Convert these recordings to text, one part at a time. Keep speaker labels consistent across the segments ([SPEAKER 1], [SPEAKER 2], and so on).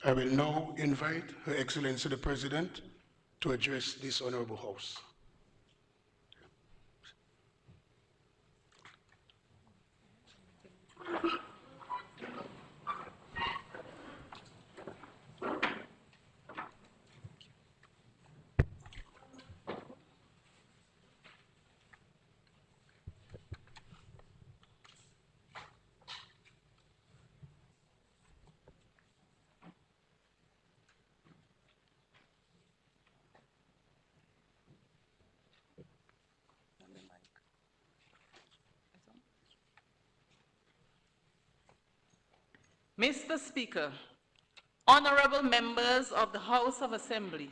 [SPEAKER 1] I will now invite Her Excellency the President to address this Honorable House.
[SPEAKER 2] Mr. Speaker, honorable members of the House of Assembly,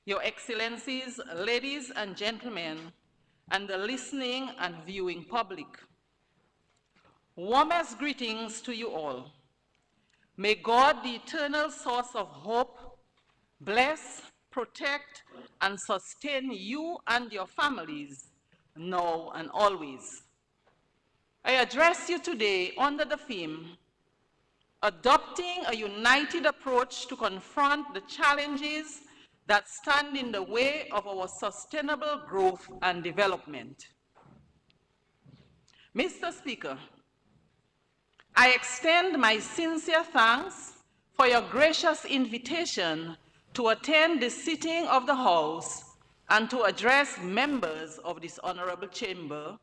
[SPEAKER 2] Your Excellencies, ladies and gentlemen, and the listening and viewing public, warmest greetings to you all. May God, the eternal source of hope, bless, protect, and sustain you and your families now and always. I address you today under the theme, Adopting a United Approach to Confront the Challenges that Stand in the Way of Our Sustainable Growth and Development. Mr. Speaker, I extend my sincere thanks for your gracious invitation to attend the sitting of the House and to address members of this honorable chamber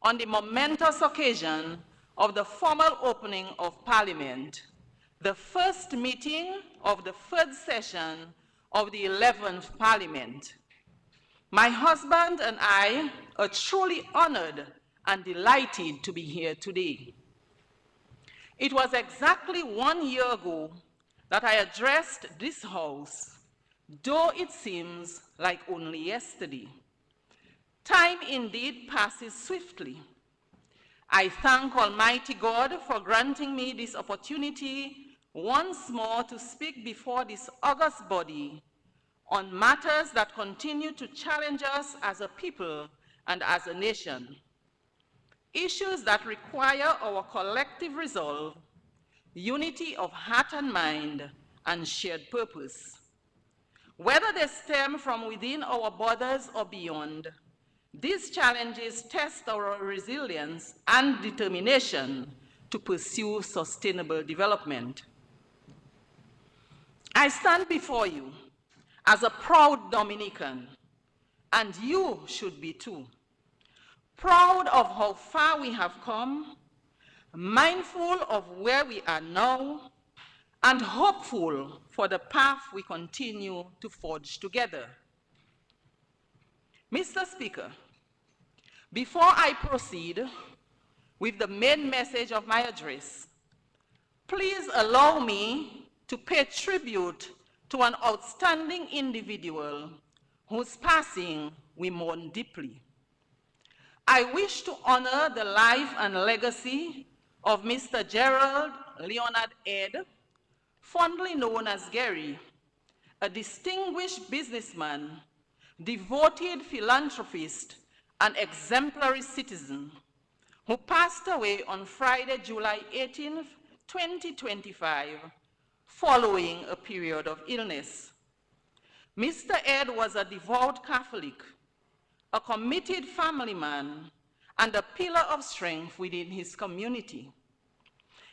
[SPEAKER 2] on the momentous occasion of the formal opening of Parliament, the first meeting of the third session of the 11th Parliament. My husband and I are truly honored and delighted to be here today. It was exactly 1 year ago that I addressed this House, though it seems like only yesterday. Time indeed passes swiftly. I thank Almighty God for granting me this opportunity once more to speak before this august body on matters that continue to challenge us as a people and as a nation. Issues that require our collective resolve, unity of heart and mind, and shared purpose. Whether they stem from within our borders or beyond, these challenges test our resilience and determination to pursue sustainable development. I stand before you as a proud Dominican, and you should be too. Proud of how far we have come, mindful of where we are now, and hopeful for the path we continue to forge together. Mr. Speaker, before I proceed with the main message of my address, please allow me to pay tribute to an outstanding individual whose passing we mourn deeply. I wish to honor the life and legacy of Mr. Gerald Leonard Ed, fondly known as Gary, a distinguished businessman, devoted philanthropist, and exemplary citizen, who passed away on Friday, July 18, 2025, following a period of illness. Mr. Ed was a devout Catholic, a committed family man, and a pillar of strength within his community.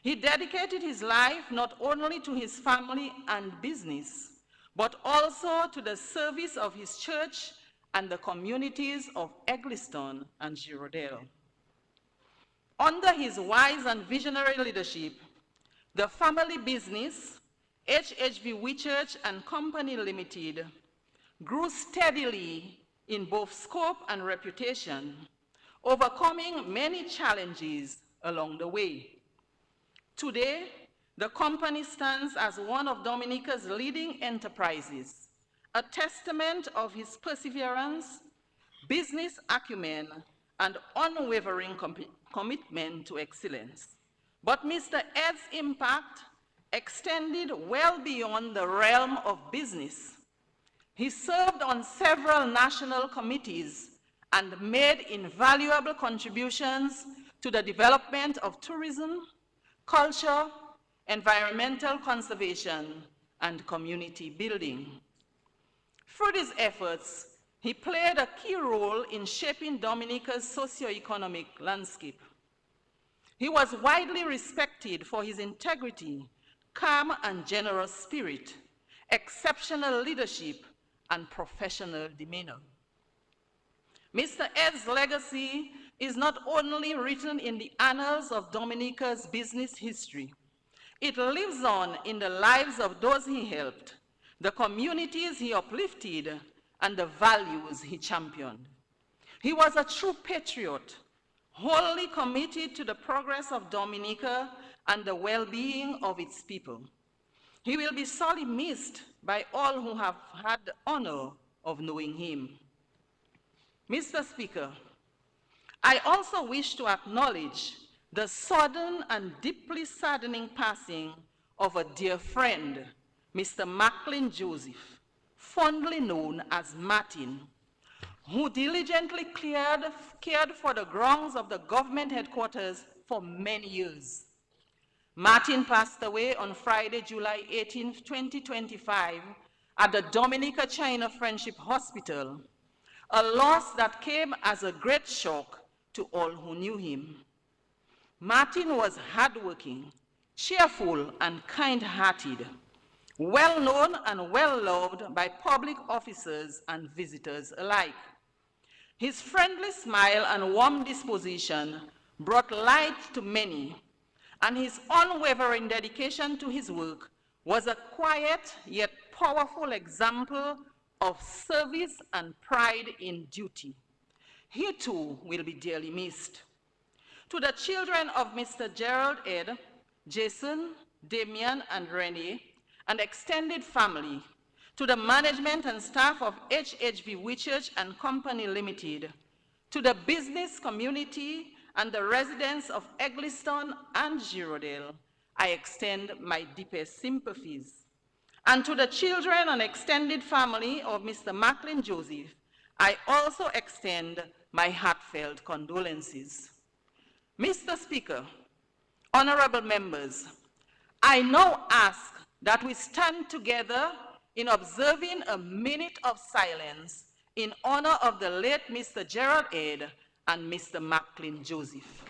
[SPEAKER 2] He dedicated his life not only to his family and business, but also to the service of his church and the communities of Eggleston and Girodale. Under his wise and visionary leadership, the family business, HHV Whitchurch and Company Limited, grew steadily in both scope and reputation, overcoming many challenges along the way. Today, the company stands as one of Dominica's leading enterprises, a testament of his perseverance, business acumen, and unwavering commitment to excellence. But Mr. Ed's impact extended well beyond the realm of business. He served on several national committees and made invaluable contributions to the development of tourism, culture, environmental conservation, and community building. Through these efforts, he played a key role in shaping Dominica's socio-economic landscape. He was widely respected for his integrity, calm and generous spirit, exceptional leadership, and professional demeanor. Mr. Ed's legacy is not only written in the annals of Dominica's business history, it lives on in the lives of those he helped, the communities he uplifted, and the values he championed. He was a true patriot, wholly committed to the progress of Dominica and the well-being of its people. He will be sorely missed by all who have had the honor of knowing him. Mr. Speaker, I also wish to acknowledge the sudden and deeply saddening passing of a dear friend, Mr. Macklin Joseph, fondly known as Martin, who diligently cared for the grounds of the government headquarters for many years. Martin passed away on Friday, July 18, 2025, at the Dominica China Friendship Hospital, a loss that came as a great shock to all who knew him. Martin was hardworking, cheerful, and kind-hearted, well-known and well-loved by public officers and visitors alike. His friendly smile and warm disposition brought light to many, and his unwavering dedication to his work was a quiet yet powerful example of service and pride in duty. He too will be dearly missed. To the children of Mr. Gerald Ed, Jason, Damian, and Renee, and extended family, to the management and staff of HHV Whitchurch and Company Limited, to the business community and the residents of Eggleston and Girodale, I extend my deepest sympathies. And to the children and extended family of Mr. Macklin Joseph, I also extend my heartfelt condolences. Mr. Speaker, honorable members, I now ask that we stand together in observing a minute of silence in honor of the late Mr. Gerald Ed and Mr. Macklin Joseph.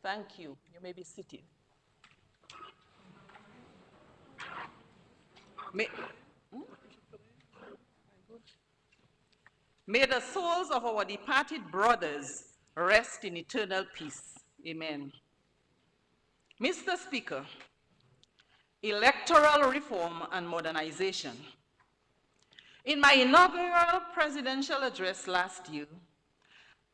[SPEAKER 2] Thank you. You may be seated. May the souls of our departed brothers rest in eternal peace. Amen. Mr. Speaker, electoral reform and modernization. In my inaugural presidential address last year,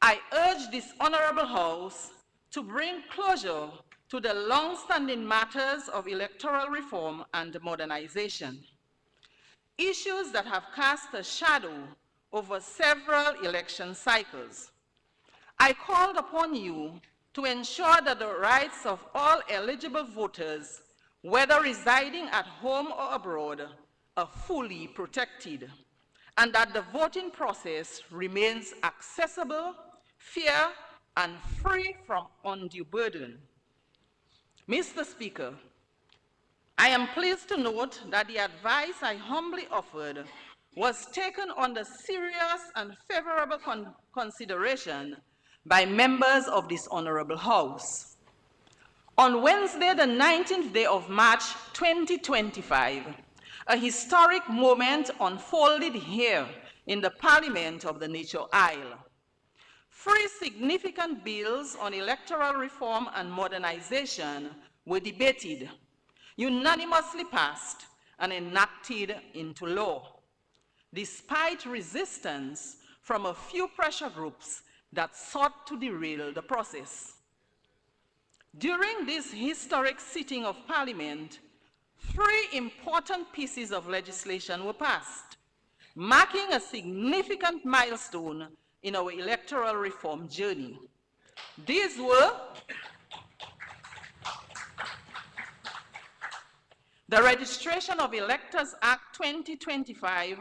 [SPEAKER 2] I urged this honorable House to bring closure to the long-standing matters of electoral reform and modernization, issues that have cast a shadow over several election cycles. I called upon you to ensure that the rights of all eligible voters, whether residing at home or abroad, are fully protected, and that the voting process remains accessible, fair, and free from undue burden. Mr. Speaker, I am pleased to note that the advice I humbly offered was taken under serious and favorable consideration by members of this honorable House. On Wednesday, the 19th day of March 2025, a historic moment unfolded here in the Parliament of the Nature Isle. 3 significant bills on electoral reform and modernization were debated, unanimously passed, and enacted into law, despite resistance from a few pressure groups that sought to derail the process. During this historic sitting of Parliament, 3 important pieces of legislation were passed, marking a significant milestone in our electoral reform journey. These were the Registration of Electors Act 2025,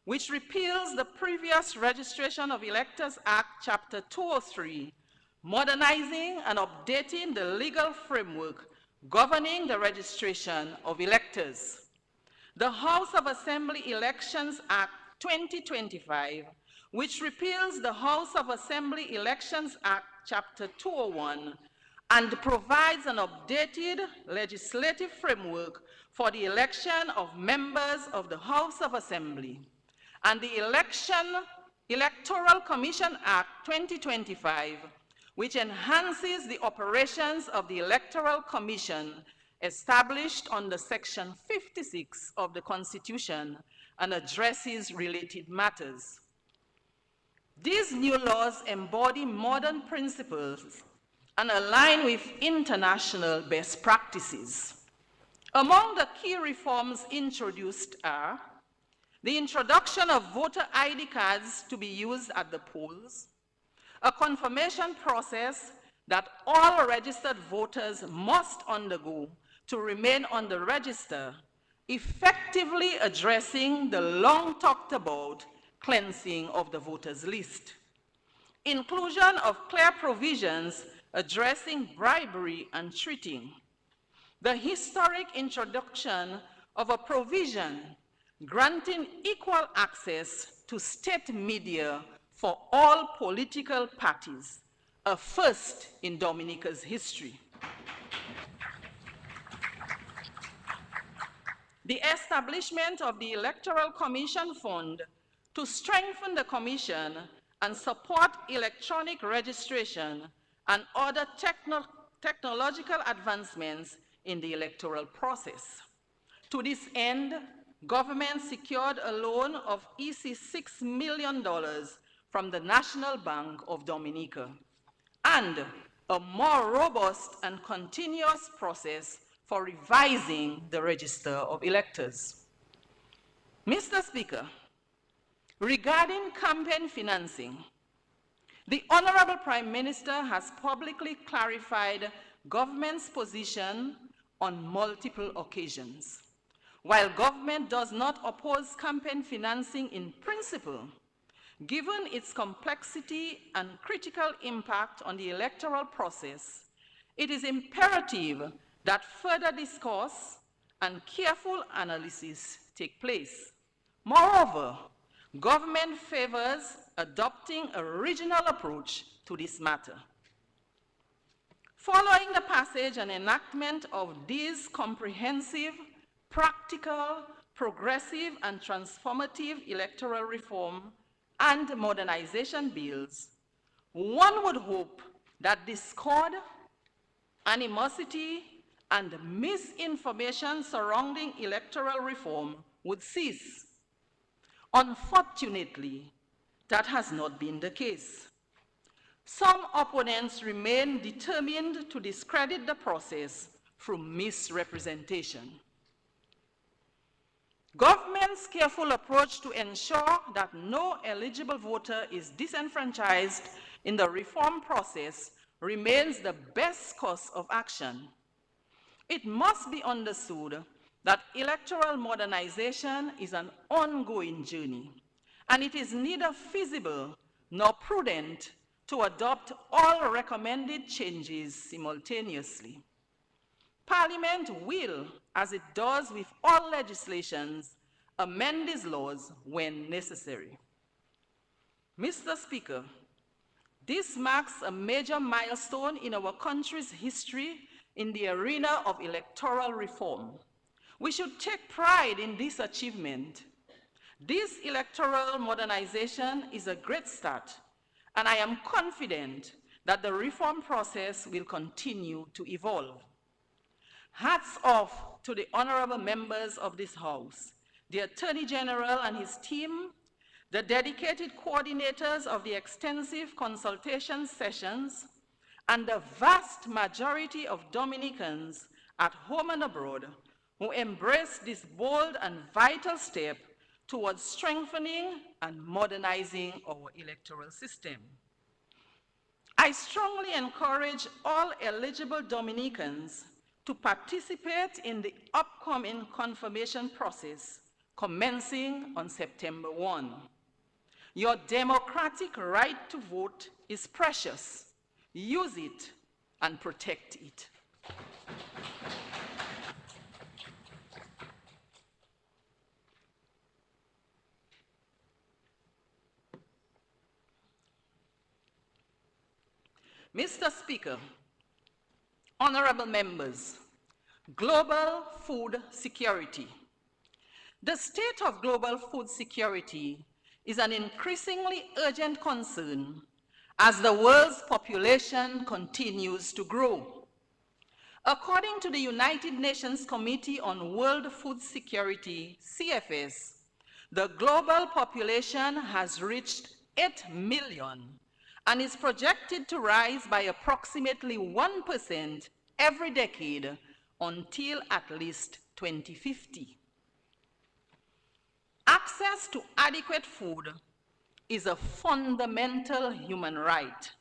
[SPEAKER 2] which repeals the previous Registration of Electors Act Chapter 203, modernizing and updating the legal framework governing the registration of electors. The House of Assembly Elections Act 2025, which repeals the House of Assembly Elections Act Chapter 201 and provides an updated legislative framework for the election of members of the House of Assembly, and the Electoral Commission Act 2025, which enhances the operations of the Electoral Commission established under Section 56 of the Constitution and addresses related matters. These new laws embody modern principles and align with international best practices. Among the key reforms introduced are the introduction of voter ID cards to be used at the polls, a confirmation process that all registered voters must undergo to remain on the register, effectively addressing the long talked about cleansing of the voters list. Inclusion of clear provisions addressing bribery and cheating. The historic introduction of a provision granting equal access to state media for all political parties, a first in Dominica's history. The establishment of the Electoral Commission Fund to strengthen the Commission and support electronic registration and other technological advancements in the electoral process. To this end, government secured a loan of $6 million from the National Bank of Dominica, and a more robust and continuous process for revising the register of electors. Mr. Speaker, regarding campaign financing, the Honorable Prime Minister has publicly clarified government's position on multiple occasions. While government does not oppose campaign financing in principle, given its complexity and critical impact on the electoral process, it is imperative that further discourse and careful analysis take place. Moreover, government favors adopting a regional approach to this matter. Following the passage and enactment of these comprehensive, practical, progressive, and transformative electoral reform and modernization bills, one would hope that discord, animosity, and misinformation surrounding electoral reform would cease. Unfortunately, that has not been the case. Some opponents remain determined to discredit the process through misrepresentation. Government's careful approach to ensure that no eligible voter is disenfranchised in the reform process remains the best course of action. It must be understood that electoral modernization is an ongoing journey, and it is neither feasible nor prudent to adopt all recommended changes simultaneously. Parliament will, as it does with all legislations, amend these laws when necessary. Mr. Speaker, this marks a major milestone in our country's history in the arena of electoral reform. We should take pride in this achievement. This electoral modernization is a great start, and I am confident that the reform process will continue to evolve. Hats off to the honorable members of this House, the Attorney General and his team, the dedicated coordinators of the extensive consultation sessions, and the vast majority of Dominicans at home and abroad who embrace this bold and vital step towards strengthening and modernizing our electoral system. I strongly encourage all eligible Dominicans to participate in the upcoming confirmation process commencing on September 1. Your democratic right to vote is precious. Use it and protect it. Mr. Speaker, honorable members, global food security. The state of global food security is an increasingly urgent concern as the world's population continues to grow. According to the United Nations Committee on World Food Security, CFS, the global population has reached 8 million and is projected to rise by approximately 1% every decade until at least 2050. Access to adequate food is a fundamental human right.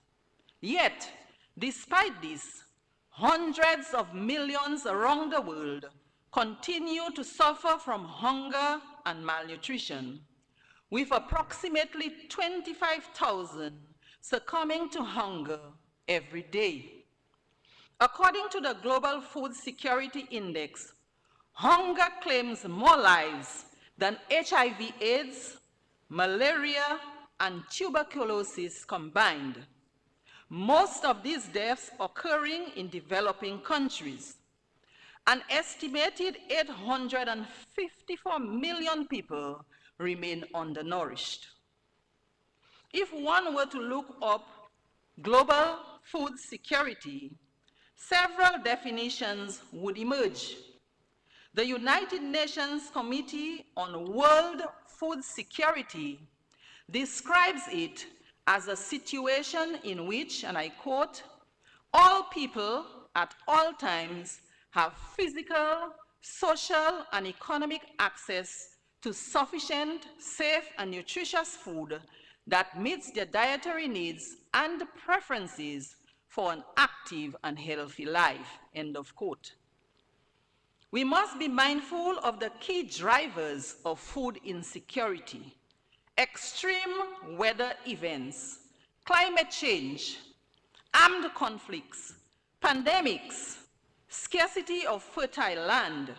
[SPEAKER 2] Yet, despite this, hundreds of millions around the world continue to suffer from hunger and malnutrition, with approximately 25,000 succumbing to hunger every day. According to the Global Food Security Index, hunger claims more lives than HIV/AIDS, malaria, and tuberculosis combined. Most of these deaths occurring in developing countries. An estimated 854 million people remain undernourished. If one were to look up global food security, several definitions would emerge. The United Nations Committee on World Food Security describes it as a situation in which, and I quote, all people at all times have physical, social, and economic access to sufficient, safe, and nutritious food that meets their dietary needs and preferences for an active and healthy life, end of quote. We must be mindful of the key drivers of food insecurity: extreme weather events, climate change, armed conflicts, pandemics, scarcity of fertile land,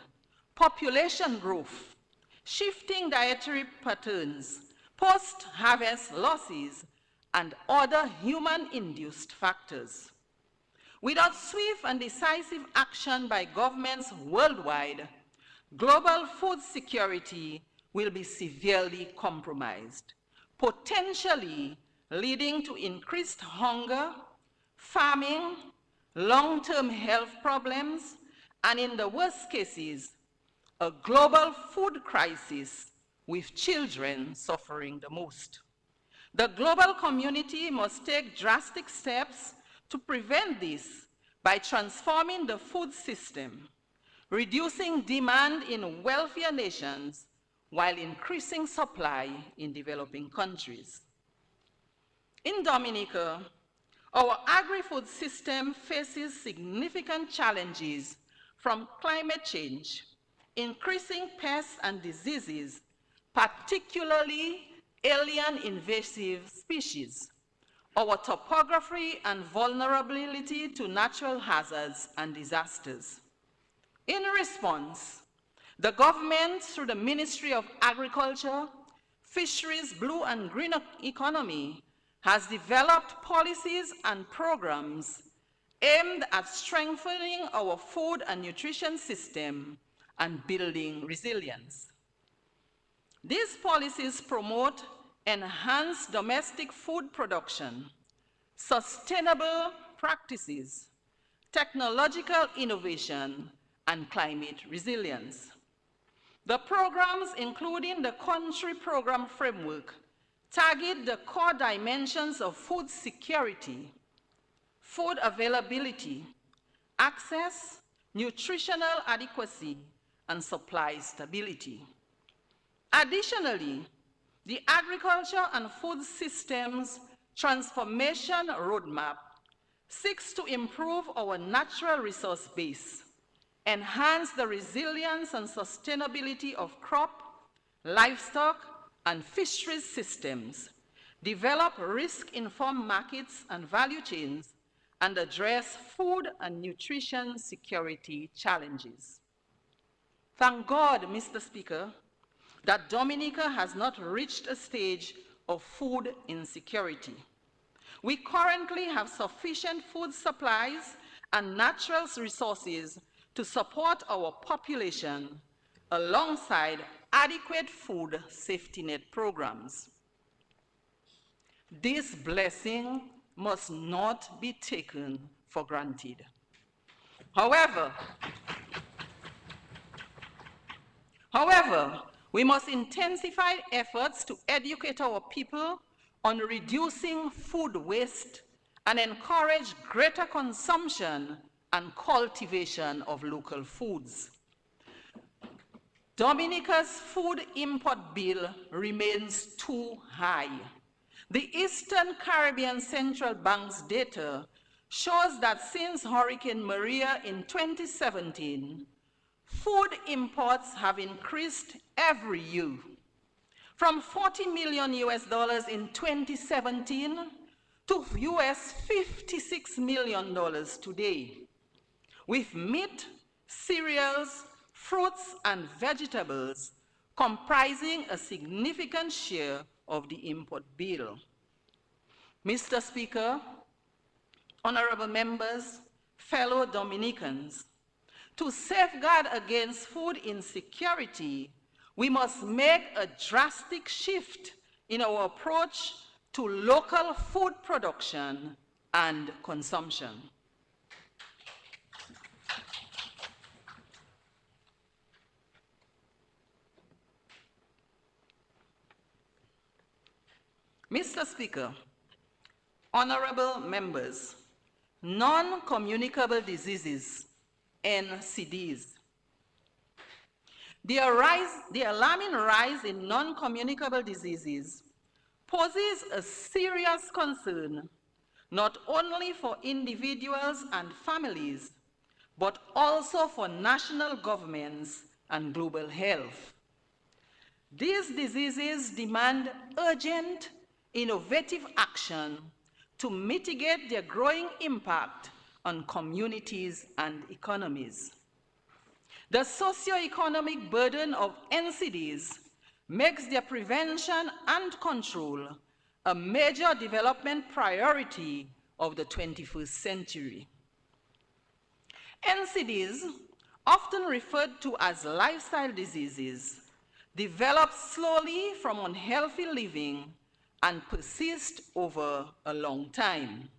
[SPEAKER 2] population growth, shifting dietary patterns, post-harvest losses, and other human-induced factors. Without swift and decisive action by governments worldwide, global food security will be severely compromised, potentially leading to increased hunger, famine, long-term health problems, and in the worst cases, a global food crisis with children suffering the most. The global community must take drastic steps to prevent this by transforming the food system, reducing demand in wealthier nations while increasing supply in developing countries. In Dominica, our agri-food system faces significant challenges from climate change, increasing pests and diseases, particularly alien invasive species, our topography and vulnerability to natural hazards and disasters. In response, the government, through the Ministry of Agriculture, Fisheries, Blue and Green Economy, has developed policies and programs aimed at strengthening our food and nutrition system and building resilience. These policies promote enhanced domestic food production, sustainable practices, technological innovation, and climate resilience. The programs, including the country program framework, target the core dimensions of food security, food availability, access, nutritional adequacy, and supply stability. Additionally, the Agriculture and Food Systems Transformation Roadmap seeks to improve our natural resource base, enhance the resilience and sustainability of crop, livestock, and fisheries systems, develop risk-informed markets and value chains, and address food and nutrition security challenges. Thank God, Mr. Speaker, that Dominica has not reached a stage of food insecurity. We currently have sufficient food supplies and natural resources to support our population alongside adequate food safety net programs. This blessing must not be taken for granted. However, we must intensify efforts to educate our people on reducing food waste and encourage greater consumption and cultivation of local foods. Dominica's food import bill remains too high. The Eastern Caribbean Central Bank's data shows that since Hurricane Maria in 2017, food imports have increased every year, from $40 million in 2017 to $56 million today, with meat, cereals, fruits, and vegetables comprising a significant share of the import bill. Mr. Speaker, honorable members, fellow Dominicans, to safeguard against food insecurity, we must make a drastic shift in our approach to local food production and consumption. Mr. Speaker, honorable members, non-communicable diseases, NCDs. The alarming rise in non-communicable diseases poses a serious concern not only for individuals and families, but also for national governments and global health. These diseases demand urgent, innovative action to mitigate their growing impact on communities and economies. The socio-economic burden of NCDs makes their prevention and control a major development priority of the 21st century. NCDs, often referred to as lifestyle diseases, develop slowly from unhealthy living and persist over a long time.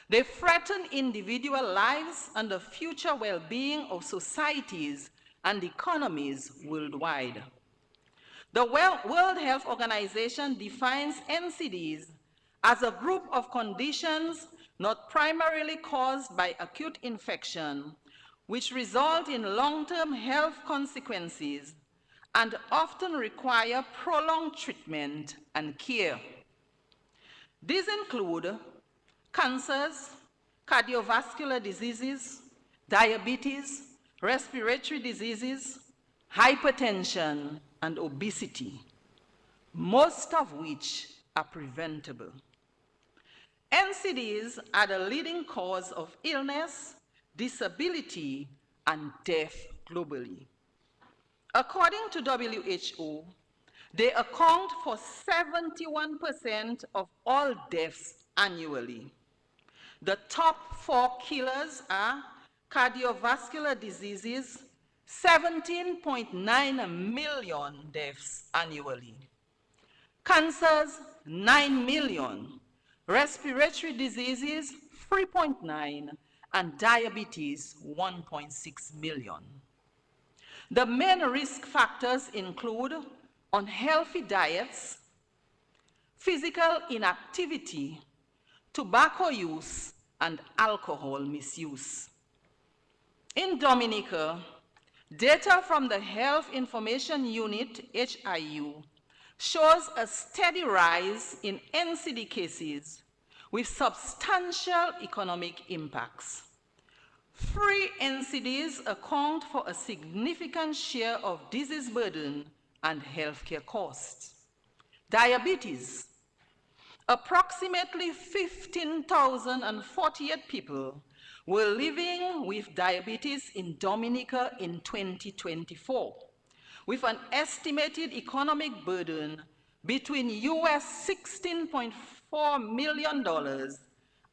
[SPEAKER 2] They threaten individual lives and the future well-being of societies and economies worldwide. The World Health Organization defines NCDs as a group of conditions not primarily caused by acute infection, which result in long-term health consequences and often require prolonged treatment and care. These include cancers, cardiovascular diseases, diabetes, respiratory diseases, hypertension, and obesity, most of which are preventable. NCDs are the leading cause of illness, disability, and death globally. According to WHO, they account for 71% of all deaths annually. The top 4 killers are cardiovascular diseases, 17.9 million deaths annually. Cancers, 9 million. Respiratory diseases, 3.9, and diabetes, 1.6 million. The main risk factors include unhealthy diets, physical inactivity, tobacco use, and alcohol misuse. In Dominica, data from the Health Information Unit, HIU, shows a steady rise in NCD cases with substantial economic impacts. Free NCDs account for a significant share of disease burden and healthcare costs. Diabetes. Approximately 15,048 people were living with diabetes in Dominica in 2024, with an estimated economic burden between US $16.4 million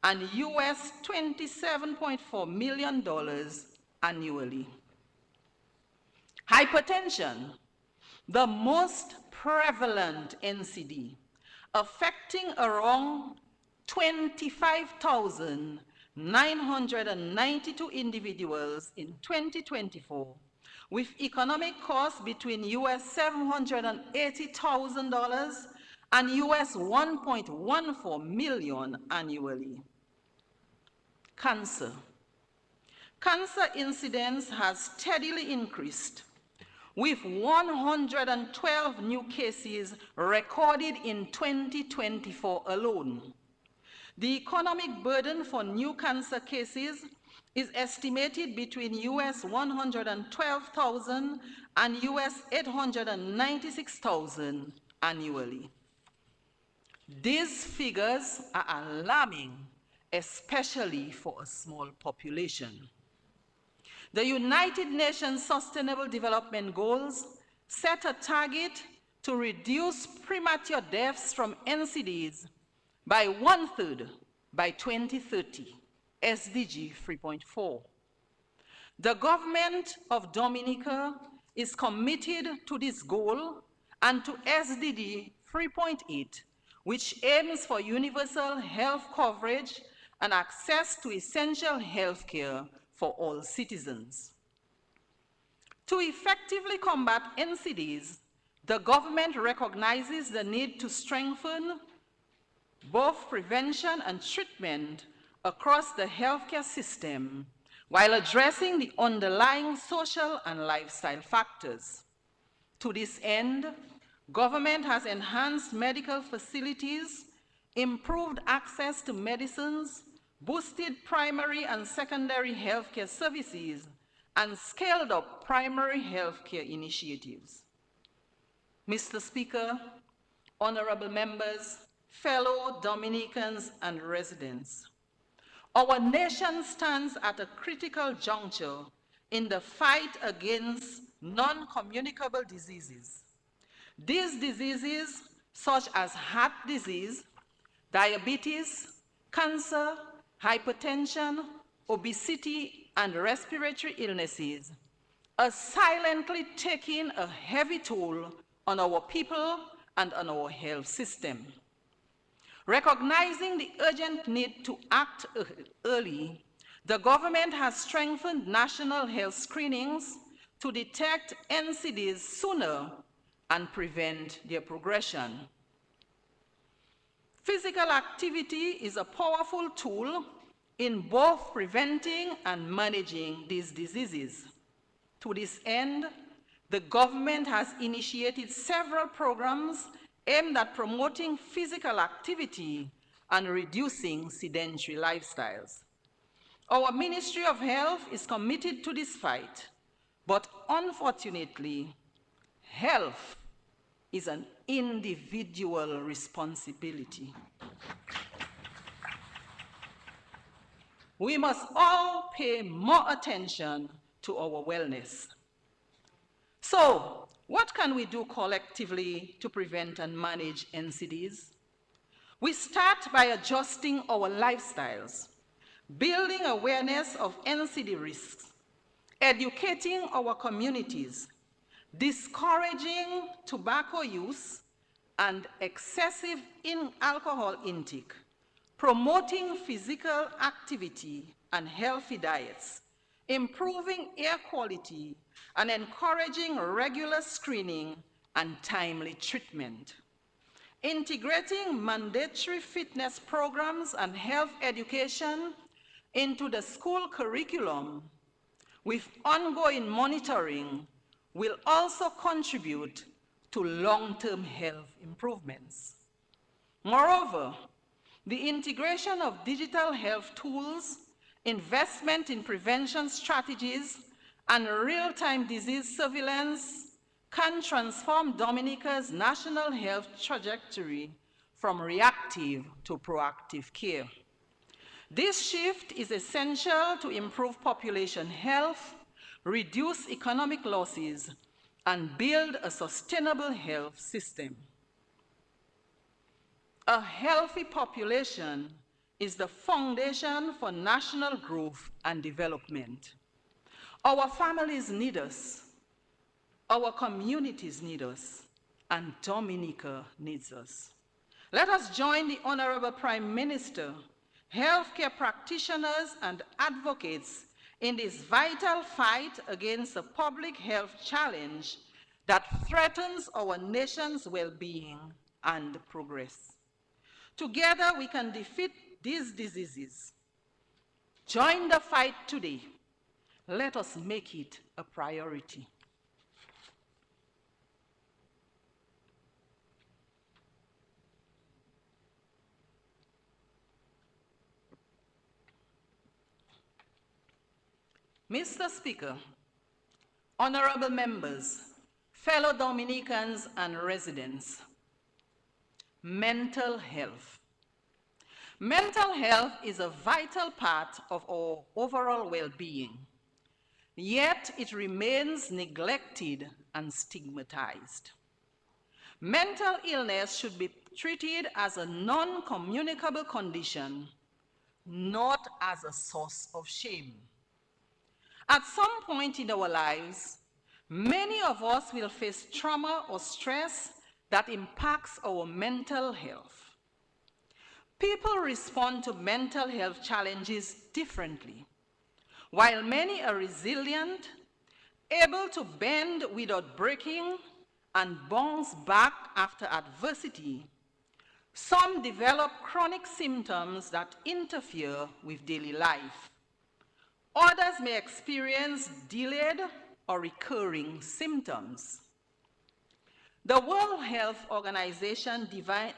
[SPEAKER 2] and US $27.4 million annually. Hypertension, the most prevalent NCD, affecting around 25,992 individuals in 2024, with economic costs between US $780,000 and US $1.14 million annually. Cancer. Cancer incidence has steadily increased, with 112 new cases recorded in 2024 alone. The economic burden for new cancer cases is estimated between US $112,000 and US $896,000 annually. These figures are alarming, especially for a small population. The United Nations Sustainable Development Goals set a target to reduce premature deaths from NCDs by 1/3 by 2030, SDG 3.4. The government of Dominica is committed to this goal and to SDG 3.8, which aims for universal health coverage and access to essential health care for all citizens. To effectively combat NCDs, the government recognizes the need to strengthen both prevention and treatment across the healthcare system while addressing the underlying social and lifestyle factors. To this end, government has enhanced medical facilities, improved access to medicines, boosted primary and secondary healthcare services, and scaled up primary healthcare initiatives. Mr. Speaker, honorable members, fellow Dominicans and residents, our nation stands at a critical juncture in the fight against non-communicable diseases. These diseases, such as heart disease, diabetes, cancer, hypertension, obesity, and respiratory illnesses, are silently taking a heavy toll on our people and on our health system. Recognizing the urgent need to act early, the government has strengthened national health screenings to detect NCDs sooner and prevent their progression. Physical activity is a powerful tool in both preventing and managing these diseases. To this end, the government has initiated several programs aimed at promoting physical activity and reducing sedentary lifestyles. Our Ministry of Health is committed to this fight, but unfortunately, health is an individual responsibility. We must all pay more attention to our wellness. So, what can we do collectively to prevent and manage NCDs? We start by adjusting our lifestyles, building awareness of NCD risks, educating our communities, discouraging tobacco use and excessive alcohol intake, promoting physical activity and healthy diets, improving air quality, and encouraging regular screening and timely treatment. Integrating mandatory fitness programs and health education into the school curriculum with ongoing monitoring will also contribute to long-term health improvements. Moreover, the integration of digital health tools, investment in prevention strategies, and real-time disease surveillance can transform Dominica's national health trajectory from reactive to proactive care. This shift is essential to improve population health, reduce economic losses, and build a sustainable health system. A healthy population is the foundation for national growth and development. Our families need us, our communities need us, and Dominica needs us. Let us join the Honorable Prime Minister, healthcare practitioners, and advocates in this vital fight against a public health challenge that threatens our nation's well-being and progress. Together, we can defeat these diseases. Join the fight today. Let us make it a priority. Mr. Speaker, honorable members, fellow Dominicans and residents, mental health. Mental health is a vital part of our overall well-being, yet it remains neglected and stigmatized. Mental illness should be treated as a non-communicable condition, not as a source of shame. At some point in our lives, many of us will face trauma or stress that impacts our mental health. People respond to mental health challenges differently. While many are resilient, able to bend without breaking, and bounce back after adversity, some develop chronic symptoms that interfere with daily life. Others may experience delayed or recurring symptoms. The World Health Organization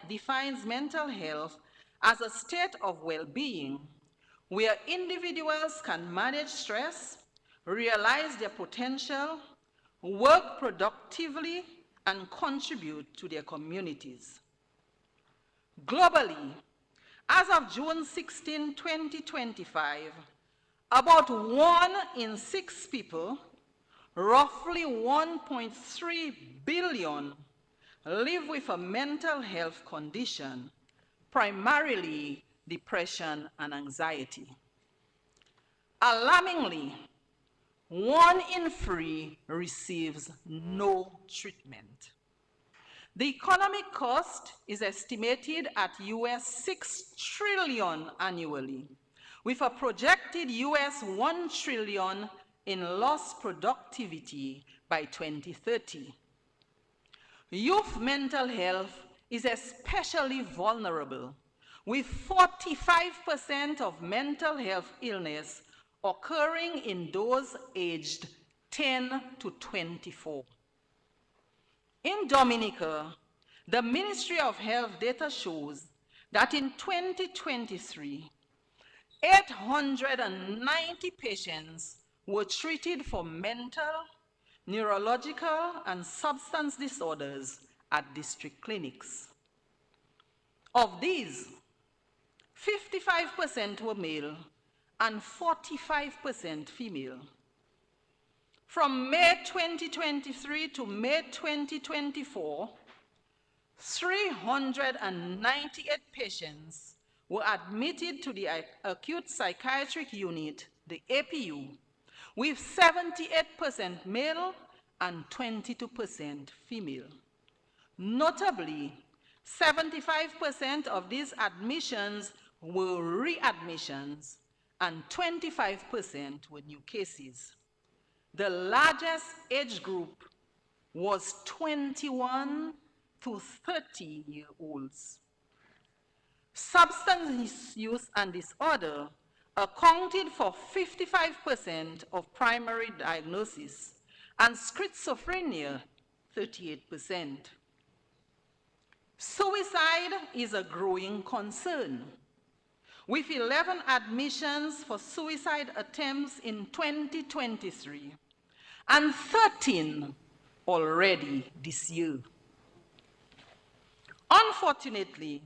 [SPEAKER 2] defines mental health as a state of well-being where individuals can manage stress, realize their potential, work productively, and contribute to their communities. Globally, as of June 16, 2025, about 1 in 6 people, roughly 1.3 billion, live with a mental health condition, primarily depression and anxiety. Alarmingly, 1 in 3 receives no treatment. The economic cost is estimated at US $6 trillion annually, with a projected US $1 trillion in lost productivity by 2030. Youth mental health is especially vulnerable, with 45% of mental health illness occurring in those aged 10 to 24. In Dominica, the Ministry of Health data shows that in 2023, 890 patients were treated for mental, neurological, and substance disorders at district clinics. Of these, 55% were male and 45% female. From May 2023 to May 2024, 398 patients were admitted to the acute psychiatric unit, the APU, with 78% male and 22% female. Notably, 75% of these admissions were readmissions and 25% were new cases. The largest age group was 21 to 30-year-olds. Substance use and disorder accounted for 55% of primary diagnosis, and schizophrenia, 38%. Suicide is a growing concern, with 11 admissions for suicide attempts in 2023, and 13 already this year. Unfortunately,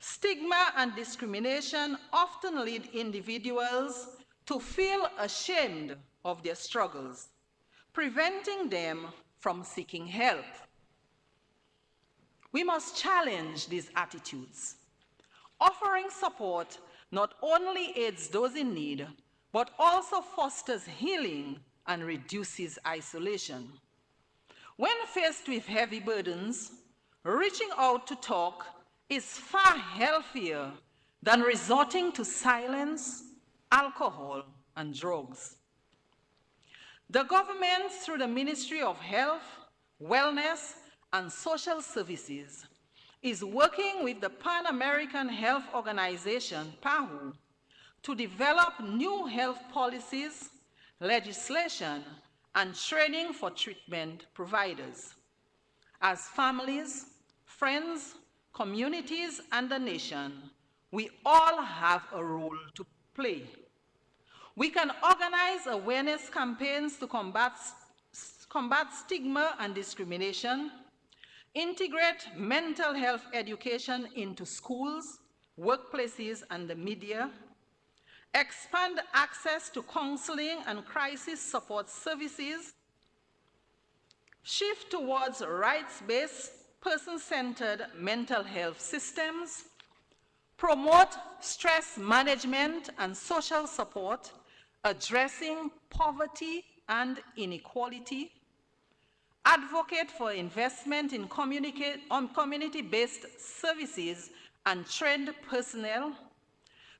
[SPEAKER 2] stigma and discrimination often lead individuals to feel ashamed of their struggles, preventing them from seeking help. We must challenge these attitudes. Offering support not only aids those in need, but also fosters healing and reduces isolation. When faced with heavy burdens, reaching out to talk is far healthier than resorting to silence, alcohol, and drugs. The government, through the Ministry of Health, Wellness, and Social Services, is working with the Pan American Health Organization, PAHO, to develop new health policies, legislation, and training for treatment providers. As families, friends, communities, and the nation, we all have a role to play. We can organize awareness campaigns to combat stigma and discrimination, integrate mental health education into schools, workplaces, and the media, expand access to counseling and crisis support services, shift towards rights-based, person-centered mental health systems, promote stress management and social support, addressing poverty and inequality, advocate for investment in community-based services and trained personnel,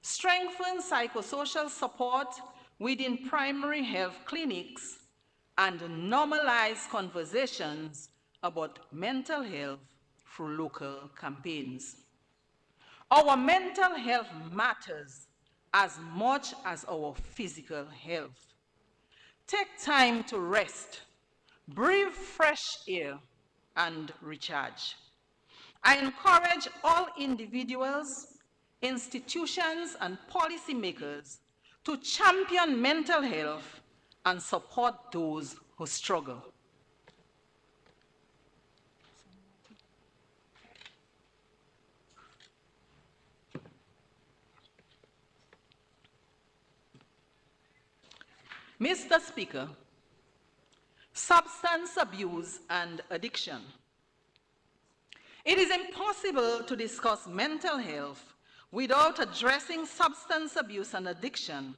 [SPEAKER 2] strengthen psychosocial support within primary health clinics, and normalize conversations about mental health through local campaigns. Our mental health matters as much as our physical health. Take time to rest, breathe fresh air, and recharge. I encourage all individuals, institutions, and policymakers to champion mental health and support those who struggle. Mr. Speaker, substance abuse and addiction. It is impossible to discuss mental health without addressing substance abuse and addiction,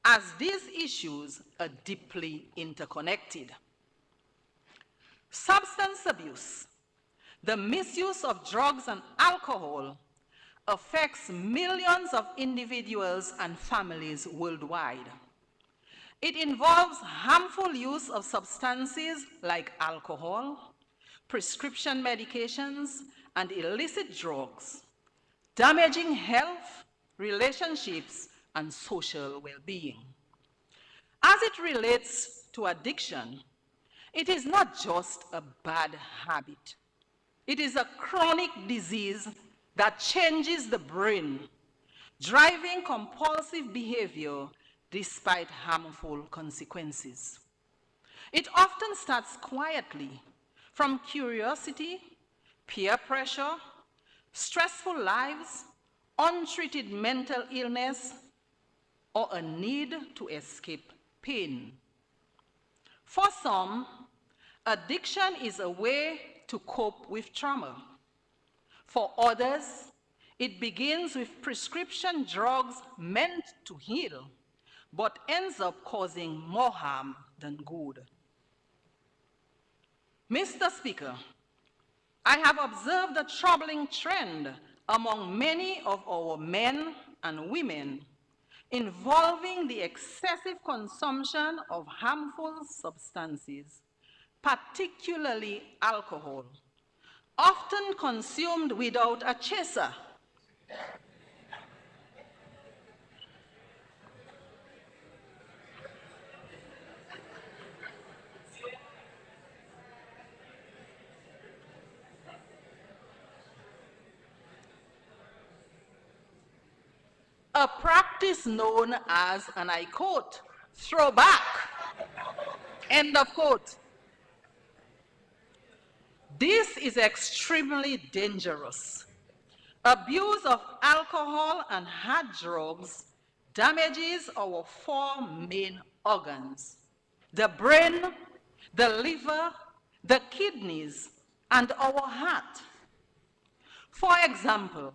[SPEAKER 2] as these issues are deeply interconnected. Substance abuse, the misuse of drugs and alcohol, affects millions of individuals and families worldwide. It involves harmful use of substances like alcohol, prescription medications, and illicit drugs, damaging health, relationships, and social well-being. As it relates to addiction, it is not just a bad habit. It is a chronic disease that changes the brain, driving compulsive behavior despite harmful consequences. It often starts quietly, from curiosity, peer pressure, stressful lives, untreated mental illness, or a need to escape pain. For some, addiction is a way to cope with trauma. For others, it begins with prescription drugs meant to heal, but ends up causing more harm than good. Mr. Speaker, I have observed a troubling trend among many of our men and women involving the excessive consumption of harmful substances, particularly alcohol, often consumed without a chaser. A practice known as, and I quote, throwback, end of quote. This is extremely dangerous. Abuse of alcohol and hard drugs damages our four main organs: the brain, the liver, the kidneys, and our heart. For example,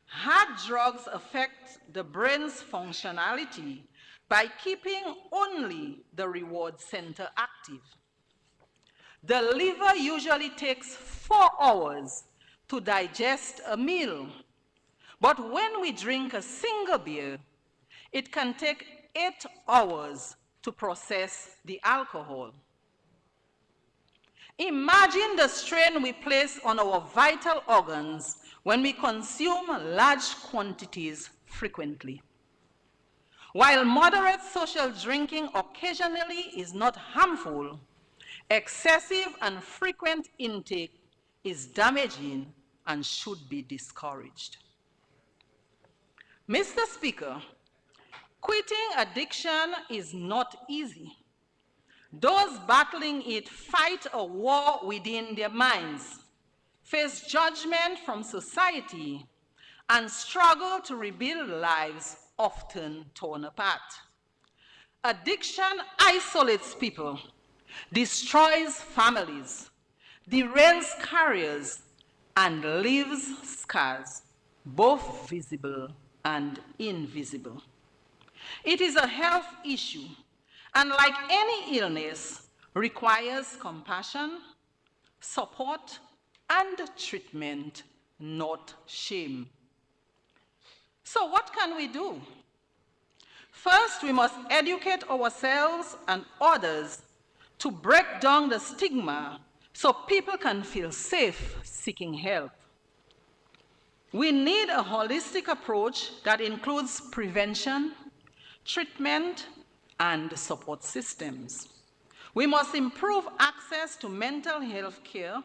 [SPEAKER 2] hard drugs affect the brain's functionality by keeping only the reward center active. The liver usually takes 4 hours to digest a meal, but when we drink a single beer, it can take 8 hours to process the alcohol. Imagine the strain we place on our vital organs when we consume large quantities frequently. While moderate social drinking occasionally is not harmful, excessive and frequent intake is damaging and should be discouraged. Mr. Speaker, quitting addiction is not easy. Those battling it fight a war within their minds, face judgment from society, and struggle to rebuild lives often torn apart. Addiction isolates people, destroys families, derails careers, and leaves scars, both visible and invisible. It is a health issue, and like any illness, requires compassion, support, and treatment, not shame. So what can we do? First, we must educate ourselves and others to break down the stigma so people can feel safe seeking help. We need a holistic approach that includes prevention, treatment, and support systems. We must improve access to mental health care,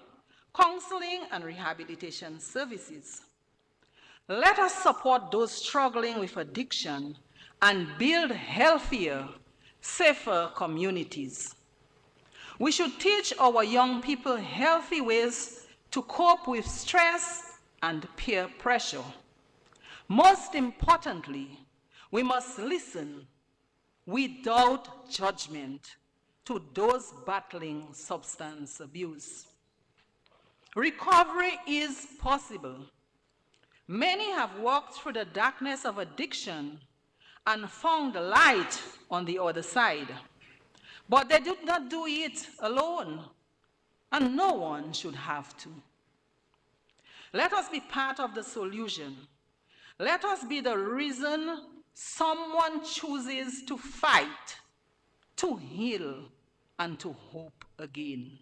[SPEAKER 2] counseling, and rehabilitation services. Let us support those struggling with addiction and build healthier, safer communities. We should teach our young people healthy ways to cope with stress and peer pressure. Most importantly, we must listen without judgment to those battling substance abuse. Recovery is possible. Many have walked through the darkness of addiction and found the light on the other side. But they did not do it alone, and no one should have to. Let us be part of the solution. Let us be the reason someone chooses to fight, to heal, and to hope again.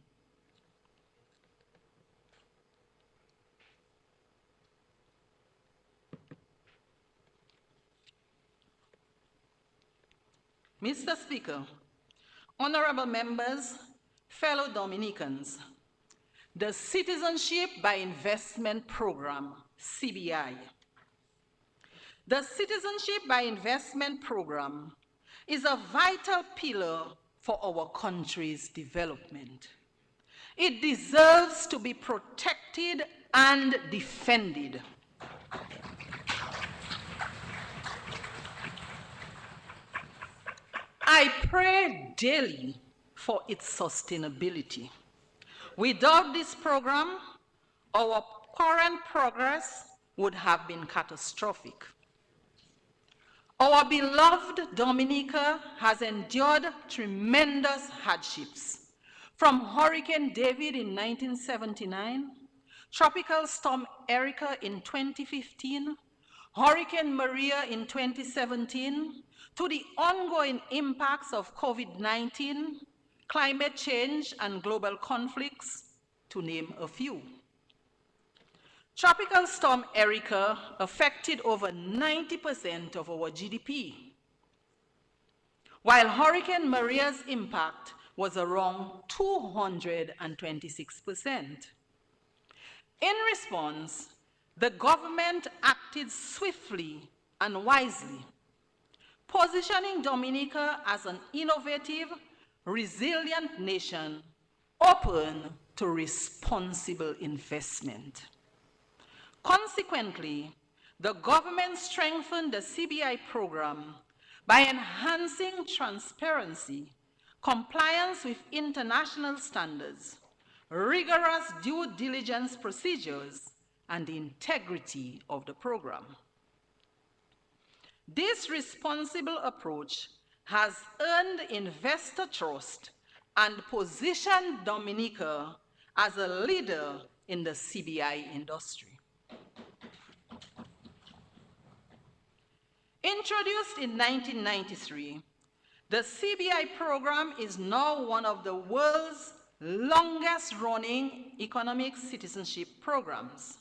[SPEAKER 2] Mr. Speaker, honorable members, fellow Dominicans, the Citizenship by Investment Program, CBI. The Citizenship by Investment Program is a vital pillar for our country's development. It deserves to be protected and defended. I pray daily for its sustainability. Without this program, our current progress would have been catastrophic. Our beloved Dominica has endured tremendous hardships, from Hurricane David in 1979, Tropical Storm Erica in 2015, Hurricane Maria in 2017, to the ongoing impacts of COVID-19, climate change, and global conflicts, to name a few. Tropical Storm Erica affected over 90% of our GDP, while Hurricane Maria's impact was around 226%. In response, the government acted swiftly and wisely, positioning Dominica as an innovative, resilient nation open to responsible investment. Consequently, the government strengthened the CBI program by enhancing transparency, compliance with international standards, rigorous due diligence procedures, and the integrity of the program. This responsible approach has earned investor trust and positioned Dominica as a leader in the CBI industry. Introduced in 1993, the CBI program is now one of the world's longest-running economic citizenship programs.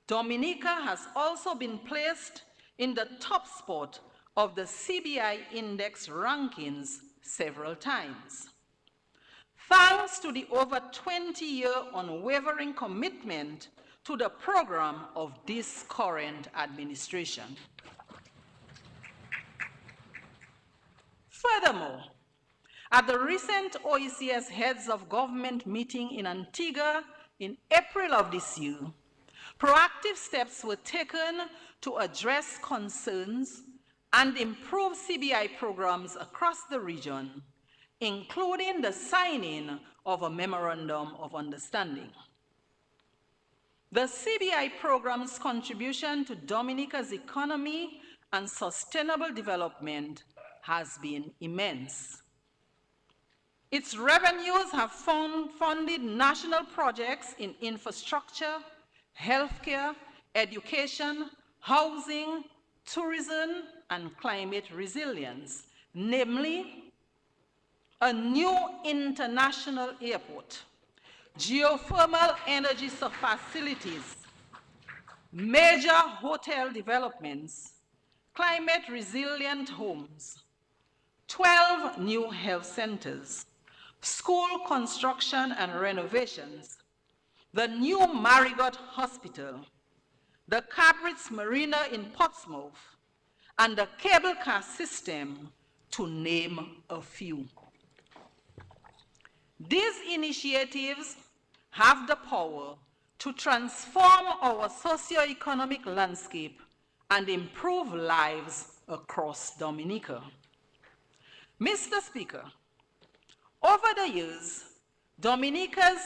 [SPEAKER 2] Dominica has also been placed in the top spot of the CBI index rankings several times. Thanks to the over 20-year unwavering commitment to the program of this current administration. Furthermore, at the recent OECS Heads of Government meeting in Antigua in April of this year, proactive steps were taken to address concerns and improve CBI programs across the region, including the signing of a Memorandum of Understanding. The CBI program's contribution to Dominica's economy and sustainable development has been immense. Its revenues have funded national projects in infrastructure, healthcare, education, housing, tourism, and climate resilience, namely a new international airport, geothermal energy facilities, major hotel developments, climate resilient homes, 12 new health centers, school construction and renovations, the new Marigot Hospital, the Cabritz Marina in Portsmouth, and the cable car system, to name a few. These initiatives have the power to transform our socio-economic landscape and improve lives across Dominica. Mr. Speaker, over the years, Dominica's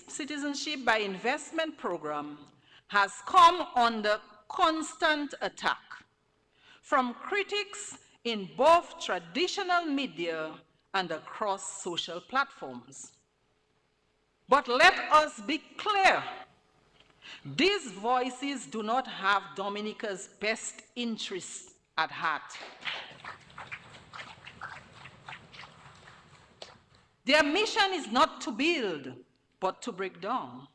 [SPEAKER 2] Citizenship by Investment program has come under constant attack from critics in both traditional media and across social platforms. But let us be clear, these voices do not have Dominica's best interests at heart. Their mission is not to build, but to break down,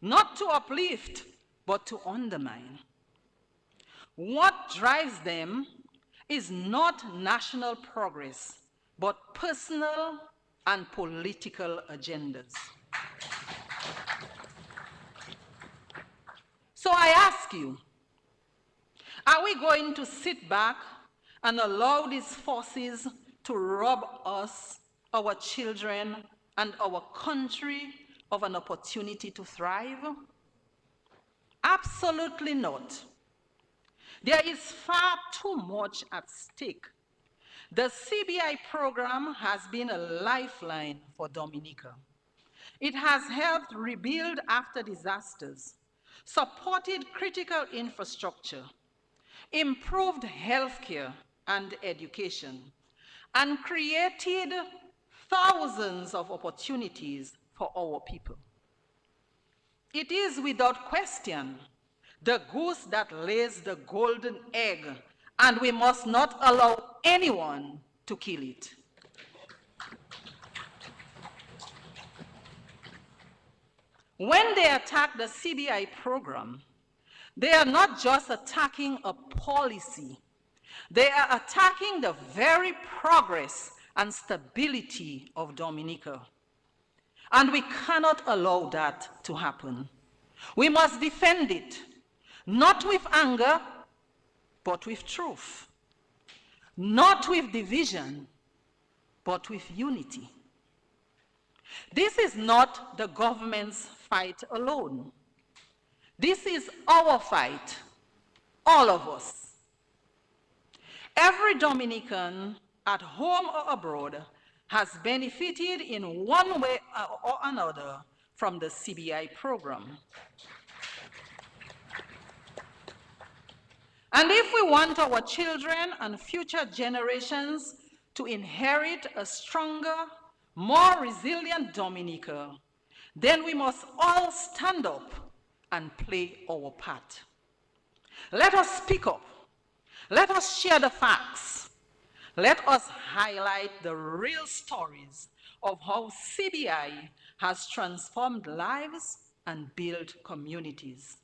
[SPEAKER 2] not to uplift, but to undermine. What drives them is not national progress, but personal and political agendas. So I ask you, are we going to sit back and allow these forces to rob us, our children, and our country of an opportunity to thrive? Absolutely not. There is far too much at stake. The CBI program has been a lifeline for Dominica. It has helped rebuild after disasters, supported critical infrastructure, improved healthcare and education, and created thousands of opportunities for our people. It is without question the goose that lays the golden egg, and we must not allow anyone to kill it. When they attack the CBI program, they are not just attacking a policy, they are attacking the very progress and stability of Dominica. And we cannot allow that to happen. We must defend it, not with anger, but with truth. Not with division, but with unity. This is not the government's fight alone. This is our fight, all of us. Every Dominican, at home or abroad, has benefited in one way or another from the CBI program. And if we want our children and future generations to inherit a stronger, more resilient Dominica, then we must all stand up and play our part. Let us speak up. Let us share the facts. Let us highlight the real stories of how CBI has transformed lives and built communities.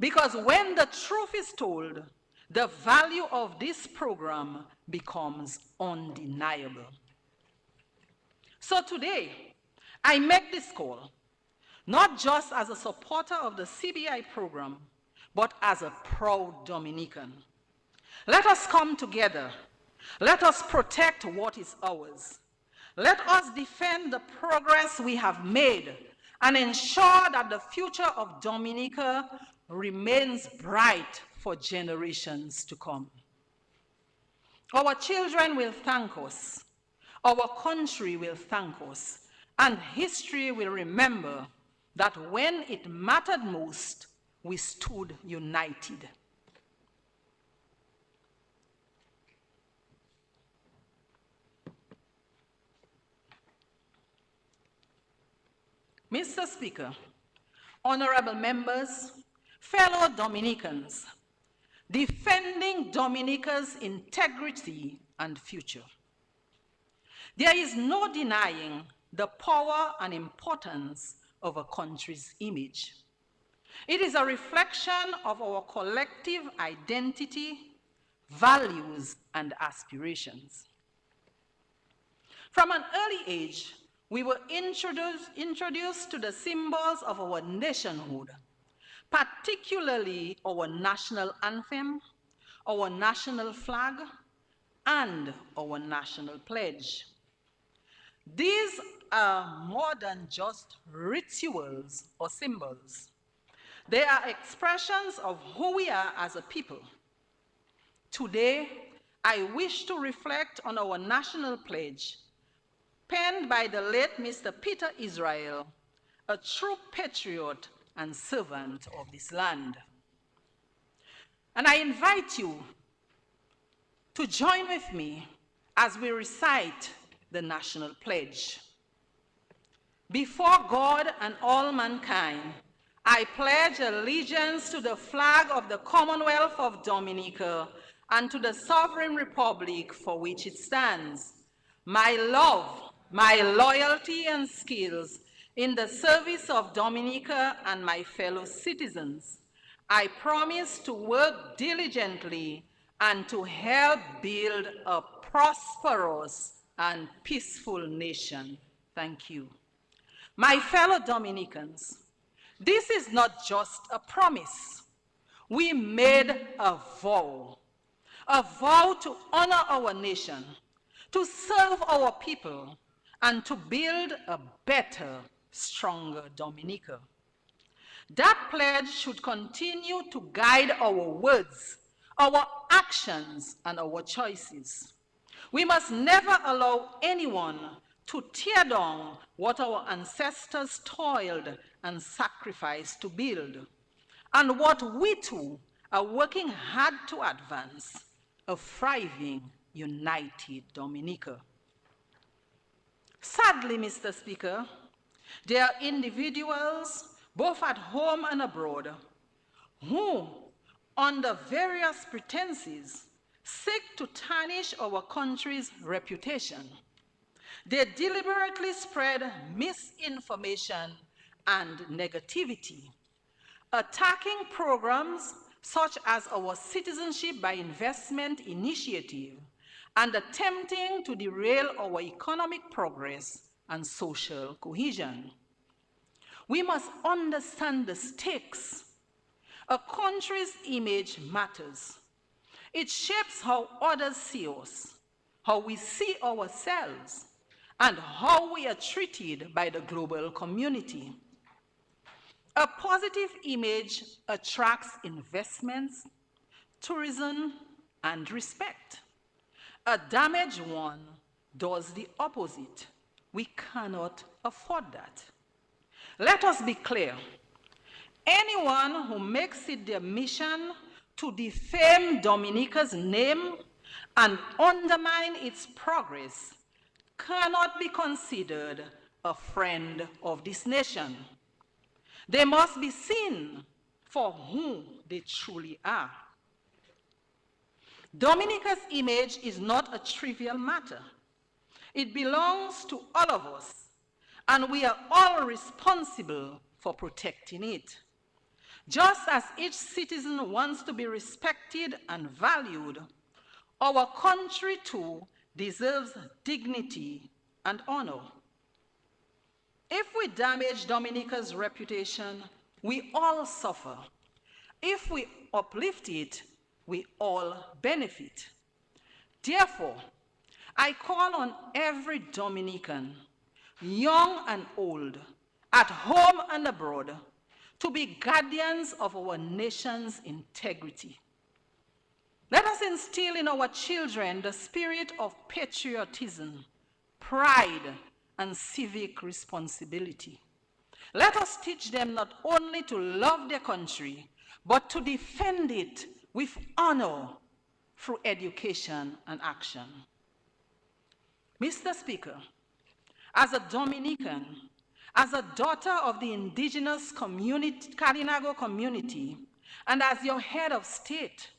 [SPEAKER 2] Because when the truth is told, the value of this program becomes undeniable. So today, I make this call, not just as a supporter of the CBI program, but as a proud Dominican. Let us come together. Let us protect what is ours. Let us defend the progress we have made and ensure that the future of Dominica remains bright for generations to come. Our children will thank us. Our country will thank us. And history will remember that when it mattered most, we stood united. Mr. Speaker, honorable members, fellow Dominicans, defending Dominica's integrity and future. There is no denying the power and importance of a country's image. It is a reflection of our collective identity, values, and aspirations. From an early age, we were introduced to the symbols of our nationhood, particularly our national anthem, our national flag, and our national pledge. These are more than just rituals or symbols. They are expressions of who we are as a people. Today, I wish to reflect on our national pledge, penned by the late Mr. Peter Israel, a true patriot and servant of this land. And I invite you to join with me as we recite the national pledge. Before God and all mankind, I pledge allegiance to the flag of the Commonwealth of Dominica and to the sovereign republic for which it stands. My love, my loyalty and skills in the service of Dominica and my fellow citizens. I promise to work diligently and to help build a prosperous and peaceful nation. Thank you. My fellow Dominicans, this is not just a promise. We made a vow to honor our nation, to serve our people, and to build a better, stronger Dominica. That pledge should continue to guide our words, our actions, and our choices. We must never allow anyone to tear down what our ancestors toiled and sacrificed to build, and what we too are working hard to advance, a thriving, united Dominica. Sadly, Mr. Speaker, there are individuals, both at home and abroad, who, under various pretenses, seek to tarnish our country's reputation. They deliberately spread misinformation and negativity, attacking programs such as our Citizenship by Investment initiative and attempting to derail our economic progress and social cohesion. We must understand the stakes. A country's image matters. It shapes how others see us, how we see ourselves, and how we are treated by the global community. A positive image attracts investments, tourism, and respect. A damaged one does the opposite. We cannot afford that. Let us be clear. Anyone who makes it their mission to defame Dominica's name and undermine its progress cannot be considered a friend of this nation. They must be seen for who they truly are. Dominica's image is not a trivial matter. It belongs to all of us, and we are all responsible for protecting it. Just as each citizen wants to be respected and valued, our country too deserves dignity and honor. If we damage Dominica's reputation, we all suffer. If we uplift it, we all benefit. Therefore, I call on every Dominican, young and old, at home and abroad, to be guardians of our nation's integrity. Let us instill in our children the spirit of patriotism, pride, and civic responsibility. Let us teach them not only to love their country, but to defend it with honor through education and action. Mr. Speaker, as a Dominican, as a daughter of the indigenous community, Kalinago community, and as your head of state,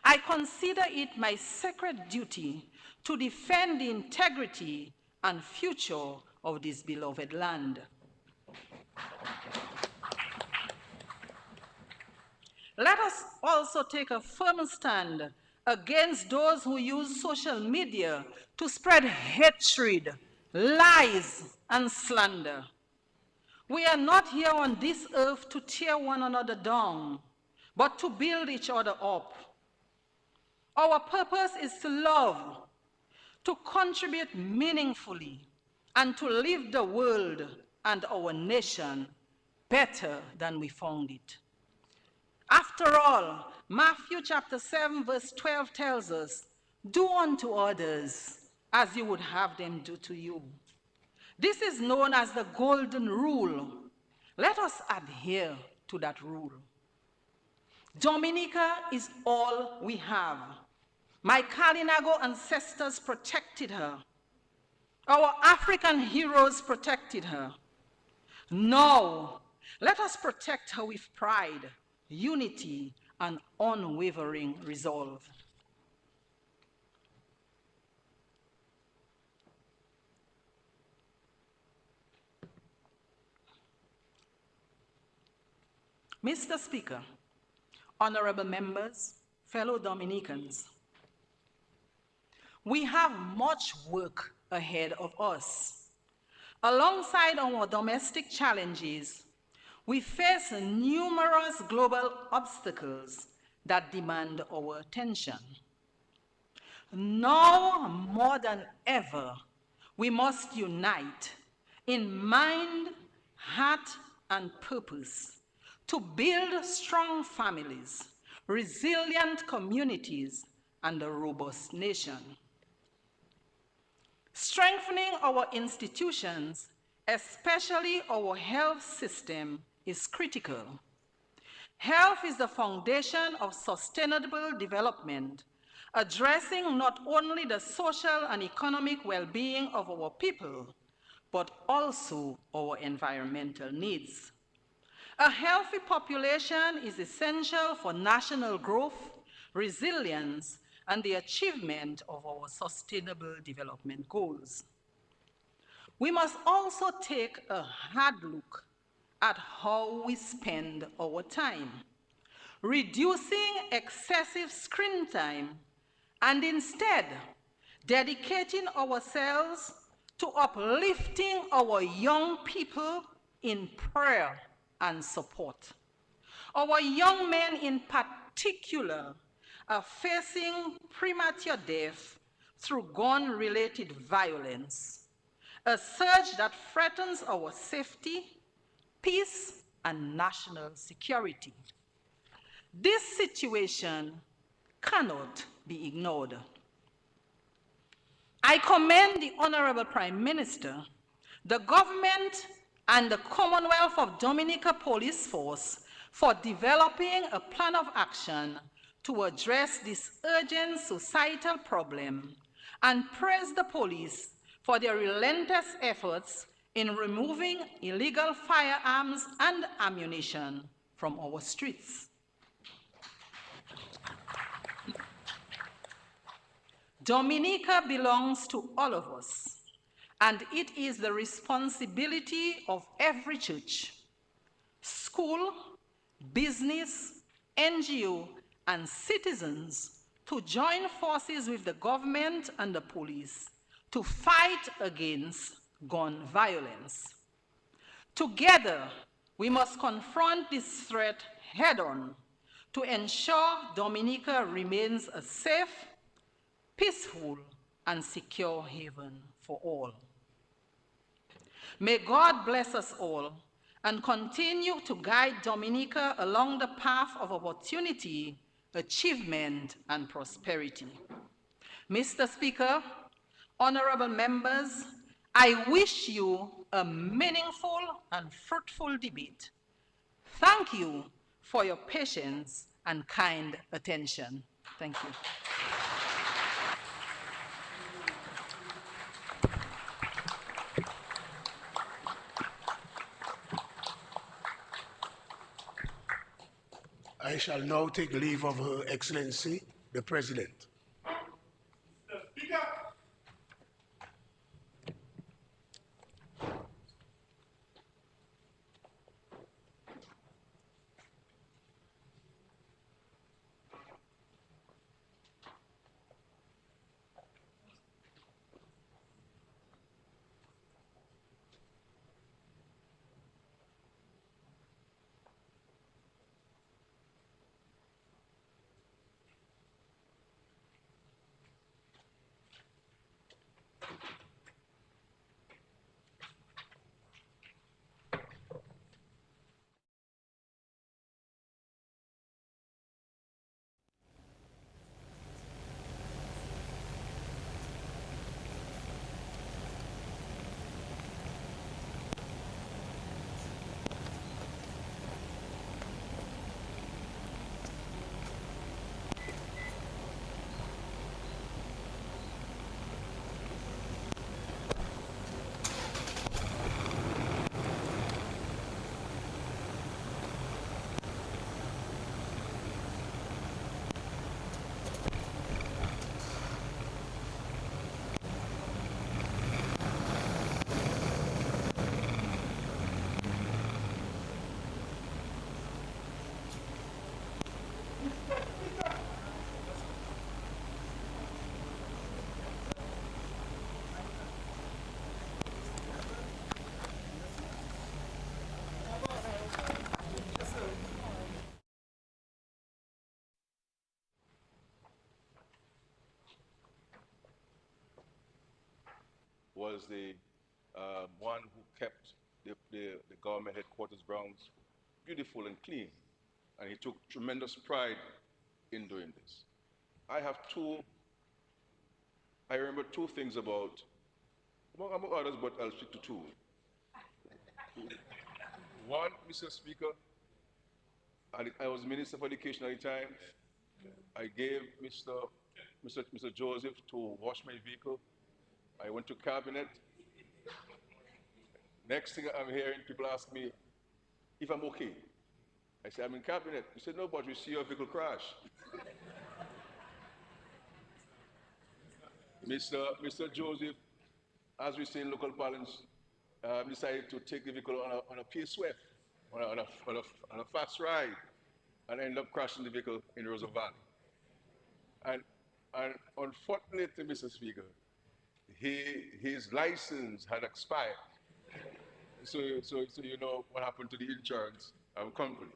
[SPEAKER 2] I consider it my sacred duty to defend the integrity and future of this beloved land. Let us also take a firm stand against those who use social media to spread hatred, lies, and slander. We are not here on this earth to tear one another down, but to build each other up. Our purpose is to love, to contribute meaningfully, and to leave the world and our nation better than we found it. After all, Matthew chapter 7 verse 12 tells us, "Do unto others as you would have them do to you." This is known as the golden rule. Let us adhere to that rule. Dominica is all we have. My Kalinago ancestors protected her. Our African heroes protected her. Now, let us protect her with pride, unity, and unwavering resolve. Mr. Speaker, honorable members, fellow Dominicans, we have much work ahead of us. Alongside our domestic challenges, we face numerous global obstacles that demand our attention. Now more than ever, we must unite in mind, heart, and purpose to build strong families, resilient communities, and a robust nation. Strengthening our institutions, especially our health system, is critical. Health is the foundation of sustainable development, addressing not only the social and economic well-being of our people, but also our environmental needs. A healthy population is essential for national growth, resilience, and the achievement of our sustainable development goals. We must also take a hard look at how we spend our time, reducing excessive screen time and instead dedicating ourselves to uplifting our young people in prayer and support. Our young men in particular are facing premature death through gun-related violence, a surge that threatens our safety, peace, and national security. This situation cannot be ignored. I commend the Honorable Prime Minister, the government, and the Commonwealth of Dominica Police Force for developing a plan of action to address this urgent societal problem, and praise the police for their relentless efforts in removing illegal firearms and ammunition from our streets. Dominica belongs to all of us, and it is the responsibility of every church, school, business, NGO, and citizens to join forces with the government and the police to fight against gun violence. Together, we must confront this threat head-on to ensure Dominica remains a safe, peaceful, and secure haven for all. May God bless us all and continue to guide Dominica along the path of opportunity, achievement, and prosperity. Mr. Speaker, honorable members, I wish you a meaningful and fruitful debate. Thank you for your patience and kind attention. Thank you.
[SPEAKER 1] I shall now take leave of Her Excellency, the President.
[SPEAKER 3] Mr. Speaker.
[SPEAKER 4] was the one who kept the government headquarters grounds beautiful and clean. And he took tremendous pride in doing this. I remember two things about, among others, but I'll speak to two. One, Mr. Speaker, I was Minister for Education at the time. I gave Mr. Joseph to wash my vehicle. I went to cabinet. Next thing I'm hearing, people ask me if I'm okay. I said, I'm in cabinet. He said, no, but we see your vehicle crash. Mr. Joseph, as we say in local parlance, decided to take the vehicle on a P-swept, on a fast ride, and ended up crashing the vehicle in Rosa Valley. And unfortunately, Mr. Speaker, his license had expired. So you know what happened to the insurance company.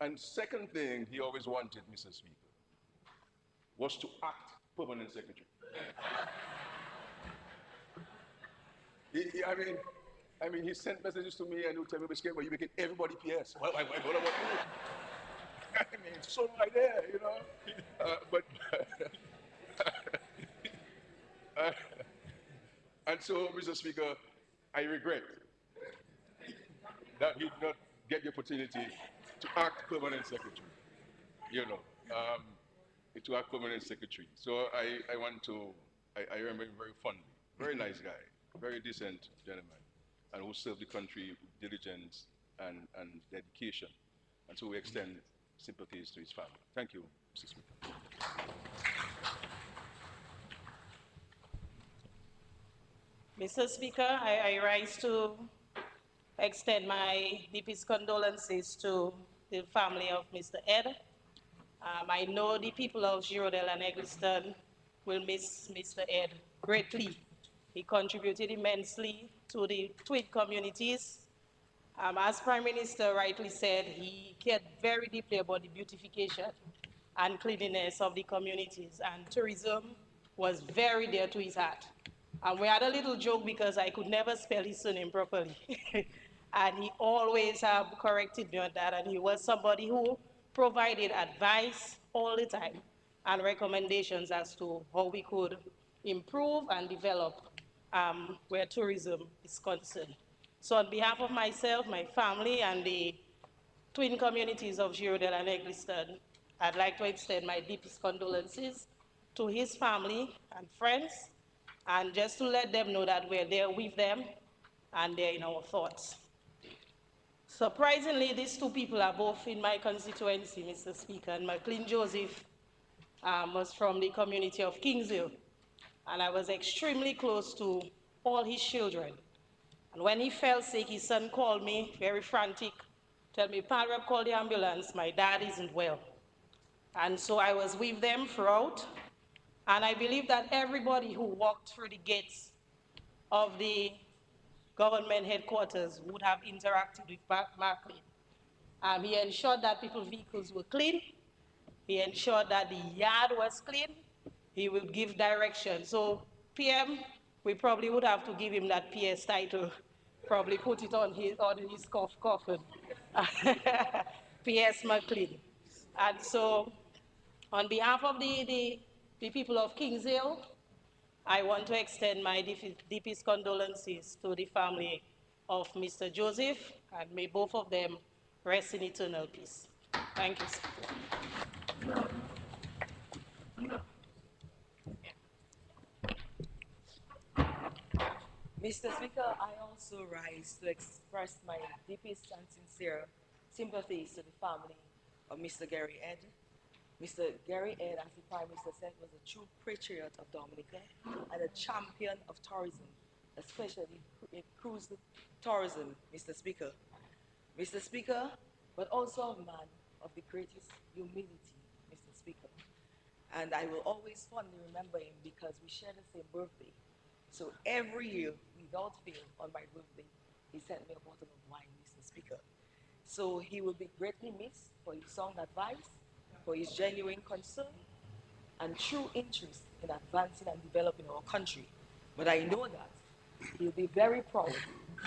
[SPEAKER 4] And second thing he always wanted, Mr. Speaker, was to act permanent secretary. I mean, he sent messages to me and he would tell me, Mr. you're making everybody PS. What about you? I mean, so right there, you know. And so, Mr. Speaker, I regret that he did not get the opportunity to act permanent secretary, you know, to act permanent secretary. So I remember him very fondly. Very nice guy, very decent gentleman, and who served the country with diligence and dedication. And so we extend sympathies to his family. Thank you, Mr. Speaker.
[SPEAKER 2] Mr. Speaker, I rise to extend my deepest condolences to the family of Mr. Ed. I know the people of Girodel and Eggleston will miss Mr. Ed greatly. He contributed immensely to the twin communities. As Prime Minister rightly said, he cared very deeply about the beautification and cleanliness of the communities, and tourism was very dear to his heart. And we had a little joke because I could never spell his surname properly. And he always corrected me on that, and he was somebody who provided advice all the time and recommendations as to how we could improve and develop where tourism is concerned. So on behalf of myself, my family, and the twin communities of Girodel and Eggleston, I'd like to extend my deepest condolences to his family and friends, and just to let them know that we're there with them and they're in our thoughts. Surprisingly, these two people are both in my constituency, Mr. Speaker, and McLean Joseph was from the community of Kingshill, and I was extremely close to all his children. And when he fell sick, his son called me, very frantic, tell me, "Pa, Rep, call the ambulance, my dad isn't well." And so I was with them throughout, and I believe that everybody who walked through the gates of the government headquarters would have interacted with Markley. He ensured that people's vehicles were clean. He ensured that the yard was clean. He would give direction. So PM, we probably would have to give him that PS title, probably put it on his coffin. PS McLean. And so on behalf of the people of Kingshill, I want to extend my deepest condolences to the family of Mr. Joseph, and may both of them rest in eternal peace. Thank you, Speaker.
[SPEAKER 5] Mr. Speaker, I also rise to express my deepest and sincere sympathies to the family of Mr. Gary Ed. Mr. Gary Ed, as the Prime Minister said, was a true patriot of Dominica and a champion of tourism, especially cruise tourism, Mr. Speaker. Mr. Speaker, but also a man of the greatest humility, Mr. Speaker. And I will always fondly remember him because we share the same birthday. So every year, without fail, on my birthday, he sent me a bottle of wine, Mr. Speaker. So he will be greatly missed for his sound advice, for his genuine concern, and true interest in advancing and developing our country. But I know that He'll be very proud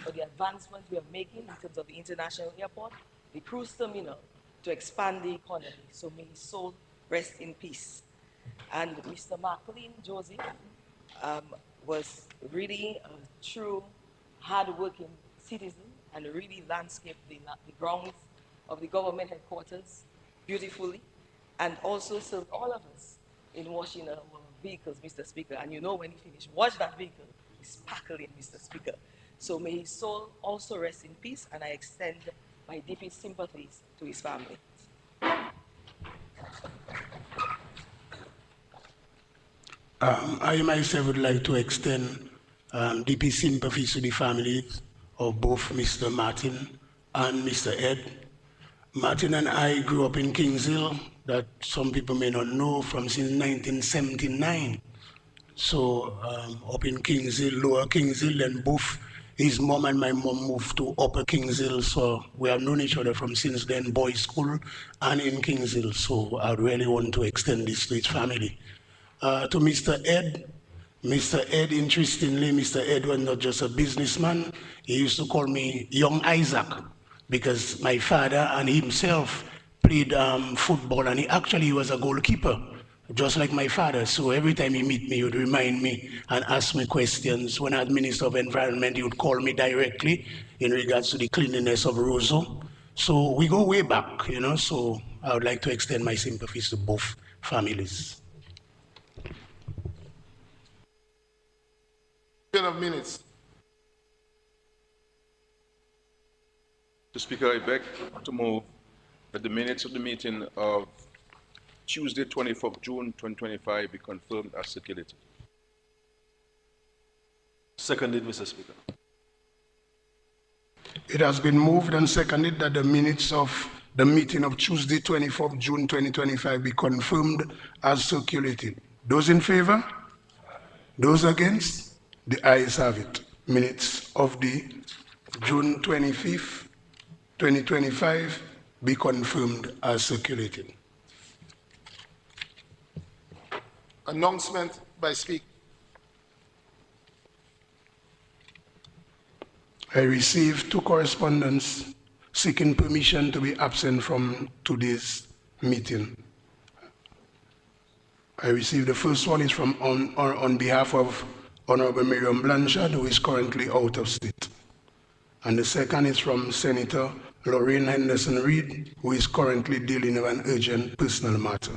[SPEAKER 5] of the advancement we are making in terms of the international airport, the cruise terminal, to expand the economy. So may his soul rest in peace. And Mr. McLean Joseph was really a true hard-working citizen and really landscaped the grounds of the government headquarters beautifully, and also served all of us in washing our vehicles, Mr. Speaker. And you know, when he finished, wash that vehicle, it's sparkling, Mr. Speaker. So may his soul also rest in peace, and I extend my deepest sympathies to his family.
[SPEAKER 1] I myself would like to extend deepest sympathies to the families of both Mr. Martin and Mr. Ed. Martin and I grew up in Kings Hill, that some people may not know, from since 1979. So up in Kings Hill, Lower Kings Hill, and both his mom and my mom moved to Upper Kings Hill. So we have known each other from since then, boys' school and in Kings Hill. So I really want to extend this to his family. To Mr. Ed, interestingly, Mr. Ed was not just a businessman. He used to call me Young Isaac, because my father and himself played football, and he was a goalkeeper, just like my father. So every time he meet me, he would remind me and ask me questions. When I was Minister of Environment, he would call me directly in regards to the cleanliness of Roseau. So we go way back, you know, so I would like to extend my sympathies to both families.
[SPEAKER 3] Of minutes.
[SPEAKER 4] Mr. Speaker, I beg to move that the minutes of the meeting of Tuesday, 24th June 2025 be confirmed as circulated.
[SPEAKER 6] Seconded, Mr. Speaker.
[SPEAKER 1] It has been moved and seconded that the minutes of the meeting of Tuesday, 24th June 2025 be confirmed as circulated. Those in favor? Those against? The ayes have it. Minutes of the June 25th, 2025 be confirmed as circulated.
[SPEAKER 3] Announcement by Speaker.
[SPEAKER 1] I received two correspondence seeking permission to be absent from today's meeting. I received the first one is from on behalf of Honorable Miriam Blanchard, who is currently out of state. And the second is from Senator Lorraine Henderson-Reed, who is currently dealing with an urgent personal matter.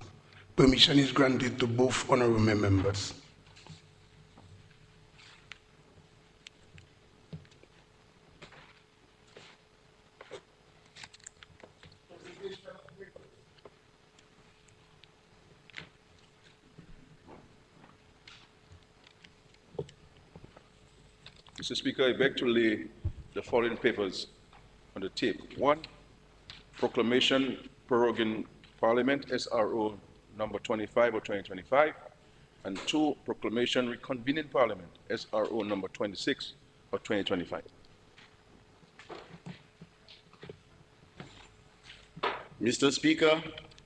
[SPEAKER 1] Permission is granted to both honorable members.
[SPEAKER 4] Mr. Speaker, I beg to lay the following papers on the table. 1, Proclamation Proroguing Parliament, SRO number 25 of 2025, and 2, Proclamation Reconvening Parliament, SRO number 26 of 2025.
[SPEAKER 7] Mr. Speaker,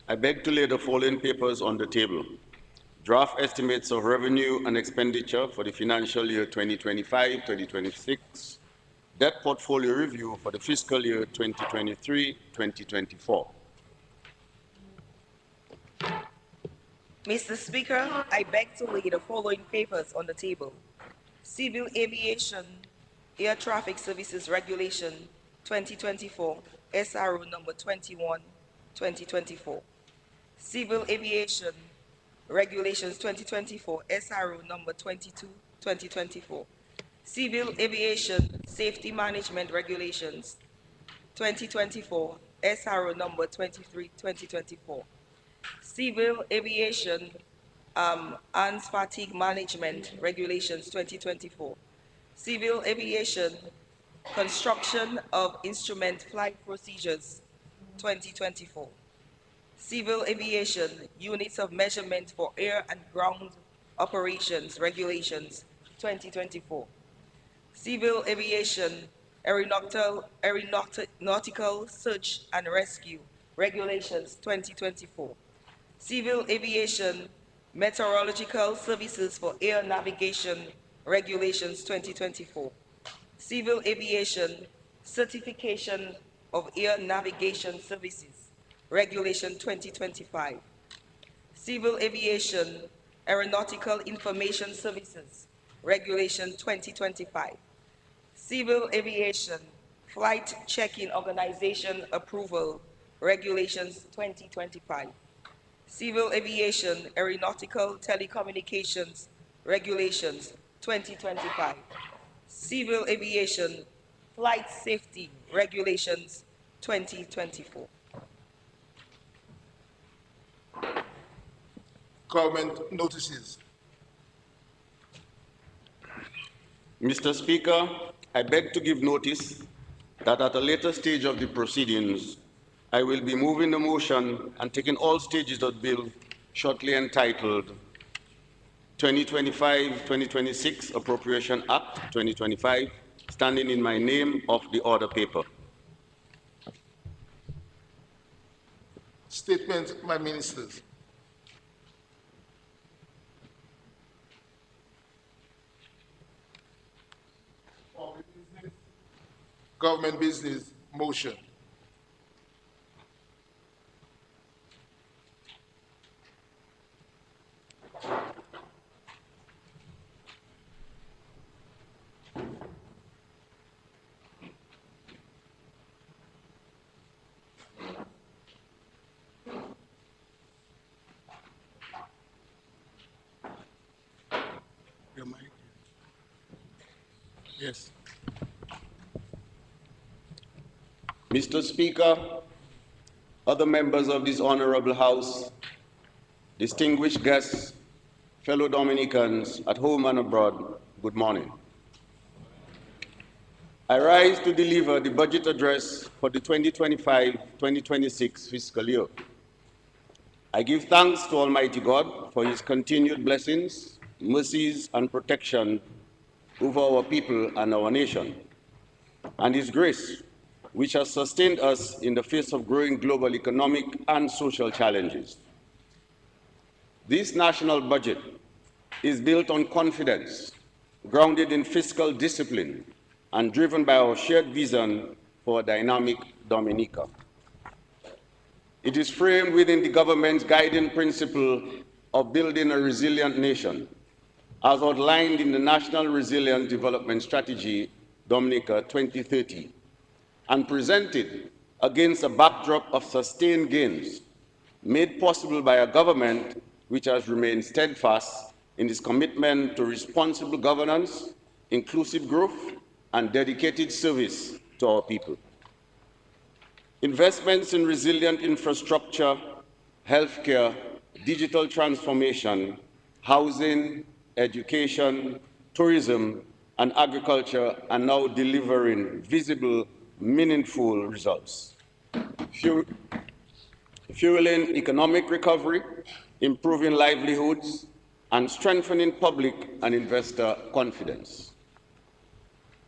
[SPEAKER 7] I beg to lay the following papers on the table. Draft estimates of revenue and expenditure for the financial year 2025-2026, debt portfolio review for the fiscal year 2023-2024.
[SPEAKER 5] Mr. Speaker, I beg to lay the following papers on the table. Civil Aviation Air Traffic Services Regulation 2024, SRO number 21, 2024. Civil Aviation Regulations 2024, SRO number 22, 2024. Civil Aviation Safety Management Regulations 2024, SRO number 23, 2024. Civil Aviation Arms Fatigue Management Regulations 2024. Civil Aviation Construction of Instrument Flight Procedures 2024. Civil Aviation Units of Measurement for Air and Ground Operations Regulations 2024. Civil Aviation Aeronautical Search and Rescue Regulations 2024. Civil Aviation Meteorological Services for Air Navigation Regulations 2024. Civil Aviation Certification of Air Navigation Services, Regulation 2025. Civil Aviation Aeronautical Information Services, Regulation 2025. Civil Aviation Flight Checking Organization Approval, Regulations 2025. Civil Aviation Aeronautical Telecommunications Regulations 2025. Civil Aviation Flight Safety Regulations 2024.
[SPEAKER 3] Government notices.
[SPEAKER 7] Mr. Speaker, I beg to give notice that at a later stage of the proceedings, I will be moving the motion and taking all stages of the bill shortly entitled 2025-2026 Appropriation Act 2025, standing in my name of the order paper.
[SPEAKER 3] Statement by ministers. Government business motion.
[SPEAKER 1] Your mic. Yes.
[SPEAKER 7] Mr. Speaker, other members of this honorable House, distinguished guests, fellow Dominicans at home and abroad, good morning. I rise to deliver the budget address for the 2025-2026 fiscal year. I give thanks to Almighty God for His continued blessings, mercies, and protection over our people and our nation, and His grace, which has sustained us in the face of growing global economic and social challenges. This national budget is built on confidence, grounded in fiscal discipline, and driven by our shared vision for a dynamic Dominica. It is framed within the government's guiding principle of building a resilient nation, as outlined in the National Resilient Development Strategy, Dominica 2030, and presented against a backdrop of sustained gains made possible by a government which has remained steadfast in its commitment to responsible governance, inclusive growth, and dedicated service to our people. Investments in resilient infrastructure, healthcare, digital transformation, housing, education, tourism, and agriculture are now delivering visible, meaningful results, fueling economic recovery, improving livelihoods, and strengthening public and investor confidence.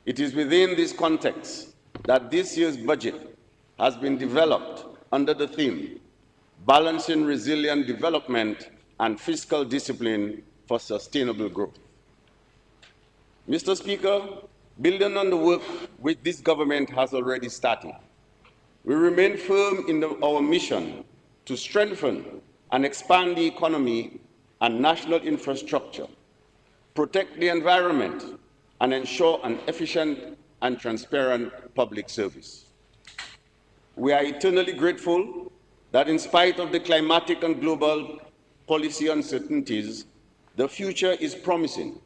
[SPEAKER 7] It is within this context that this year's budget has been developed under the theme, Balancing Resilient Development and Fiscal Discipline for Sustainable Growth. Mr. Speaker, building on the work which this government has already started, we remain firm in our mission to strengthen and expand the economy and national infrastructure, protect the environment, and ensure an efficient and transparent public service. We are eternally grateful that in spite of the climatic and global policy uncertainties, the future is promising.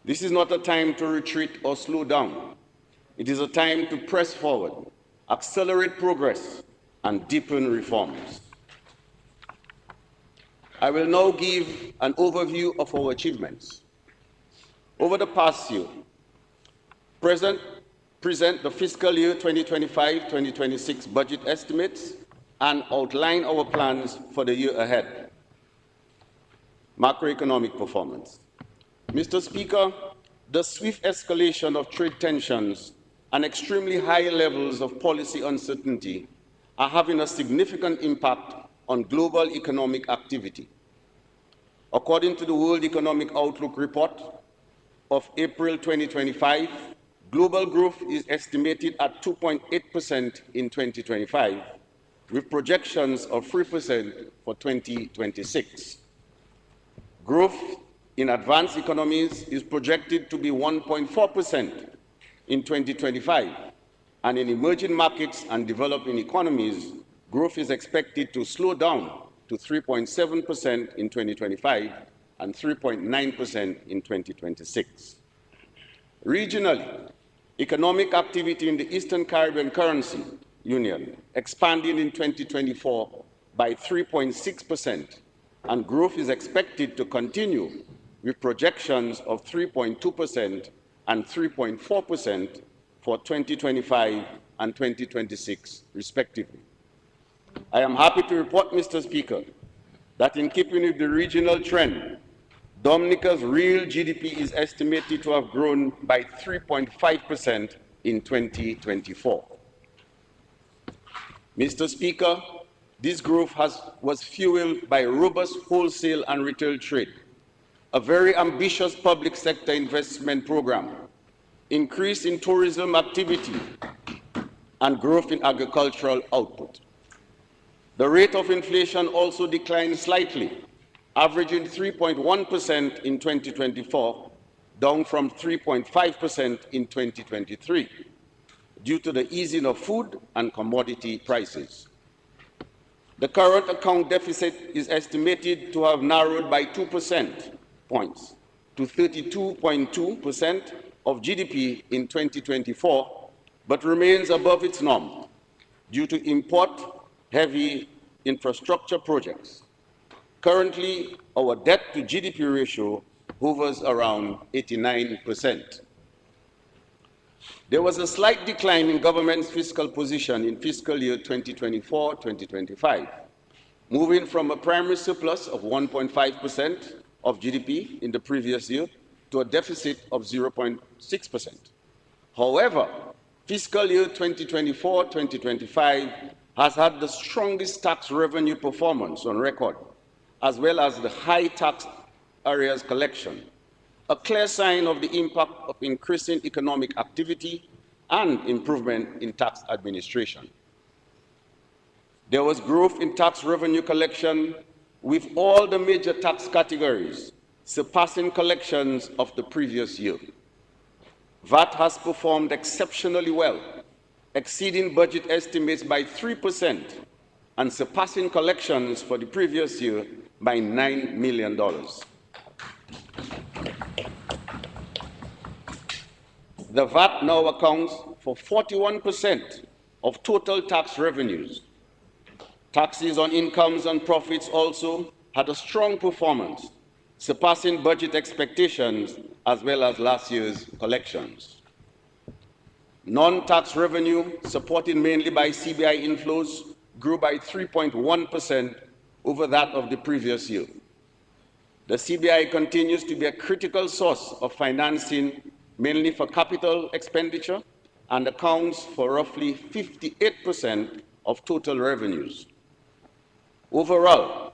[SPEAKER 7] This is not a time to retreat or slow down. It is a time to press forward, accelerate progress, and deepen reforms. I will now give an overview of our achievements. Over the past year, present the fiscal year 2025-2026 budget estimates and outline our plans for the year ahead. Macroeconomic performance. Mr. Speaker, the swift escalation of trade tensions and extremely high levels of policy uncertainty are having a significant impact on global economic activity. According to the World Economic Outlook report, of April 2025, global growth is estimated at 2.8% in 2025, with projections of 3% for 2026. Growth in advanced economies is projected to be 1.4% in 2025, and in emerging markets and developing economies, growth is expected to slow down to 3.7% in 2025 and 3.9% in 2026. Regionally, economic activity in the Eastern Caribbean Currency Union expanded in 2024 by 3.6%, and growth is expected to continue with projections of 3.2% and 3.4% for 2025 and 2026, respectively. I am happy to report, Mr. Speaker, that in keeping with the regional trend, Dominica's real GDP is estimated to have grown by 3.5% in 2024. Mr. Speaker, this growth was fueled by robust wholesale and retail trade, a very ambitious public sector investment program, increase in tourism activity, and growth in agricultural output. The rate of inflation also declined slightly, averaging 3.1% in 2024, down from 3.5% in 2023, due to the easing of food and commodity prices. The current account deficit is estimated to have narrowed by 2% points to 32.2% of GDP in 2024, but remains above its norm due to import-heavy infrastructure projects. Currently, our debt to GDP ratio hovers around 89%. There was a slight decline in government's fiscal position in fiscal year 2024-2025, moving from a primary surplus of 1.5% of GDP in the previous year to a deficit of 0.6%. However, fiscal year 2024-2025 has had the strongest tax revenue performance on record, as well as the high tax areas collection, a clear sign of the impact of increasing economic activity and improvement in tax administration. There was growth in tax revenue collection, with all the major tax categories surpassing collections of the previous year. VAT has performed exceptionally well, exceeding budget estimates by 3% and surpassing collections for the previous year by $9 million. The VAT now accounts for 41% of total tax revenues. Taxes on incomes and profits also had a strong performance, surpassing budget expectations as well as last year's collections. Non-tax revenue, supported mainly by CBI inflows, grew by 3.1% over that of the previous year. The CBI continues to be a critical source of financing, mainly for capital expenditure, and accounts for roughly 58% of total revenues. Overall,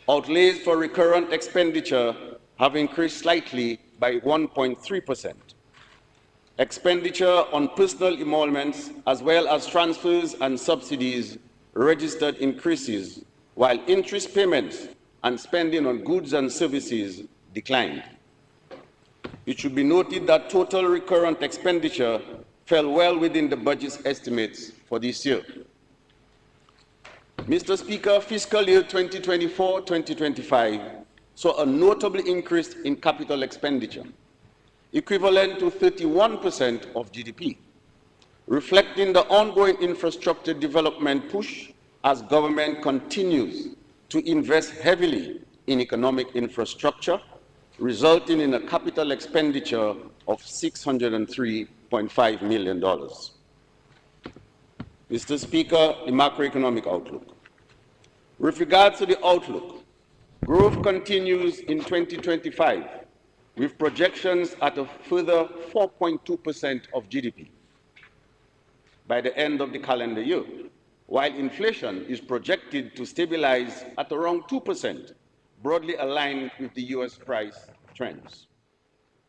[SPEAKER 7] outlays for recurrent expenditure have increased slightly by 1.3%. Expenditure on personal emoluments, as well as transfers and subsidies, registered increases, while interest payments and spending on goods and services declined. It should be noted that total recurrent expenditure fell well within the budget's estimates for this year. Mr. Speaker, fiscal year 2024-2025 saw a notable increase in capital expenditure, equivalent to 31% of GDP, reflecting the ongoing infrastructure development push as government continues to invest heavily in economic infrastructure, resulting in a capital expenditure of $603.5 million. Mr. Speaker, the macroeconomic outlook. With regard to the outlook, growth continues in 2025, with projections at a further 4.2% of GDP by the end of the calendar year, while inflation is projected to stabilize at around 2%, broadly aligned with the US price trends.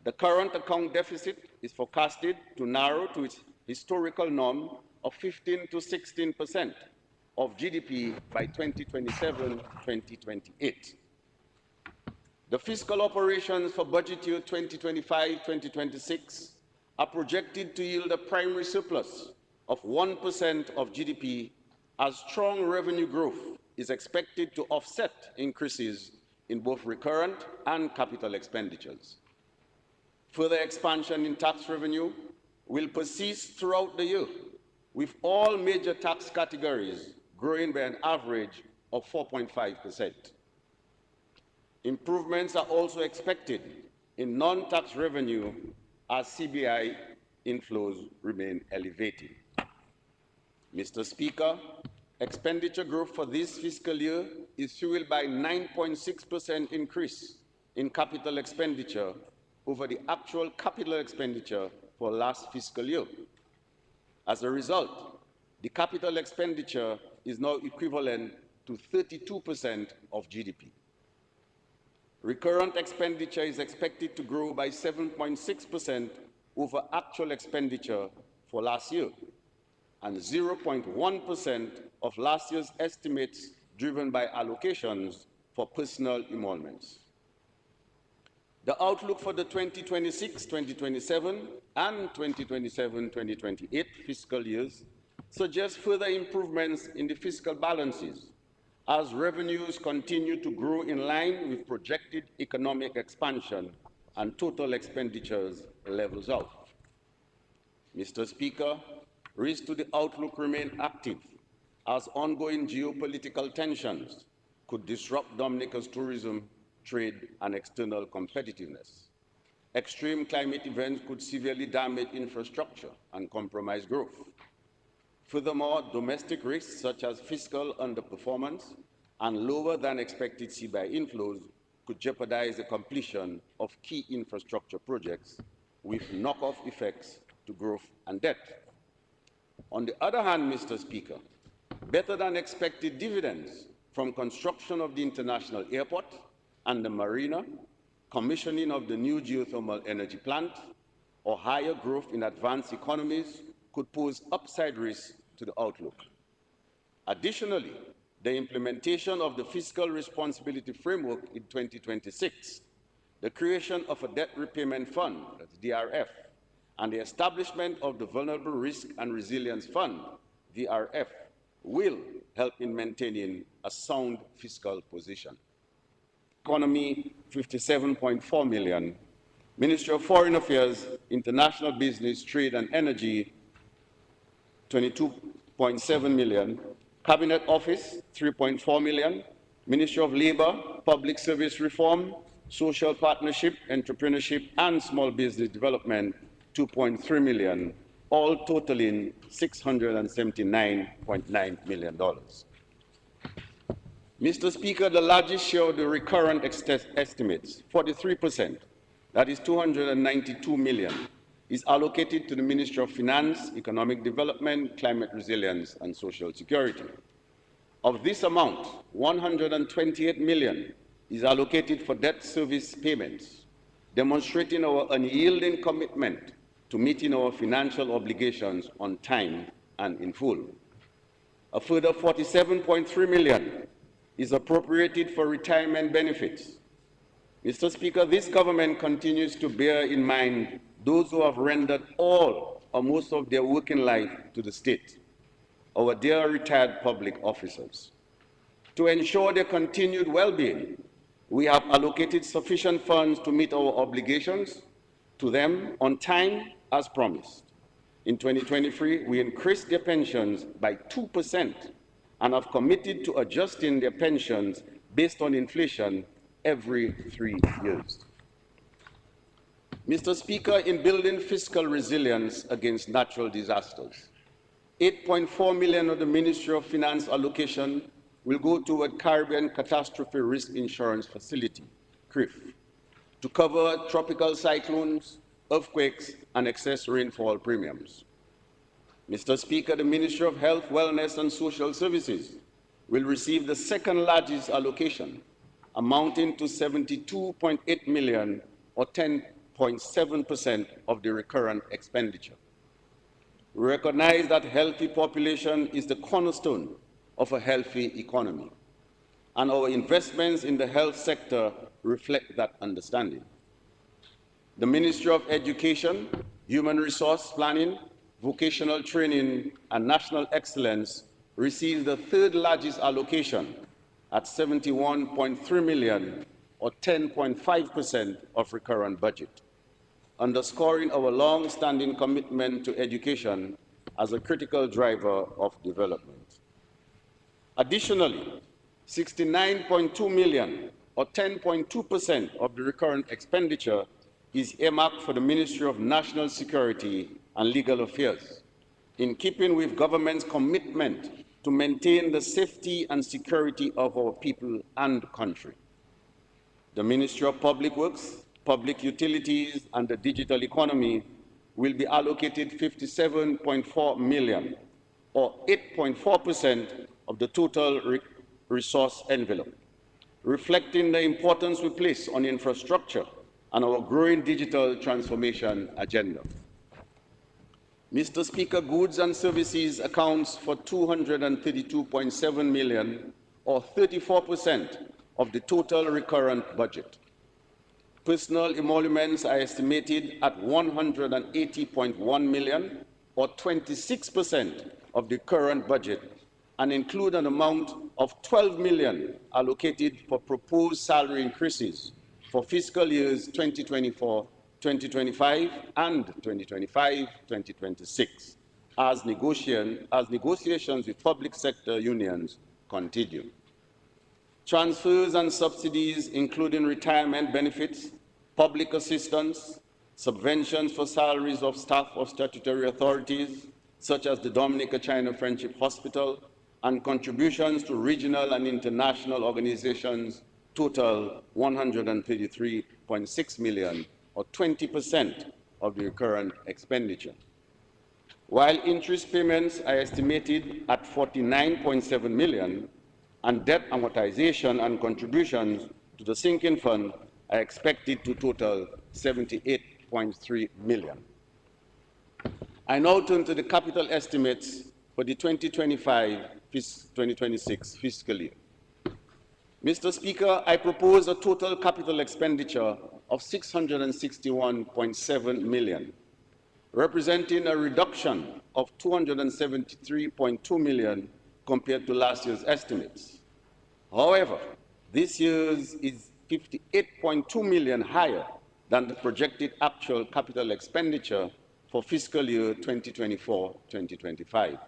[SPEAKER 7] The current account deficit is forecasted to narrow to its historical norm of 15 to 16% of GDP by 2027-2028. The fiscal operations for budget year 2025-2026 are projected to yield a primary surplus of 1% of GDP, as strong revenue growth is expected to offset increases in both recurrent and capital expenditures. Further expansion in tax revenue will persist throughout the year, with all major tax categories growing by an average of 4.5%. Improvements are also expected in non-tax revenue as CBI inflows remain elevated. Mr. Speaker, expenditure growth for this fiscal year is fueled by 9.6% increase in capital expenditure over the actual capital expenditure for last fiscal year. As a result, the capital expenditure is now equivalent to 32% of GDP. Recurrent expenditure is expected to grow by 7.6% over actual expenditure for last year, and 0.1% of last year's estimates driven by allocations for personal emoluments. The outlook for the 2026-2027 and 2027-2028 fiscal years suggests further improvements in the fiscal balances as revenues continue to grow in line with projected economic expansion and total expenditures levels out. Mr. Speaker, risks to the outlook remain active as ongoing geopolitical tensions could disrupt Dominica's tourism, trade, and external competitiveness. Extreme climate events could severely damage infrastructure and compromise growth. Furthermore, domestic risks such as fiscal underperformance and lower than expected CBI inflows could jeopardize the completion of key infrastructure projects with knock-off effects to growth and debt. On the other hand, Mr. Speaker, better than expected dividends from construction of the international airport and the marina, commissioning of the new geothermal energy plant, or higher growth in advanced economies could pose upside risks to the outlook. Additionally, the implementation of the Fiscal Responsibility Framework in 2026, the creation of a debt repayment fund, that's DRF, and the establishment of the Vulnerable Risk and Resilience Fund, VRF, will help in maintaining a sound fiscal position. Economy, 57.4 million. Ministry of Foreign Affairs, International Business, Trade and Energy, 22.7 million. Cabinet Office, 3.4 million. Ministry of Labor, Public Service Reform, Social Partnership, Entrepreneurship and Small Business Development, 2.3 million, all totaling $679.9 million. Mr. Speaker, the largest share of the recurrent estimates, 43%, that is 292 million, is allocated to the Ministry of Finance, Economic Development, Climate Resilience, and Social Security. Of this amount, 128 million is allocated for debt service payments, demonstrating our unyielding commitment to meeting our financial obligations on time and in full. A further 47.3 million is appropriated for retirement benefits. Mr. Speaker, this government continues to bear in mind those who have rendered all or most of their working life to the state, our dear retired public officers. To ensure their continued well-being, we have allocated sufficient funds to meet our obligations to them on time as promised. In 2023, we increased their pensions by 2% and have committed to adjusting their pensions based on inflation every 3 years. Mr. Speaker, in building fiscal resilience against natural disasters, 8.4 million of the Ministry of Finance allocation will go toward Caribbean Catastrophe Risk Insurance Facility, CRIF, to cover tropical cyclones, earthquakes, and excess rainfall premiums. Mr. Speaker, the Ministry of Health, Wellness, and Social Services will receive the second largest allocation, amounting to 72.8 million or 10 0.7% of the recurrent expenditure. We recognize that healthy population is the cornerstone of a healthy economy, and our investments in the health sector reflect that understanding. The Ministry of Education, Human Resource Planning, Vocational Training, and National Excellence received the third largest allocation at 71.3 million, or 10.5% of recurrent budget, underscoring our long-standing commitment to education as a critical driver of development. Additionally, 69.2 million, or 10.2% of the recurrent expenditure is earmarked for the Ministry of National Security and Legal Affairs, in keeping with government's commitment to maintain the safety and security of our people and country. The Ministry of Public Works, Public Utilities, and the Digital Economy will be allocated 57.4 million, or 8.4% of the total resource envelope, reflecting the importance we place on infrastructure and our growing digital transformation agenda. Mr. Speaker, goods and services accounts for 232.7 million, or 34% of the total recurrent budget. Personal emoluments are estimated at 180.1 million, or 26% of the current budget, and include an amount of 12 million allocated for proposed salary increases for fiscal years 2024, 2025, and 2025-2026, as negotiations with public sector unions continue. Transfers and subsidies, including retirement benefits, public assistance, subventions for salaries of staff of statutory authorities, such as the Dominica China Friendship Hospital, and contributions to regional and international organizations total 133.6 million, or 20% of the recurrent expenditure. While interest payments are estimated at 49.7 million, and debt amortization and contributions to the sinking fund are expected to total 78.3 million. I now turn to the capital estimates for the 2025-2026 fiscal year. Mr. Speaker, I propose a total capital expenditure of 661.7 million, representing a reduction of 273.2 million compared to last year's estimates. However, this year's is 58.2 million higher than the projected actual capital expenditure for fiscal year 2024-2025.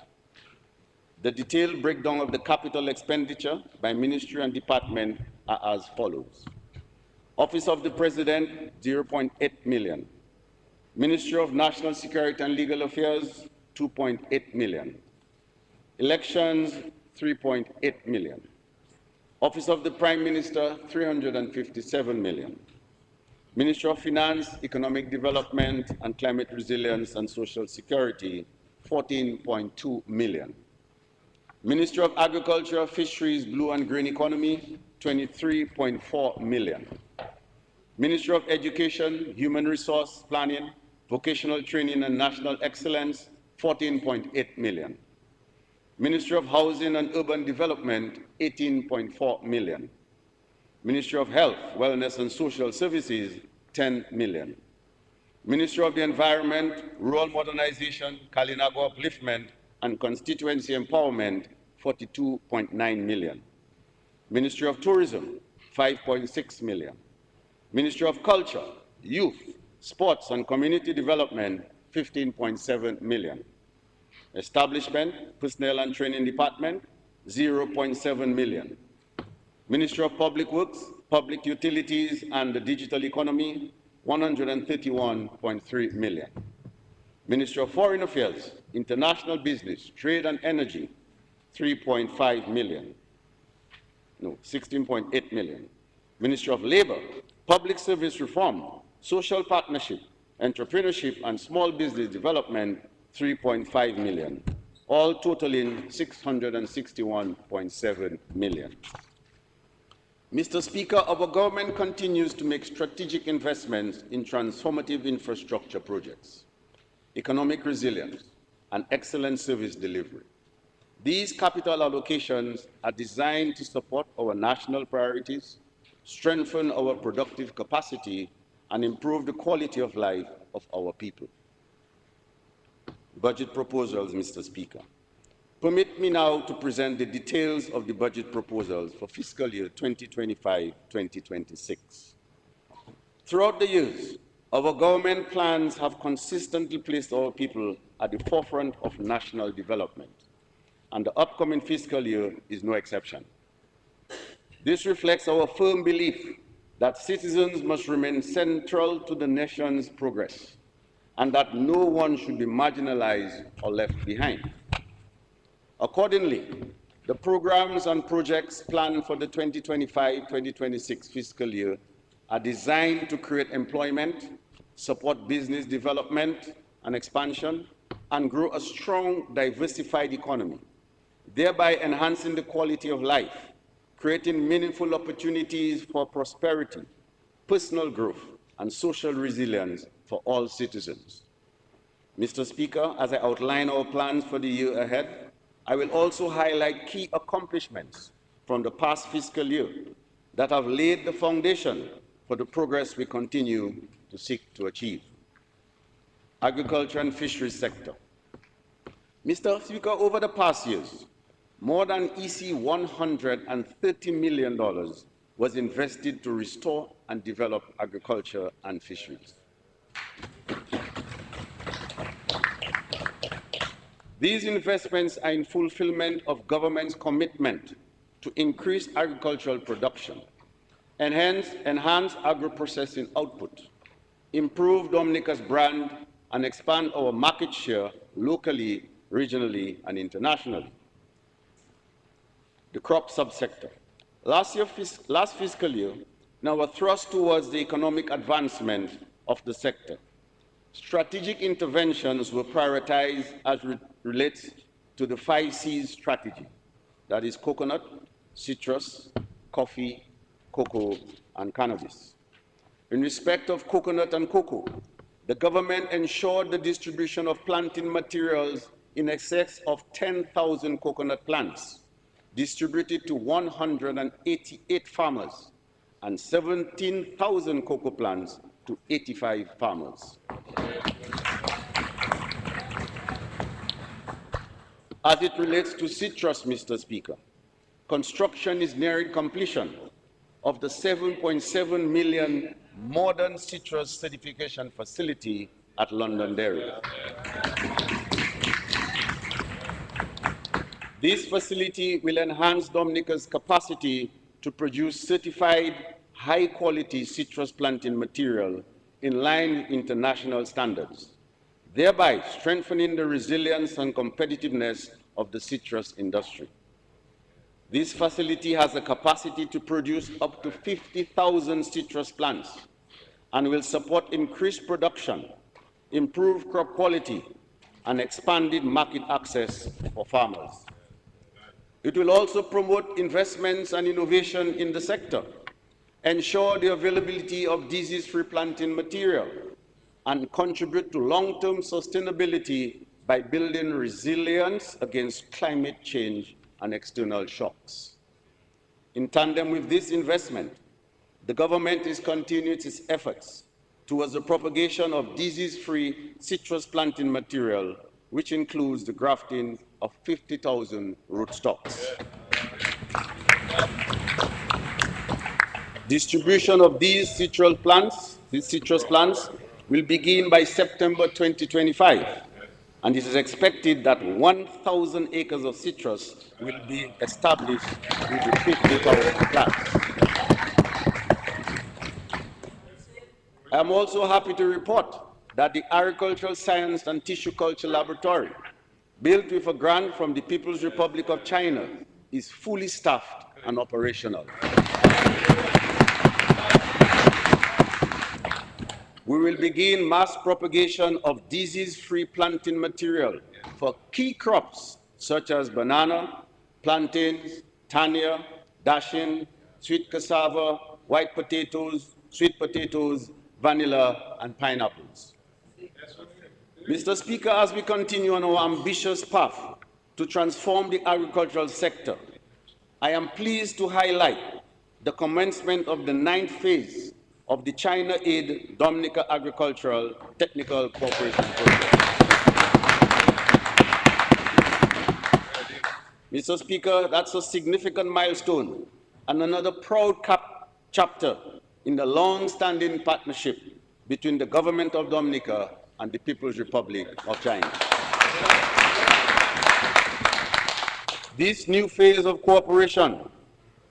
[SPEAKER 7] The detailed breakdown of the capital expenditure by ministry and department are as follows. Office of the President, 0.8 million. Ministry of National Security and Legal Affairs, 2.8 million. Elections, 3.8 million. Office of the Prime Minister, 357 million. Ministry of Finance, Economic Development and Climate Resilience and Social Security, 14.2 million. Ministry of Agriculture, Fisheries, Blue and Green Economy, 23.4 million. Ministry of Education, Human Resource Planning, Vocational Training and National Excellence, 14.8 million. Ministry of Housing and Urban Development, 18.4 million. Ministry of Health, Wellness and Social Services, 10 million. Ministry of the Environment, Rural Modernization, Kalinago Upliftment, and Constituency Empowerment, 42.9 million. Ministry of Tourism, 5.6 million. Ministry of Culture, Youth, Sports and Community Development, 15.7 million. Establishment, Personnel and Training Department, 0.7 million. Ministry of Public Works, Public Utilities and the Digital Economy, 131.3 million. Ministry of Foreign Affairs, International Business, Trade and Energy, 3.5 million. No, 16.8 million. Ministry of Labor, Public Service Reform, Social Partnership, Entrepreneurship and Small Business Development, 3.5 million, all totaling 661.7 million. Mr. Speaker, our government continues to make strategic investments in transformative infrastructure projects, economic resilience, and excellent service delivery. These capital allocations are designed to support our national priorities, strengthen our productive capacity, and improve the quality of life of our people. Budget proposals, Mr. Speaker. Permit me now to present the details of the budget proposals for fiscal year 2025-2026. Throughout the years, our government plans have consistently placed our people at the forefront of national development, and the upcoming fiscal year is no exception. This reflects our firm belief that citizens must remain central to the nation's progress, and that no one should be marginalized or left behind. Accordingly, the programs and projects planned for the 2025-2026 fiscal year are designed to create employment, support business development and expansion, and grow a strong, diversified economy, thereby enhancing the quality of life, creating meaningful opportunities for prosperity, personal growth, and social resilience for all citizens. Mr. Speaker, as I outline our plans for the year ahead, I will also highlight key accomplishments from the past fiscal year that have laid the foundation for the progress we continue to seek to achieve. Agriculture and fisheries sector. Mr. Speaker, over the past years, more than $130 million was invested to restore and develop agriculture and fisheries. These investments are in fulfillment of government's commitment to increase agricultural production, enhance agro-processing output, improve Dominica's brand, and expand our market share locally, regionally, and internationally. The crop subsector. Last fiscal year, in our thrust towards the economic advancement of the sector, strategic interventions were prioritized as relates to the 5 C's strategy, that is coconut, citrus, coffee, cocoa, and cannabis. In respect of coconut and cocoa, the government ensured the distribution of planting materials in excess of 10,000 coconut plants, distributed to 188 farmers, and 17,000 cocoa plants to 85 farmers. As it relates to citrus, Mr. Speaker, construction is nearing completion of the 7.7 million modern citrus certification facility at Londonderry. This facility will enhance Dominica's capacity to produce certified high-quality citrus planting material in line with international standards, thereby strengthening the resilience and competitiveness of the citrus industry. This facility has a capacity to produce up to 50,000 citrus plants and will support increased production, improved crop quality, and expanded market access for farmers. It will also promote investments and innovation in the sector, ensure the availability of disease-free planting material, and contribute to long-term sustainability by building resilience against climate change and external shocks. In tandem with this investment, the government is continuing its efforts towards the propagation of disease-free citrus planting material, which includes the grafting of 50,000 rootstocks. Distribution of these citrus plants will begin by September 2025, and it is expected that 1,000 acres of citrus will be established with the 50,000 plants. I am also happy to report that the Agricultural Science and Tissue Culture Laboratory, built with a grant from the People's Republic of China, is fully staffed and operational. We will begin mass propagation of disease-free planting material for key crops such as banana, plantains, tania, dashing, sweet cassava, white potatoes, sweet potatoes, vanilla, and pineapples. Mr. Speaker, as we continue on our ambitious path to transform the agricultural sector, I am pleased to highlight the commencement of the 9th phase of the China Aid Dominica Agricultural Technical Cooperation Project. Mr. Speaker, that's a significant milestone and another proud chapter in the long-standing partnership between the government of Dominica and the People's Republic of China. This new phase of cooperation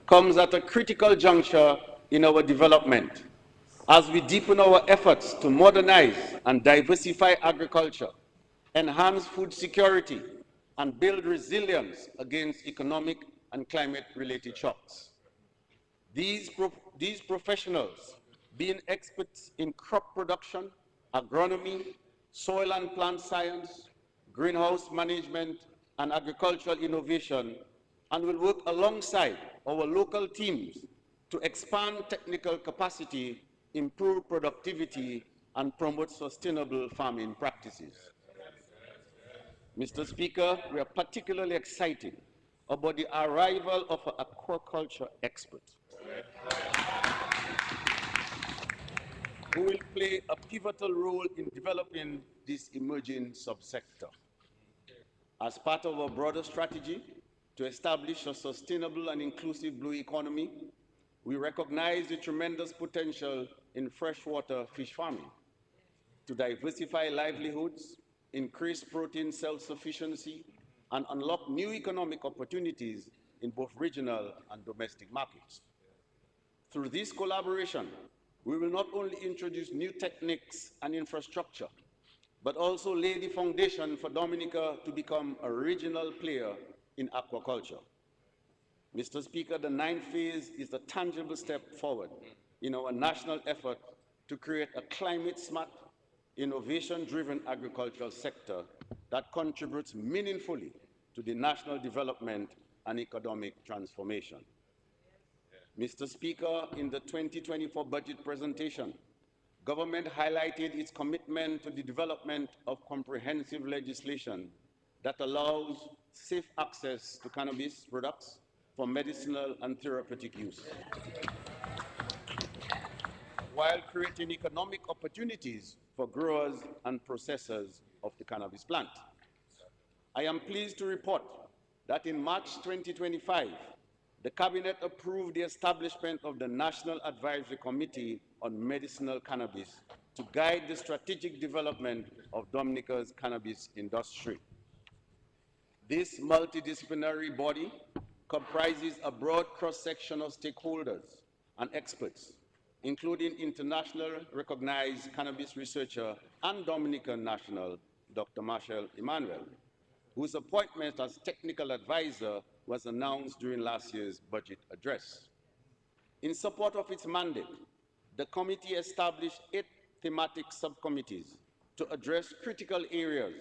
[SPEAKER 7] comes at a critical juncture in our development as we deepen our efforts to modernize and diversify agriculture, enhance food security, and build resilience against economic and climate-related shocks. These professionals, being experts in crop production, agronomy, soil and plant science, greenhouse management, and agricultural innovation, and will work alongside our local teams to expand technical capacity, improve productivity, and promote sustainable farming practices. Mr. Speaker, we are particularly excited about the arrival of an aquaculture expert who will play a pivotal role in developing this emerging subsector. As part of our broader strategy to establish a sustainable and inclusive blue economy, we recognize the tremendous potential in freshwater fish farming to diversify livelihoods, increase protein self-sufficiency, and unlock new economic opportunities in both regional and domestic markets. Through this collaboration, we will not only introduce new techniques and infrastructure, but also lay the foundation for Dominica to become a regional player in aquaculture. Mr. Speaker, the 9th phase is a tangible step forward in our national effort to create a climate-smart, innovation-driven agricultural sector that contributes meaningfully to the national development and economic transformation. Mr. Speaker, in the 2024 budget presentation, government highlighted its commitment to the development of comprehensive legislation that allows safe access to cannabis products for medicinal and therapeutic use, while creating economic opportunities for growers and processors of the cannabis plant. I am pleased to report that in March 2025, the Cabinet approved the establishment of the National Advisory Committee on Medicinal Cannabis to guide the strategic development of Dominica's cannabis industry. This multidisciplinary body comprises a broad cross-section of stakeholders and experts, including international recognized cannabis researcher and Dominican national, Dr. Marshall Emmanuel, whose appointment as technical advisor was announced during last year's budget address. In support of its mandate, the committee established 8 thematic subcommittees to address critical areas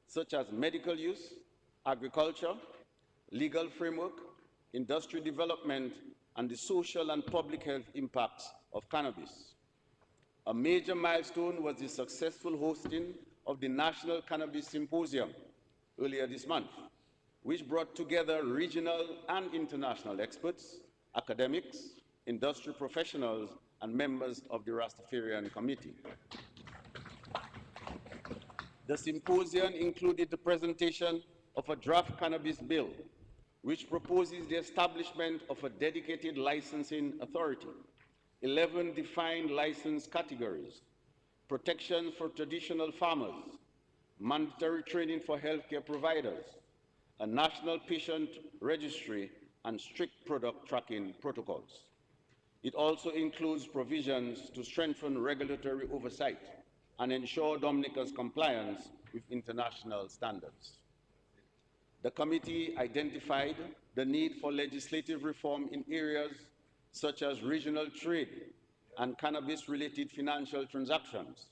[SPEAKER 7] such as medical use, agriculture, legal framework, industry development, and the social and public health impacts of cannabis. A major milestone was the successful hosting of the National Cannabis Symposium earlier this month, which brought together regional and international experts, academics, industry professionals, and members of the Rastafarian Committee. The symposium included the presentation of a draft cannabis bill, which proposes the establishment of a dedicated licensing authority, 11 defined license categories, protection for traditional farmers, mandatory training for healthcare providers, a national patient registry, and strict product tracking protocols. It also includes provisions to strengthen regulatory oversight and ensure Dominica's compliance with international standards. The committee identified the need for legislative reform in areas such as regional trade and cannabis-related financial transactions,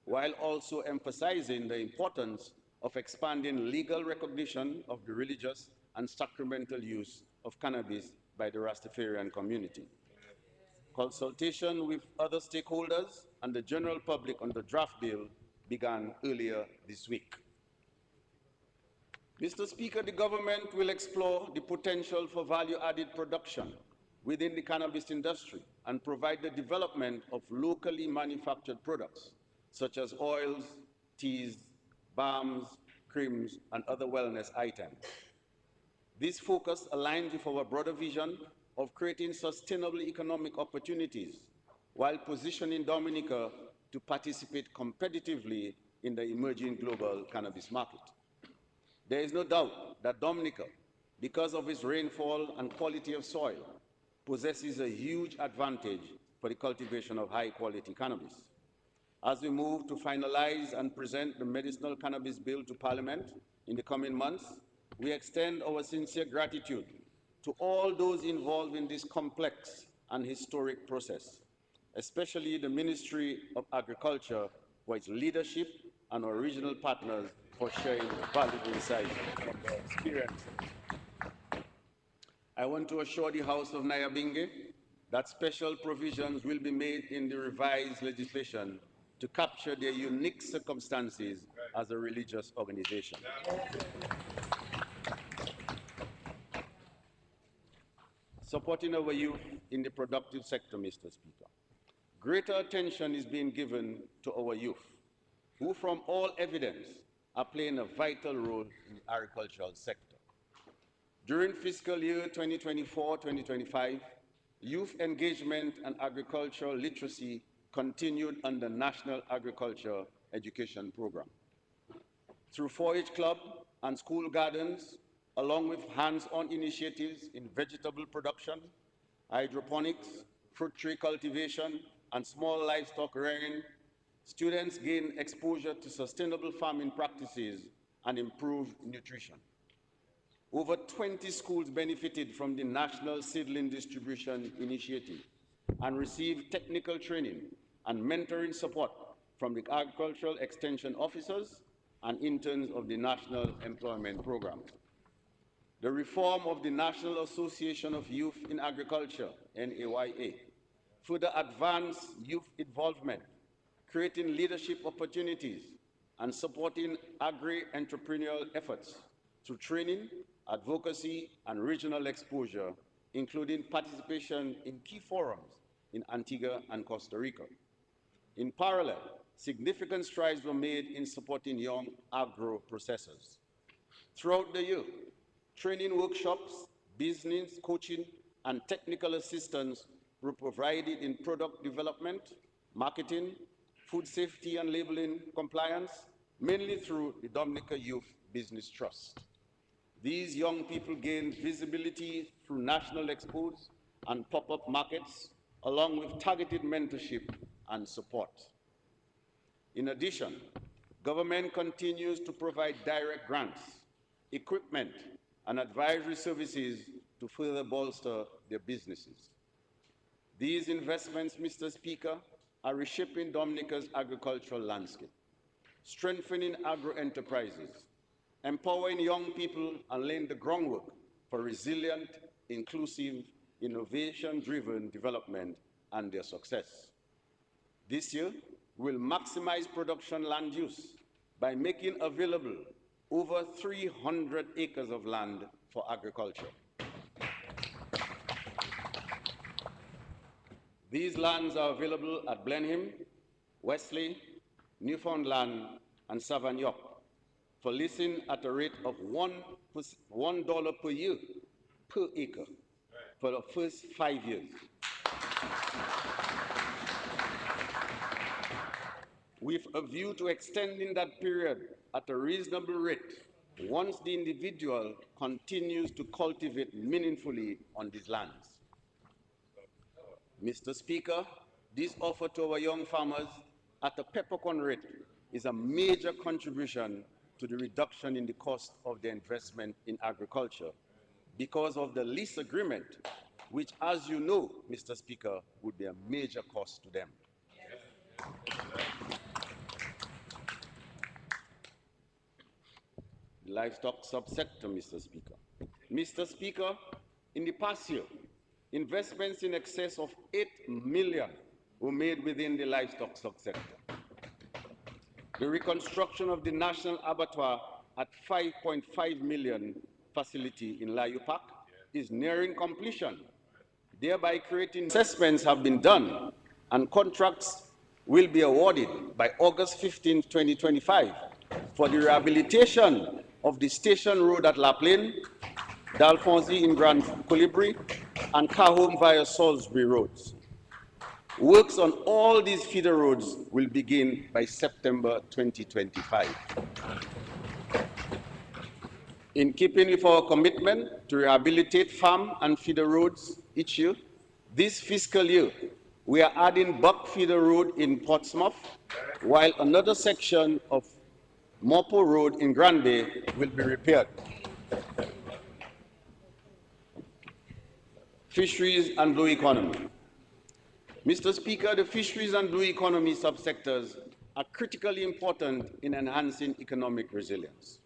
[SPEAKER 7] while also emphasizing the importance of expanding legal recognition of the religious and sacramental use of cannabis by the Rastafarian community. Consultation with other stakeholders and the general public on the draft bill began earlier this week. Mr. Speaker, the government will explore the potential for value-added production within the cannabis industry and provide the development of locally manufactured products, such as oils, teas, balms, creams, and other wellness items. This focus aligns with our broader vision of creating sustainable economic opportunities while positioning Dominica to participate competitively in the emerging global cannabis market. There is no doubt that Dominica, because of its rainfall and quality of soil, possesses a huge advantage for the cultivation of high-quality cannabis. As we move to finalize and present the medicinal cannabis bill to Parliament in the coming months, we extend our sincere gratitude to all those involved in this complex and historic process, especially the Ministry of Agriculture for its leadership and our regional partners for sharing valuable insights from their experiences. I want to assure the House of Nyabingi that special provisions will be made in the revised legislation to capture their unique circumstances as a religious organization. Supporting our youth in the productive sector, Mr. Speaker. Greater attention is being given to our youth, who from all evidence are playing a vital role in the agricultural sector. During fiscal year 2024-2025, youth engagement and agricultural literacy continued under National Agriculture Education Program. Through 4-H Club and school gardens, along with hands-on initiatives in vegetable production, hydroponics, fruit tree cultivation, and small livestock rearing, students gain exposure to sustainable farming practices and improved nutrition. Over 20 schools benefited from the National Seedling Distribution Initiative and received technical training and mentoring support from the agricultural extension officers and interns of the National Employment Program. The reform of the National Association of Youth in Agriculture, NAYA, further advanced youth involvement, creating leadership opportunities, and supporting agri-entrepreneurial efforts through training, advocacy, and regional exposure, including participation in key forums in Antigua and Costa Rica. In parallel, significant strides were made in supporting young agro-processors. Throughout the year, training workshops, business coaching, and technical assistance were provided in product development, marketing, food safety and labeling compliance, mainly through the Dominica Youth Business Trust. These young people gained visibility through national expos and pop-up markets, along with targeted mentorship and support. In addition, government continues to provide direct grants, equipment, and advisory services to further bolster their businesses. These investments, Mr. Speaker, are reshaping Dominica's agricultural landscape, strengthening agro-enterprises, empowering young people, and laying the groundwork for resilient, inclusive, innovation-driven development and their success. This year, we'll maximize production land use by making available over 300 acres of land for agriculture. These lands are available at Blenheim, Wesley, Newfoundland, and Savagnoc for leasing at a rate of $1 per year per acre for the first 5 years. With a view to extending that period at a reasonable rate once the individual continues to cultivate meaningfully on these lands. Mr. Speaker, this offer to our young farmers at a peppercorn rate is a major contribution to the reduction in the cost of their investment in agriculture because of the lease agreement, which, as you know, Mr. Speaker, would be a major cost to them. The livestock subsector, Mr. Speaker. Mr. Speaker, in the past year, investments in excess of 8 million were made within the livestock sector. The reconstruction of the National Abattoir at 5.5 million facility in Layupak is nearing completion, thereby creating assessments have been done and contracts will be awarded by August 15, 2025 for the rehabilitation of the Station Road at La Plaine, Dalfonsi in Grand Colibri, and Cahome via Salisbury roads. Works on all these feeder roads will begin by September 2025. In keeping with our commitment to rehabilitate farm and feeder roads each year, this fiscal year, we are adding Buck Feeder Road in Portsmouth, while another section of Mopo Road in Grand Bay will be repaired. Fisheries and blue economy. Mr. Speaker, the fisheries and blue economy subsectors are critically important in enhancing economic resilience,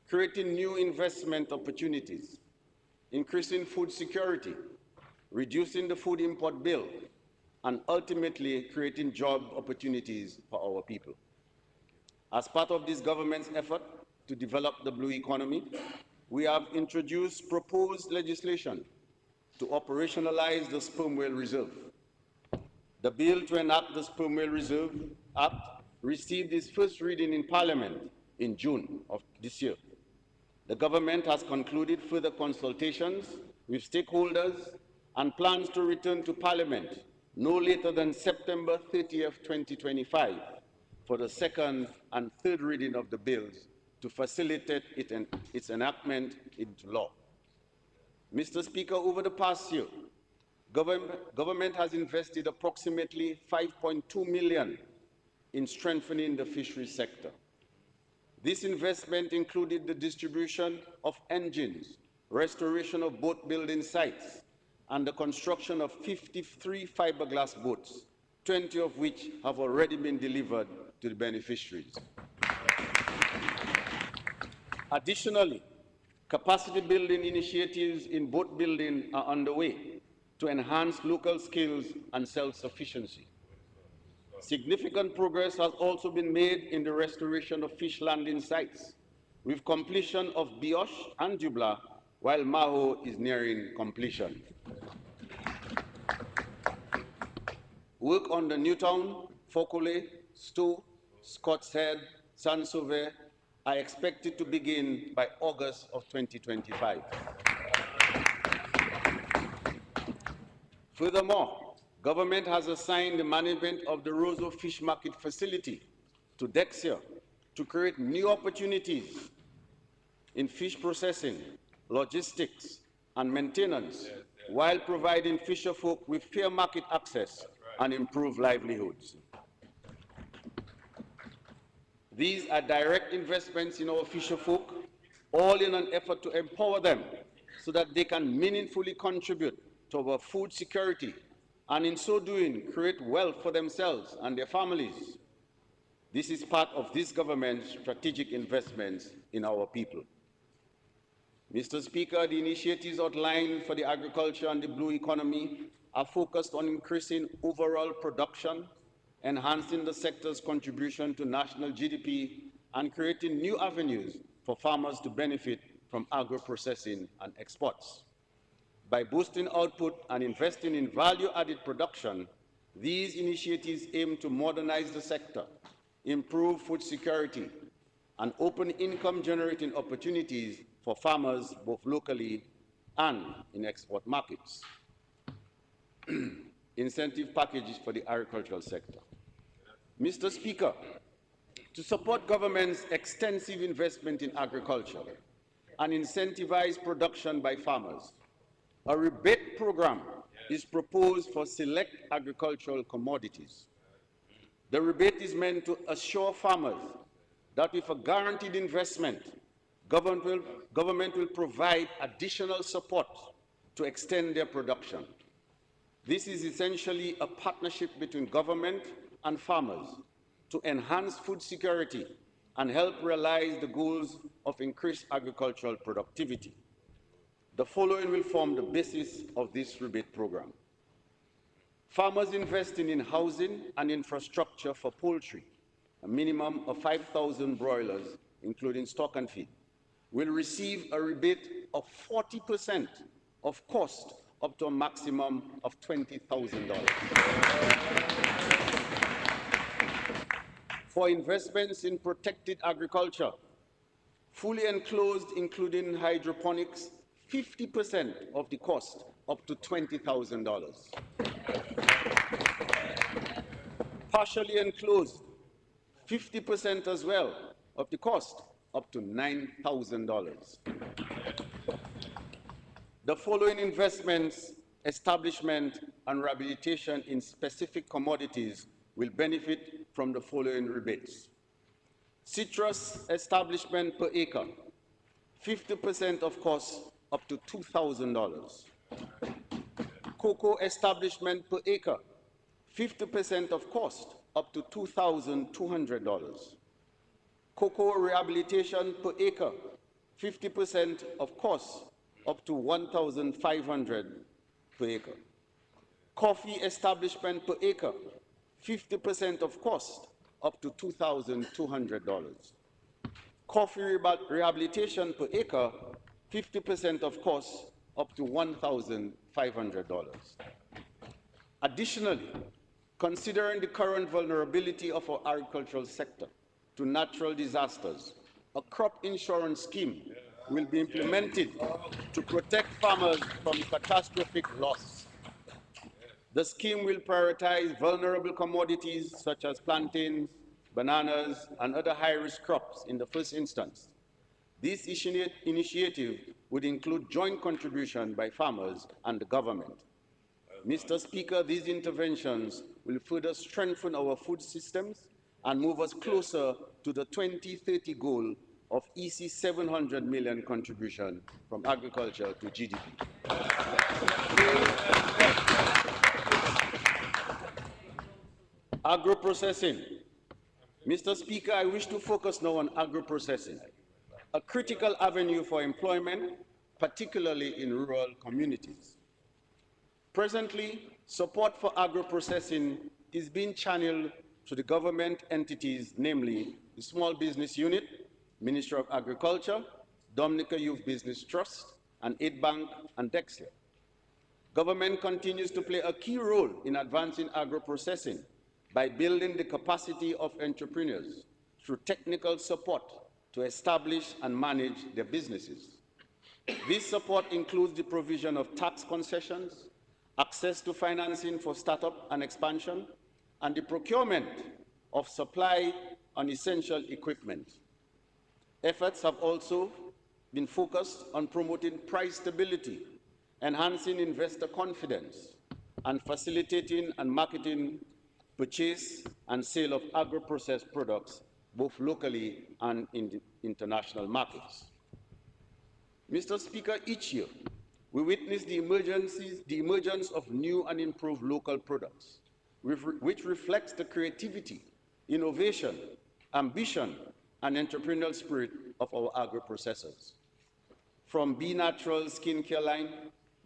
[SPEAKER 7] creating new investment opportunities, increasing food security, reducing the food import bill, and ultimately creating job opportunities for our people. As part of this government's effort to develop the blue economy, we have introduced proposed legislation to operationalize the Sperm Whale Reserve. The bill to enact the Sperm Whale Reserve Act received its first reading in Parliament in June of this year. The government has concluded further consultations with stakeholders and plans to return to Parliament no later than September 30th, 2025 for the second and third reading of the bills to facilitate its enactment into law. Mr. Speaker, over the past year, government has invested approximately 5.2 million in strengthening the fisheries sector. This investment included the distribution of engines, restoration of boat building sites, and the construction of 53 fiberglass boats, 20 of which have already been delivered to the beneficiaries. Additionally, capacity building initiatives in boat building are underway to enhance local skills and self-sufficiency. Significant progress has also been made in the restoration of fish landing sites, with completion of Bioche and Dubla, while Maho is nearing completion. Work on the Newtown, Fokole, Stowe, Scott's Head, Saint-Sauveur are expected to begin by August of 2025. Furthermore, government has assigned the management of the Roseau Fish Market facility to Dexia to create new opportunities in fish processing, logistics, and maintenance, while providing fisherfolk with fair market access and improved livelihoods. These are direct investments in our fisherfolk, all in an effort to empower them so that they can meaningfully contribute to our food security, and in so doing, create wealth for themselves and their families. This is part of this government's strategic investments in our people. Mr. Speaker, the initiatives outlined for the agriculture and the blue economy are focused on increasing overall production, enhancing the sector's contribution to national GDP, and creating new avenues for farmers to benefit from agro-processing and exports. By boosting output and investing in value-added production, these initiatives aim to modernize the sector, improve food security, and open income-generating opportunities for farmers both locally and in export markets. Incentive packages for the agricultural sector. Mr. Speaker, to support government's extensive investment in agriculture and incentivize production by farmers, a rebate program is proposed for select agricultural commodities. The rebate is meant to assure farmers that with a guaranteed investment, government will provide additional support to extend their production. This is essentially a partnership between government and farmers to enhance food security and help realize the goals of increased agricultural productivity. The following will form the basis of this rebate program. Farmers investing in housing and infrastructure for poultry, a minimum of 5,000 broilers, including stock and feed, will receive a rebate of 40% of cost up to a maximum of $20,000. For investments in protected agriculture, fully enclosed, including hydroponics, 50% of the cost up to $20,000. Partially enclosed, 50% as well of the cost up to $9,000. The following investments, establishment, and rehabilitation in specific commodities will benefit from the following rebates. Citrus establishment per acre, 50% of cost up to $2,000. Cocoa establishment per acre, 50% of cost up to $2,200. Cocoa rehabilitation per acre, 50% of cost up to $1,500 per acre. Coffee establishment per acre, 50% of cost up to $2,200. Coffee rehabilitation per acre, 50% of cost up to $1,500. Additionally, considering the current vulnerability of our agricultural sector to natural disasters, a crop insurance scheme will be implemented to protect farmers from catastrophic loss. The scheme will prioritize vulnerable commodities such as plantains, bananas, and other high-risk crops in the first instance. This initiative would include joint contribution by farmers and the government. Mr. Speaker, these interventions will further strengthen our food systems and move us closer to the 2030 goal of EC 700 million contribution from agriculture to GDP. Agro-processing. Mr. Speaker, I wish to focus now on agro-processing, a critical avenue for employment, particularly in rural communities. Presently, support for agro-processing is being channeled to the government entities, namely the Small Business Unit, Ministry of Agriculture, Dominica Youth Business Trust, and Aid Bank and Dexia. Government continues to play a key role in advancing agro-processing by building the capacity of entrepreneurs through technical support to establish and manage their businesses. This support includes the provision of tax concessions, access to financing for startup and expansion, and the procurement of supply and essential equipment. Efforts have also been focused on promoting price stability, enhancing investor confidence, and facilitating and marketing purchase and sale of agro-processed products, both locally and in the international markets. Mr. Speaker, each year, we witness the emergence of new and improved local products, which reflects the creativity, innovation, ambition, and entrepreneurial spirit of our agro-processors. From Be Natural skincare line,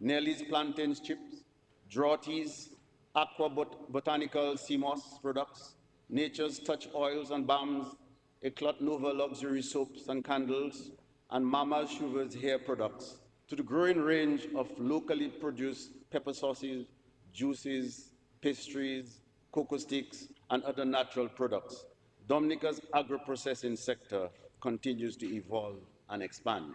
[SPEAKER 7] Nelly's plantains chips, Draughties, Aqua Botanical CMOS products, Nature's Touch oils and balms, Eclat Nova luxury soaps and candles, and Mama Sugar's hair products, to the growing range of locally produced pepper sauces, juices, pastries, cocoa sticks, and other natural products. Dominica's agro-processing sector continues to evolve and expand.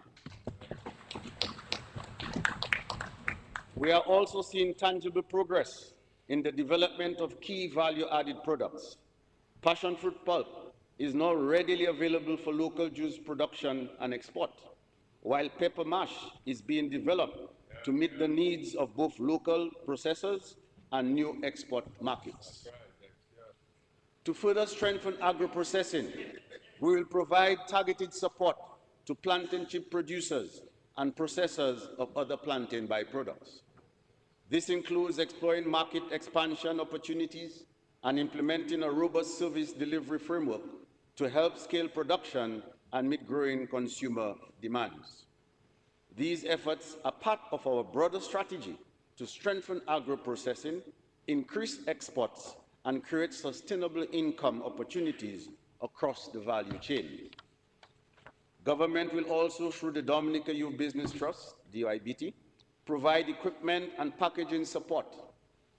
[SPEAKER 7] We are also seeing tangible progress in the development of key value-added products. Passion fruit pulp is now readily available for local juice production and export, while pepper mash is being developed to meet the needs of both local processors and new export markets. To further strengthen agro-processing, we will provide targeted support to plantain chip producers and processors of other plantain byproducts. This includes exploring market expansion opportunities and implementing a robust service delivery framework to help scale production and meet growing consumer demands. These efforts are part of our broader strategy to strengthen agro-processing, increase exports, and create sustainable income opportunities across the value chain. Government will also, through the Dominica Youth Business Trust, DYBT, provide equipment and packaging support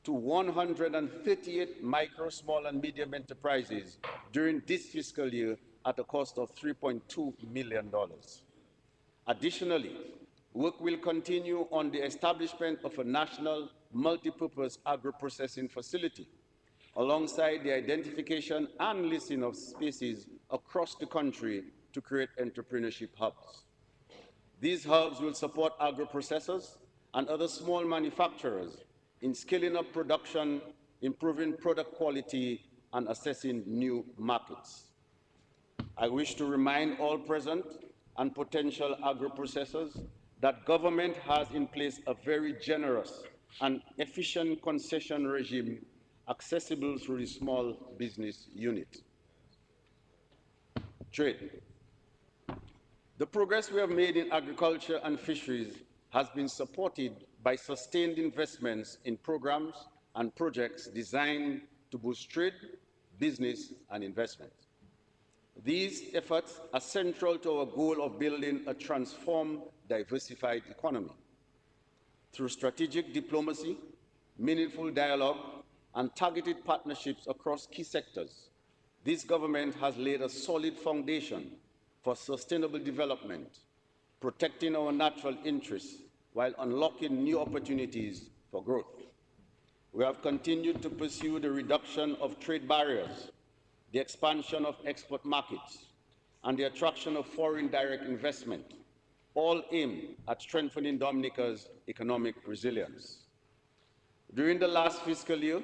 [SPEAKER 7] to 138 micro, small, and medium enterprises during this fiscal year at a cost of $3.2 million. Additionally, work will continue on the establishment of a national multipurpose agro-processing facility, alongside the identification and listing of spaces across the country to create entrepreneurship hubs. These hubs will support agro-processors and other small manufacturers in scaling up production, improving product quality, and assessing new markets. I wish to remind all present and potential agro-processors that government has in place a very generous and efficient concession regime accessible through the Small Business Unit. Trade. The progress we have made in agriculture and fisheries has been supported by sustained investments in programs and projects designed to boost trade, business, and investment. These efforts are central to our goal of building a transformed, diversified economy. Through strategic diplomacy, meaningful dialogue, and targeted partnerships across key sectors, this government has laid a solid foundation for sustainable development, protecting our natural interests while unlocking new opportunities for growth. We have continued to pursue the reduction of trade barriers, the expansion of export markets, and the attraction of foreign direct investment, all aimed at strengthening Dominica's economic resilience. During the last fiscal year,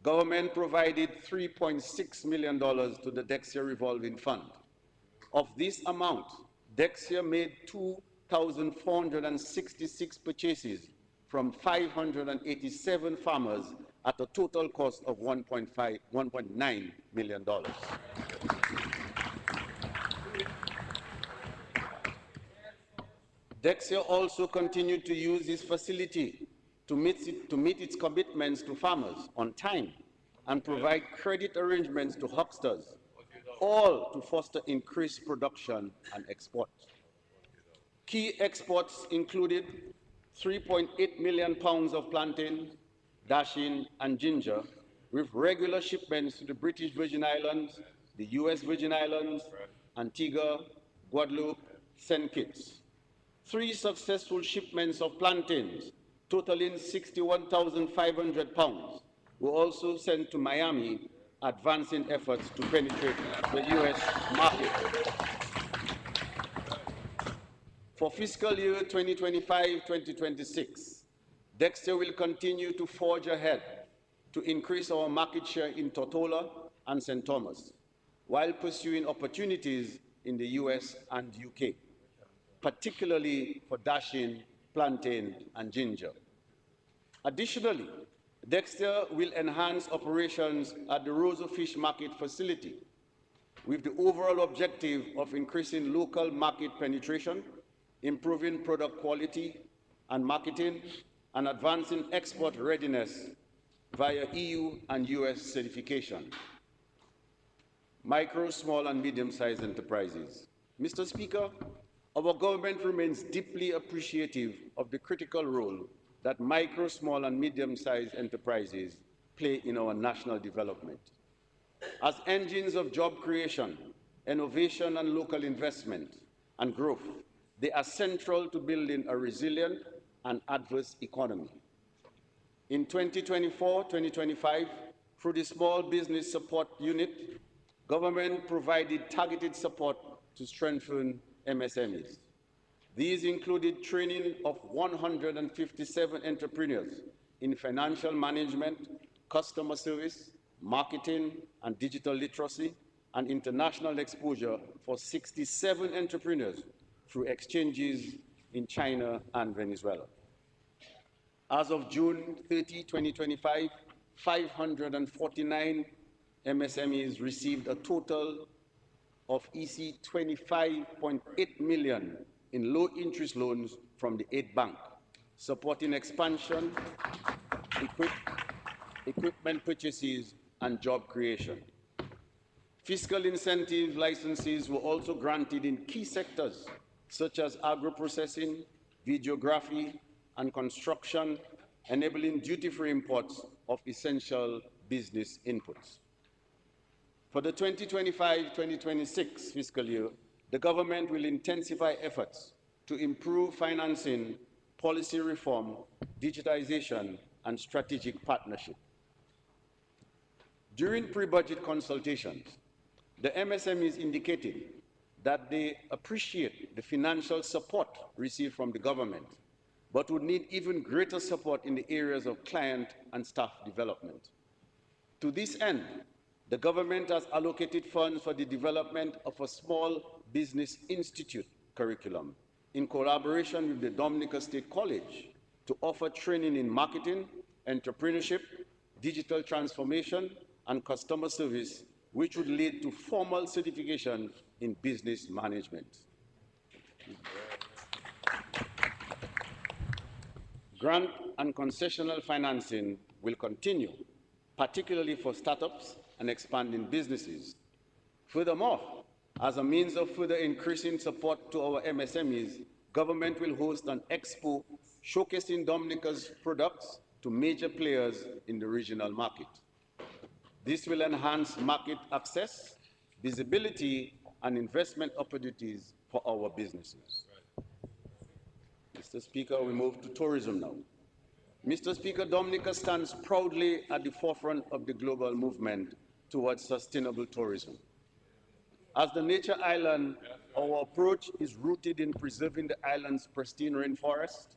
[SPEAKER 7] government provided $3.6 million to the Dexia Revolving Fund. Of this amount, Dexia made 2,466 purchases from 587 farmers at a total cost of $1.9 million. Dexia also continued to use this facility to meet its commitments to farmers on time and provide credit arrangements to hucksters, all to foster increased production and export. Key exports included 3.8 million pounds of plantain, dasheen, and ginger, with regular shipments to the British Virgin Islands, the US Virgin Islands, Antigua, Guadeloupe, St. Kitts. 3 successful shipments of plantains, totaling 61,500 pounds, were also sent to Miami, advancing efforts to penetrate the US market. For fiscal year 2025-2026, Dexia will continue to forge ahead to increase our market share in Tortola and St. Thomas, while pursuing opportunities in the US and UK, particularly for dasheen, plantain, and ginger. Additionally, Dexia will enhance operations at the Rosa Fish Market facility with the overall objective of increasing local market penetration, improving product quality and marketing, and advancing export readiness via EU and US certification. Micro, small, and medium-sized enterprises. Mr. Speaker, our government remains deeply appreciative of the critical role that micro, small, and medium-sized enterprises play in our national development. As engines of job creation, innovation, and local investment and growth, they are central to building a resilient and adverse economy. In 2024-2025, through the Small Business Support Unit, government provided targeted support to strengthen MSMEs. These included training of 157 entrepreneurs in financial management, customer service, marketing, and digital literacy, and international exposure for 67 entrepreneurs through exchanges in China and Venezuela. As of June 30, 2025, 549 MSMEs received a total of EC 25.8 million in low-interest loans from the aid bank, supporting expansion, equipment purchases, and job creation. Fiscal incentive licenses were also granted in key sectors such as agro-processing, videography, and construction, enabling duty-free imports of essential business inputs. For the 2025-2026 fiscal year, the government will intensify efforts to improve financing, policy reform, digitization, and strategic partnership. During pre-budget consultations, the MSMEs indicated that they appreciate the financial support received from the government, but would need even greater support in the areas of client and staff development. To this end, the government has allocated funds for the development of a small business institute curriculum in collaboration with the Dominica State College to offer training in marketing, entrepreneurship, digital transformation, and customer service, which would lead to formal certification in business management. Grant and concessional financing will continue, particularly for startups and expanding businesses. Furthermore, as a means of further increasing support to our MSMEs, government will host an expo showcasing Dominica's products to major players in the regional market. This will enhance market access, visibility, and investment opportunities for our businesses. Mr. Speaker, we move to tourism now. Mr. Speaker, Dominica stands proudly at the forefront of the global movement towards sustainable tourism. As the nature island, our approach is rooted in preserving the island's pristine rainforest,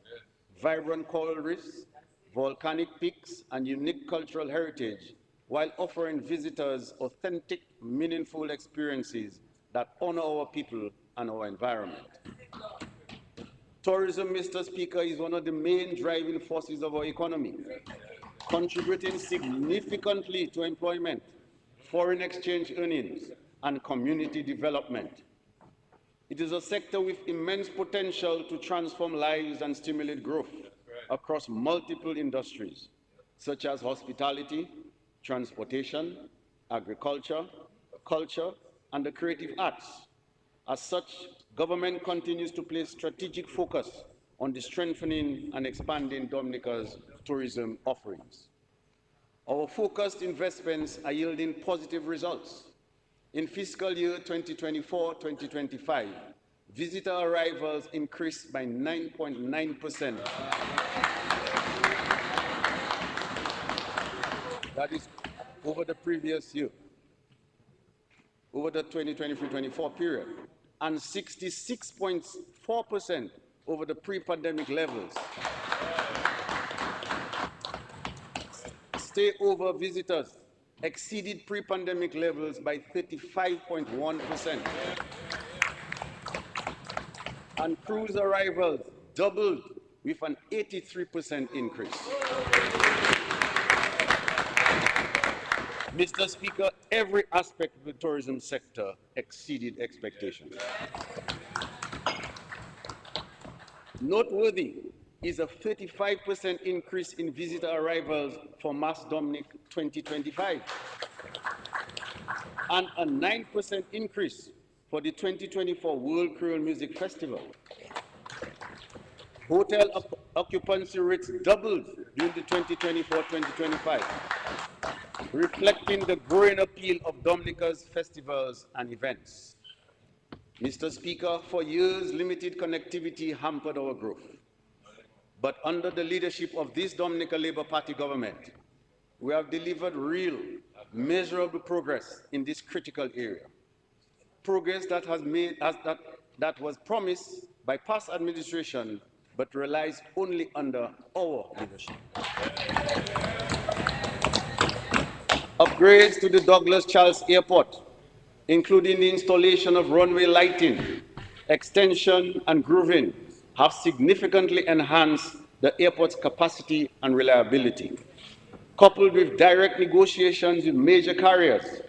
[SPEAKER 7] vibrant coral reefs, volcanic peaks, and unique cultural heritage, while offering visitors authentic, meaningful experiences that honor our people and our environment. Tourism, Mr. Speaker, is one of the main driving forces of our economy, contributing significantly to employment, foreign exchange earnings, and community development. It is a sector with immense potential to transform lives and stimulate growth across multiple industries, such as hospitality, transportation, agriculture, culture, and the creative arts. As such, government continues to place strategic focus on the strengthening and expanding Dominica's tourism offerings. Our focused investments are yielding positive results. In fiscal year 2024-2025, visitor arrivals increased by 9.9%. That is over the previous year, over the 2023-24 period, and 66.4% over the pre-pandemic levels. Stay-over visitors exceeded pre-pandemic levels by 35.1%. And cruise arrivals doubled with an 83% increase. Mr. Speaker, every aspect of the tourism sector exceeded expectations. Noteworthy is a 35% increase in visitor arrivals for Mass Dominic 2025 and a 9% increase for the 2024 World Creole Music Festival. Hotel occupancy rates doubled during the 2024-2025, reflecting the growing appeal of Dominica's festivals and events. Mr. Speaker, for years, limited connectivity hampered our growth. But under the leadership of this Dominica Labour Party government, we have delivered real, measurable progress in this critical area. Progress that was promised by past administration, but realized only under our leadership. Upgrades to the Douglas Charles Airport, including the installation of runway lighting, extension, and grooving, have significantly enhanced the airport's capacity and reliability. Coupled with direct negotiations with major carriers,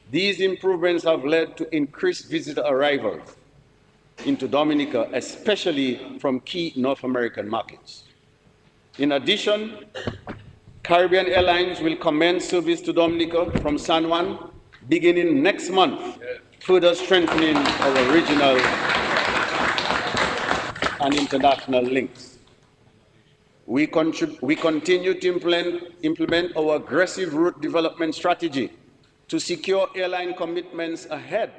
[SPEAKER 7] these improvements have led to increased visitor arrivals. into Dominica, especially from key North American markets. In addition, Caribbean Airlines will commence service to Dominica from San Juan beginning next month, further strengthening our regional and international links. We continue to implement our aggressive route development strategy to secure airline commitments ahead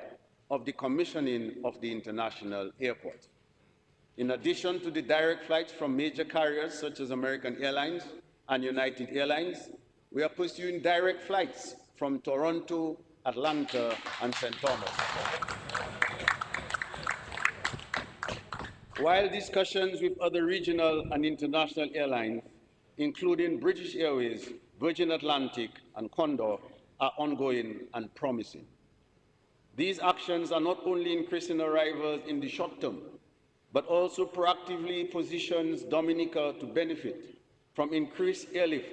[SPEAKER 7] of the commissioning of the international airport. In addition to the direct flights from major carriers such as American Airlines and United Airlines, we are pursuing direct flights from Toronto, Atlanta, and St. Thomas. While discussions with other regional and international airlines, including British Airways, Virgin Atlantic, and Condor, are ongoing and promising. These actions are not only increasing arrivals in the short term, but also proactively positions Dominica to benefit from increased airlift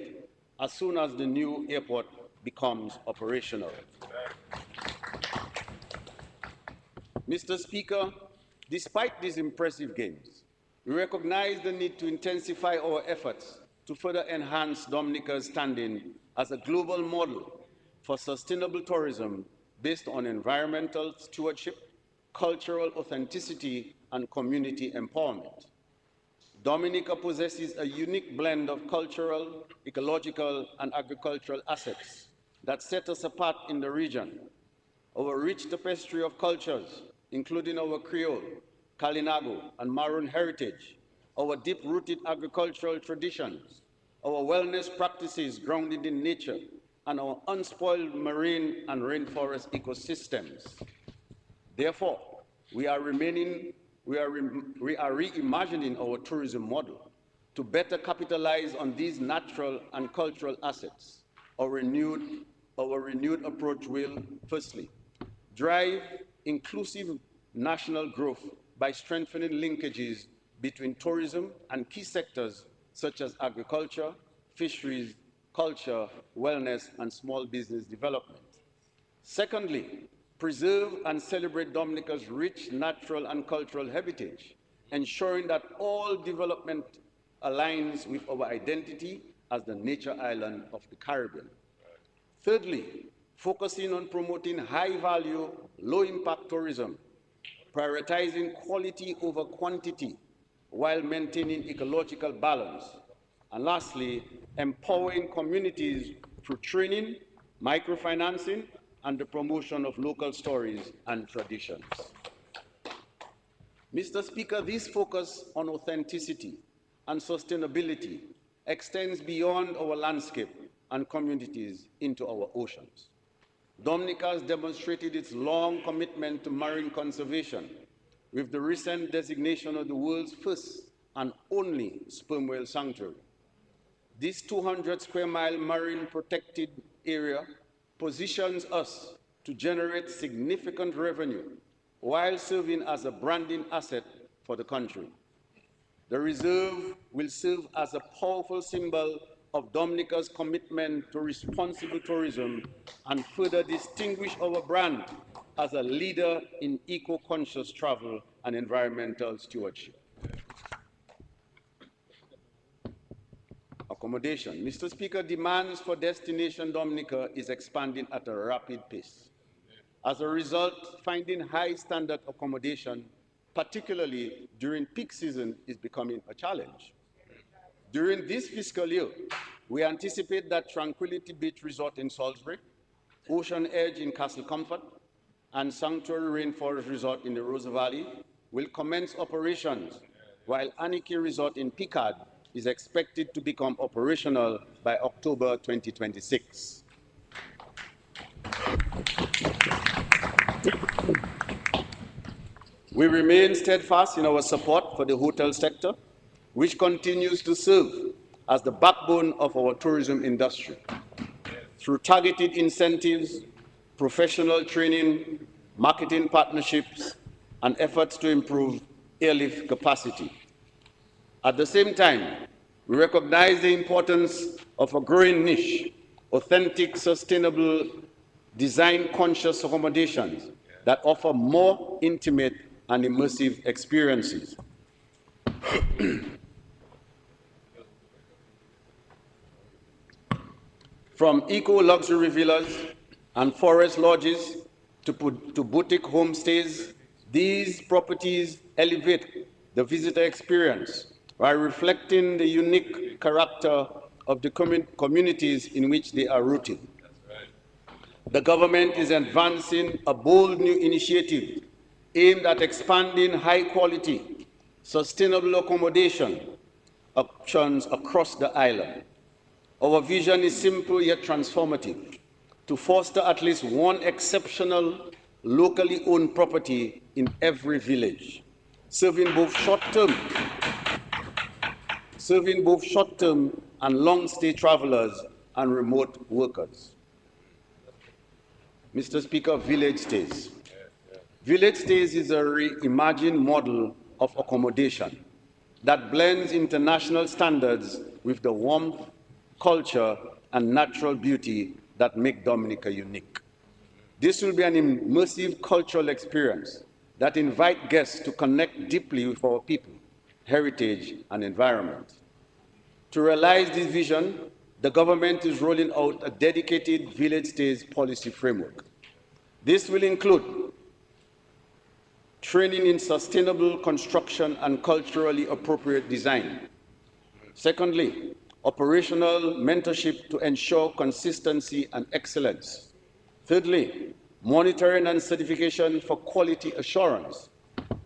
[SPEAKER 7] as soon as the new airport becomes operational. Mr. Speaker, despite these impressive gains, we recognize the need to intensify our efforts to further enhance Dominica's standing as a global model for sustainable tourism based on environmental stewardship, cultural authenticity, and community empowerment. Dominica possesses a unique blend of cultural, ecological, and agricultural assets that set us apart in the region. Our rich tapestry of cultures, including our Creole, Kalinago, and Maroon heritage, our deep-rooted agricultural traditions, our wellness practices grounded in nature, and our unspoiled marine and rainforest ecosystems. Therefore, we are reimagining our tourism model to better capitalize on these natural and cultural assets. Our renewed approach will, firstly, drive inclusive national growth by strengthening linkages between tourism and key sectors such as agriculture, fisheries, culture, wellness, and small business development. Secondly, preserve and celebrate Dominica's rich natural and cultural heritage, ensuring that all development aligns with our identity as the nature island of the Caribbean. Thirdly, focusing on promoting high-value, low-impact tourism, prioritizing quality over quantity while maintaining ecological balance. And lastly, empowering communities through training, microfinancing, and the promotion of local stories and traditions. Mr. Speaker, this focus on authenticity and sustainability extends beyond our landscape and communities into our oceans. Dominica has demonstrated its long commitment to marine conservation with the recent designation of the world's first and only sperm whale sanctuary. This 200 square mile marine protected area positions us to generate significant revenue while serving as a branding asset for the country. The reserve will serve as a powerful symbol of Dominica's commitment to responsible tourism and further distinguish our brand as a leader in eco-conscious travel and environmental stewardship. Accommodation. Mr. Speaker, demands for Destination Dominica is expanding at a rapid pace. As a result, finding high standard accommodation, particularly during peak season, is becoming a challenge. During this fiscal year, we anticipate that Tranquility Beach Resort in Salisbury, Ocean Edge in Castle Comfort, and Sanctuary Rainforest Resort in the Rose Valley will commence operations, while Aniki Resort in Picard is expected to become operational by October 2026. We remain steadfast in our support for the hotel sector, which continues to serve as the backbone of our tourism industry. Through targeted incentives, professional training, marketing partnerships, and efforts to improve airlift capacity. At the same time, we recognize the importance of a growing niche, authentic, sustainable, design-conscious accommodations that offer more intimate and immersive experiences. From eco-luxury villas and forest lodges to boutique homestays, these properties elevate the visitor experience by reflecting the unique character of the communities in which they are rooted. The government is advancing a bold new initiative aimed at expanding high-quality, sustainable accommodation options across the island. Our vision is simple yet transformative: to foster at least one exceptional, locally owned property in every village, serving both short-term and long-stay travelers and remote workers. Mr. Speaker, village stays. Village stays is a reimagined model of accommodation that blends international standards with the warmth, culture, and natural beauty that make Dominica unique. This will be an immersive cultural experience that invites guests to connect deeply with our people, heritage, and environment. To realize this vision, the government is rolling out a dedicated village stays policy framework. This will include training in sustainable construction and culturally appropriate design. Secondly, operational mentorship to ensure consistency and excellence. Thirdly, monitoring and certification for quality assurance.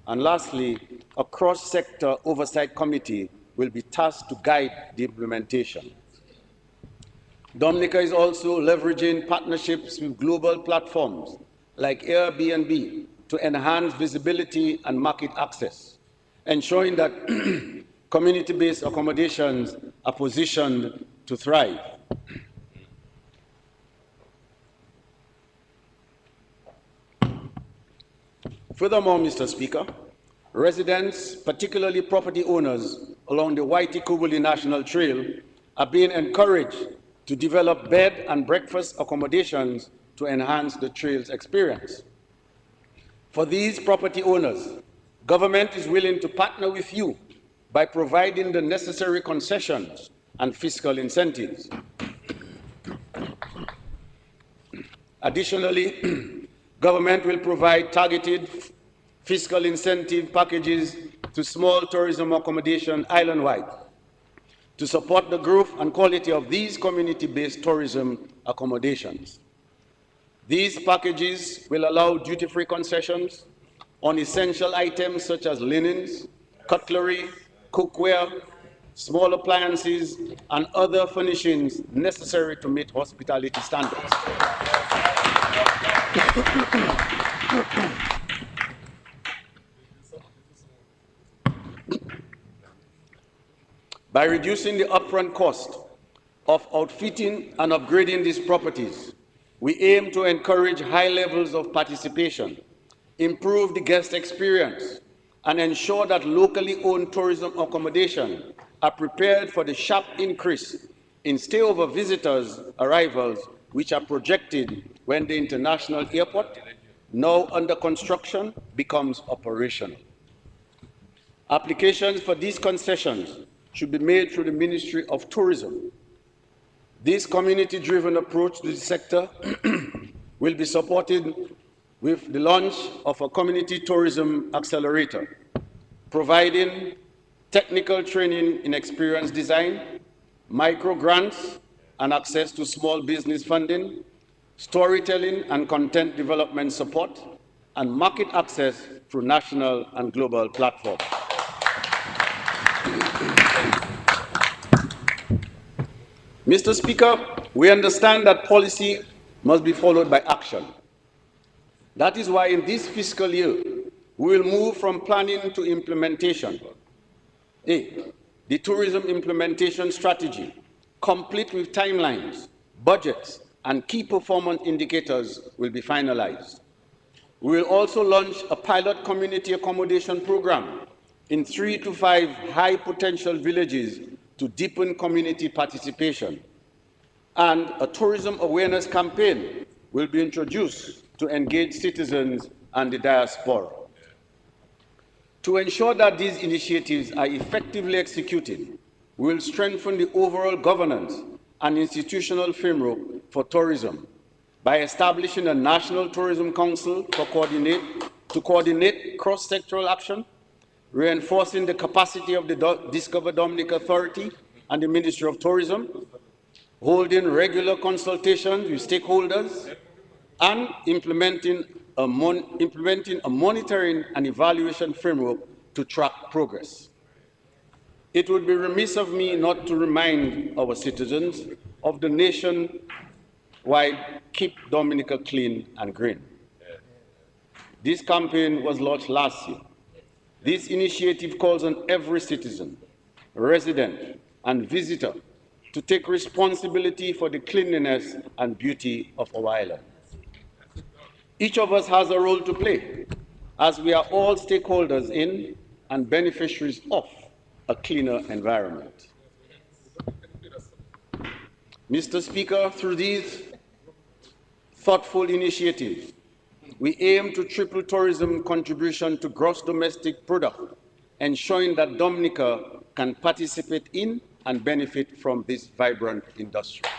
[SPEAKER 7] And lastly, a cross-sector oversight committee will be tasked to guide the implementation. Dominica is also leveraging partnerships with global platforms like Airbnb to enhance visibility and market access, ensuring that community-based accommodations are positioned to thrive. Furthermore, Mr. Speaker, residents, particularly property owners along the Waiti-Kubuli National Trail, are being encouraged to develop bed and breakfast accommodations to enhance the trail's experience. For these property owners, government is willing to partner with you by providing the necessary concessions and fiscal incentives. Additionally, government will provide targeted fiscal incentive packages to small tourism accommodation island-wide to support the growth and quality of these community-based tourism accommodations. These packages will allow duty-free concessions on essential items such as linens, cutlery, cookware, small appliances, and other furnishings necessary to meet hospitality standards. By reducing the upfront cost of outfitting and upgrading these properties, we aim to encourage high levels of participation, improve the guest experience, and ensure that locally owned tourism accommodation are prepared for the sharp increase in stayover visitors' arrivals, which are projected when the international airport, now under construction, becomes operational. Applications for these concessions should be made through the Ministry of Tourism. This community-driven approach to the sector will be supported with the launch of a community tourism accelerator, providing technical training in experience design, micro grants and access to small business funding, storytelling and content development support, and market access through national and global platforms. Mr. Speaker, we understand that policy must be followed by action. That is why in this fiscal year, we will move from planning to implementation. The tourism implementation strategy, complete with timelines, budgets, and key performance indicators, will be finalized. We will also launch a pilot community accommodation program in 3 to 5 high-potential villages to deepen community participation. And a tourism awareness campaign will be introduced to engage citizens and the diaspora. To ensure that these initiatives are effectively executed, we will strengthen the overall governance and institutional framework for tourism by establishing a National Tourism Council to coordinate cross-sectoral action, reinforcing the capacity of the Discover Dominic Authority and the Ministry of Tourism, holding regular consultations with stakeholders, and implementing a monitoring and evaluation framework to track progress. It would be remiss of me not to remind our citizens of the nationwide Keep Dominica Clean and Green. This campaign was launched last year. This initiative calls on every citizen, resident, and visitor to take responsibility for the cleanliness and beauty of our island. Each of us has a role to play, as we are all stakeholders in and beneficiaries of a cleaner environment. Mr. Speaker, through these thoughtful initiatives, we aim to triple tourism contribution to gross domestic product, ensuring that Dominica can participate in and benefit from this vibrant industry.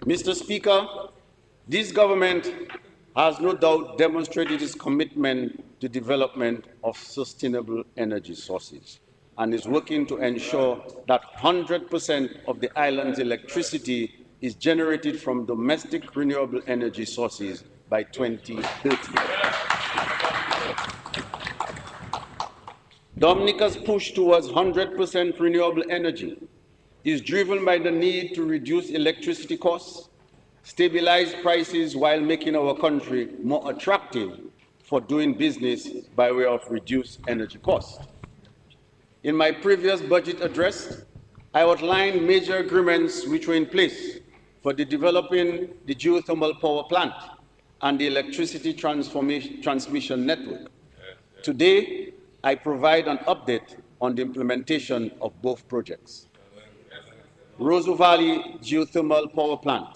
[SPEAKER 7] Mr. Speaker, this government has no doubt demonstrated its commitment to development of sustainable energy sources and is working to ensure that 100% of the island's electricity is generated from domestic renewable energy sources by 2030. Dominica's push towards 100% renewable energy is driven by the need to reduce electricity costs, stabilize prices while making our country more attractive for doing business by way of reduced energy costs. In my previous budget address, I outlined major agreements which were in place for developing the geothermal power plant and the electricity transmission network. Today, I provide an update on the implementation of both projects. Roseau Valley Geothermal Power Plant.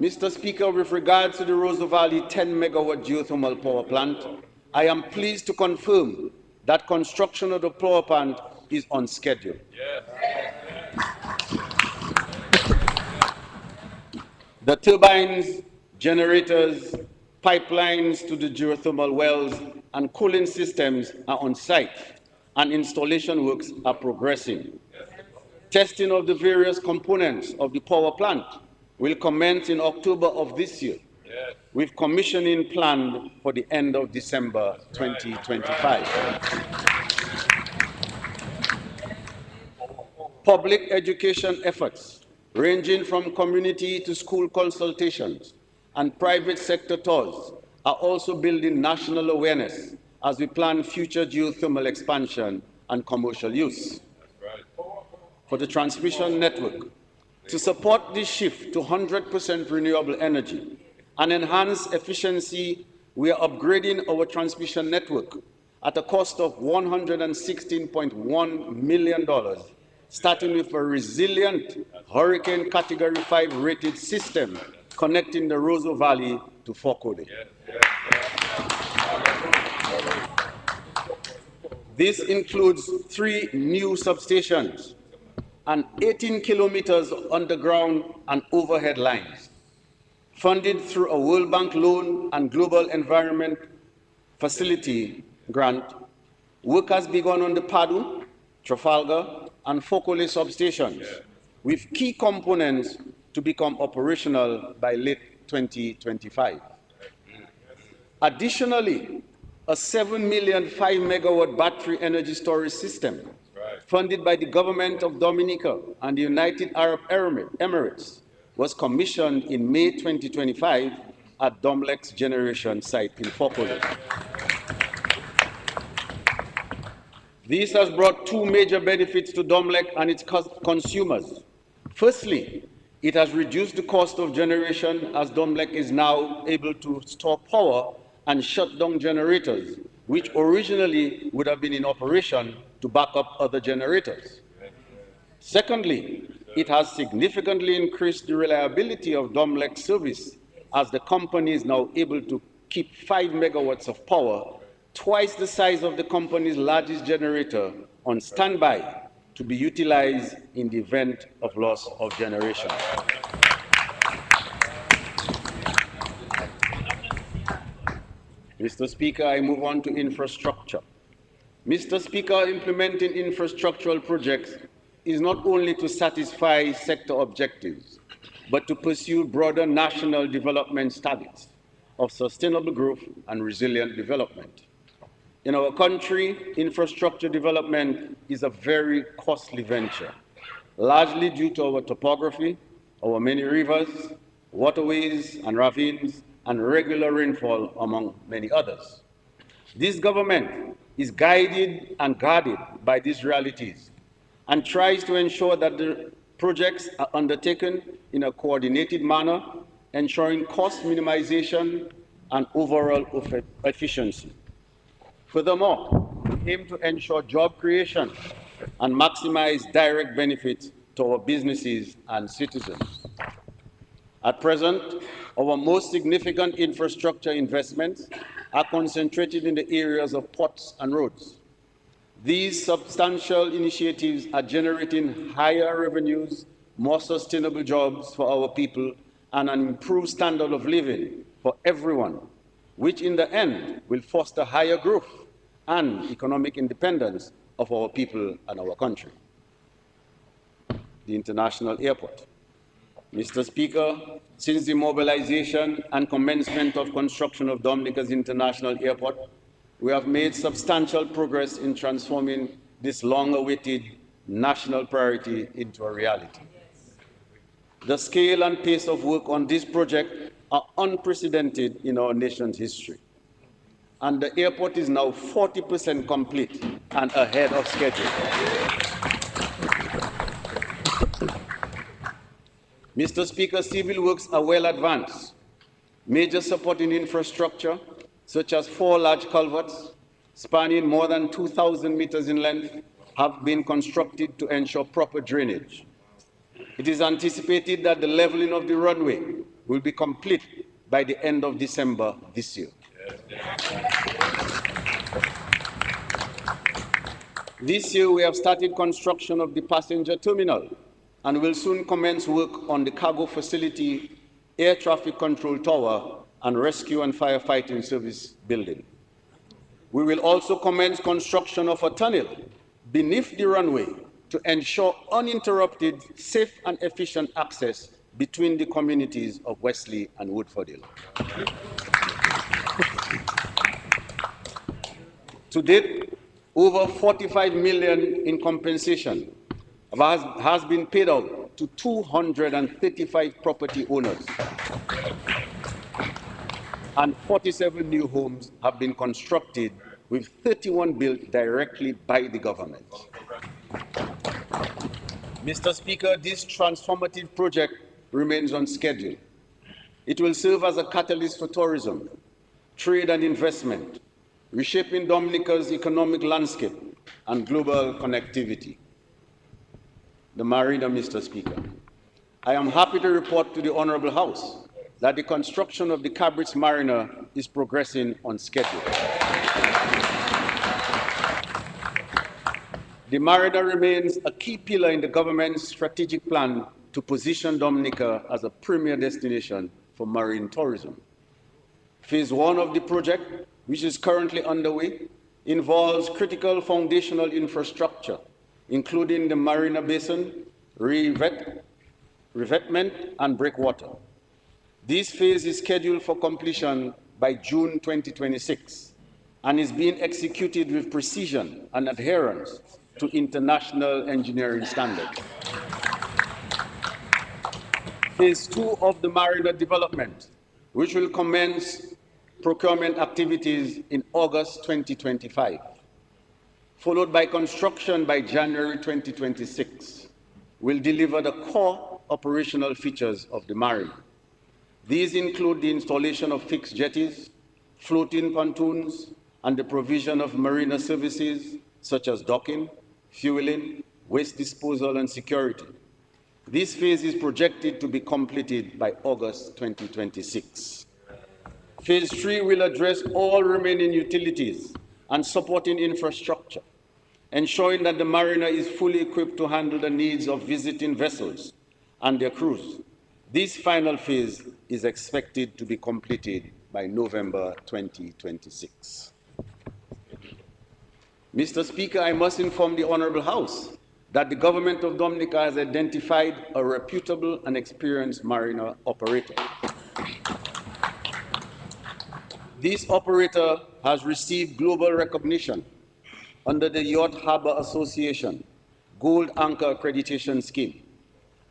[SPEAKER 7] Mr. Speaker, with regards to the Roseau Valley 10-megawatt geothermal power plant, I am pleased to confirm that construction of the power plant is on schedule. The turbines, generators, pipelines to the geothermal wells, and cooling systems are on site, and installation works are progressing. Testing of the various components of the power plant will commence in October of this year, with commissioning planned for the end of December 2025. Public education efforts, ranging from community to school consultations and private sector tours, are also building national awareness as we plan future geothermal expansion and commercial use. For the transmission network, to support this shift to 100% renewable energy and enhance efficiency, we are upgrading our transmission network at a cost of $116.1 million, starting with a resilient Hurricane Category 5 rated system connecting the Roseau Valley to Fokode. This includes 3 new substations and 18 kilometers underground and overhead lines. Funded through a World Bank loan and Global Environment Facility grant, work has begun on the Padu, Trafalgar, and Fokole substations, with key components to become operational by late 2025. Additionally, a $7 million 5-megawatt battery energy storage system funded by the government of Dominica and the United Arab Emirates was commissioned in May 2025 at Domlec's generation site in Fokole. This has brought 2 major benefits to Domlec and its consumers. Firstly, it has reduced the cost of generation, as Domlec is now able to store power and shut down generators, which originally would have been in operation to back up other generators. Secondly, it has significantly increased the reliability of Domlec's service, as the company is now able to keep 5 megawatts of power, twice the size of the company's largest generator, on standby to be utilized in the event of loss of generation. Mr. Speaker, I move on to infrastructure. Mr. Speaker, implementing infrastructural projects is not only to satisfy sector objectives, but to pursue broader national development targets of sustainable growth and resilient development. In our country, infrastructure development is a very costly venture, largely due to our topography, our many rivers, waterways and ravines, and regular rainfall, among many others. This government is guided and guarded by these realities and tries to ensure that the projects are undertaken in a coordinated manner, ensuring cost minimization and overall efficiency. Furthermore, we aim to ensure job creation and maximize direct benefits to our businesses and citizens. At present, our most significant infrastructure investments are concentrated in the areas of ports and roads. These substantial initiatives are generating higher revenues, more sustainable jobs for our people, and an improved standard of living for everyone, which in the end will foster higher growth and economic independence of our people and our country. The International Airport. Mr. Speaker, since the mobilization and commencement of construction of Dominica's International Airport, we have made substantial progress in transforming this long-awaited national priority into a reality. The scale and pace of work on this project are unprecedented in our nation's history, and the airport is now 40% complete and ahead of schedule. Mr. Speaker, civil works are well advanced. Major supporting infrastructure, such as 4 large culverts spanning more than 2,000 meters in length, have been constructed to ensure proper drainage. It is anticipated that the leveling of the runway will be complete by the end of December this year. This year, we have started construction of the passenger terminal and will soon commence work on the cargo facility, air traffic control tower, and rescue and firefighting service building. We will also commence construction of a tunnel beneath the runway to ensure uninterrupted, safe, and efficient access between the communities of Wesley and Woodfordale. To date, over 45 million in compensation has been paid out to 235 property owners, and 47 new homes have been constructed, with 31 built directly by the government. Mr. Speaker, this transformative project remains on schedule. It will serve as a catalyst for tourism, trade and investment, reshaping Dominica's economic landscape and global connectivity. The Marina, Mr. Speaker. I am happy to report to the Honorable House that the construction of the Cabritz Marina is progressing on schedule. The Marina remains a key pillar in the government's strategic plan to position Dominica as a premier destination for marine tourism. Phase 1 of the project, which is currently underway, involves critical foundational infrastructure, including the Marina Basin, revetment, and breakwater. This phase is scheduled for completion by June 2026 and is being executed with precision and adherence to international engineering standards. Phase 2 of the Marina development, which will commence procurement activities in August 2025, followed by construction by January 2026, will deliver the core operational features of the Marina. These include the installation of fixed jetties, floating pontoons, and the provision of marina services such as docking, fueling, waste disposal, and security. This phase is projected to be completed by August 2026. Phase 3 will address all remaining utilities and supporting infrastructure, ensuring that the marina is fully equipped to handle the needs of visiting vessels and their crews. This final phase is expected to be completed by November 2026. Mr. Speaker, I must inform the Honorable House that the Government of Dominica has identified a reputable and experienced marina operator. This operator has received global recognition under the Yacht Harbour Association Gold Anchor Accreditation Scheme,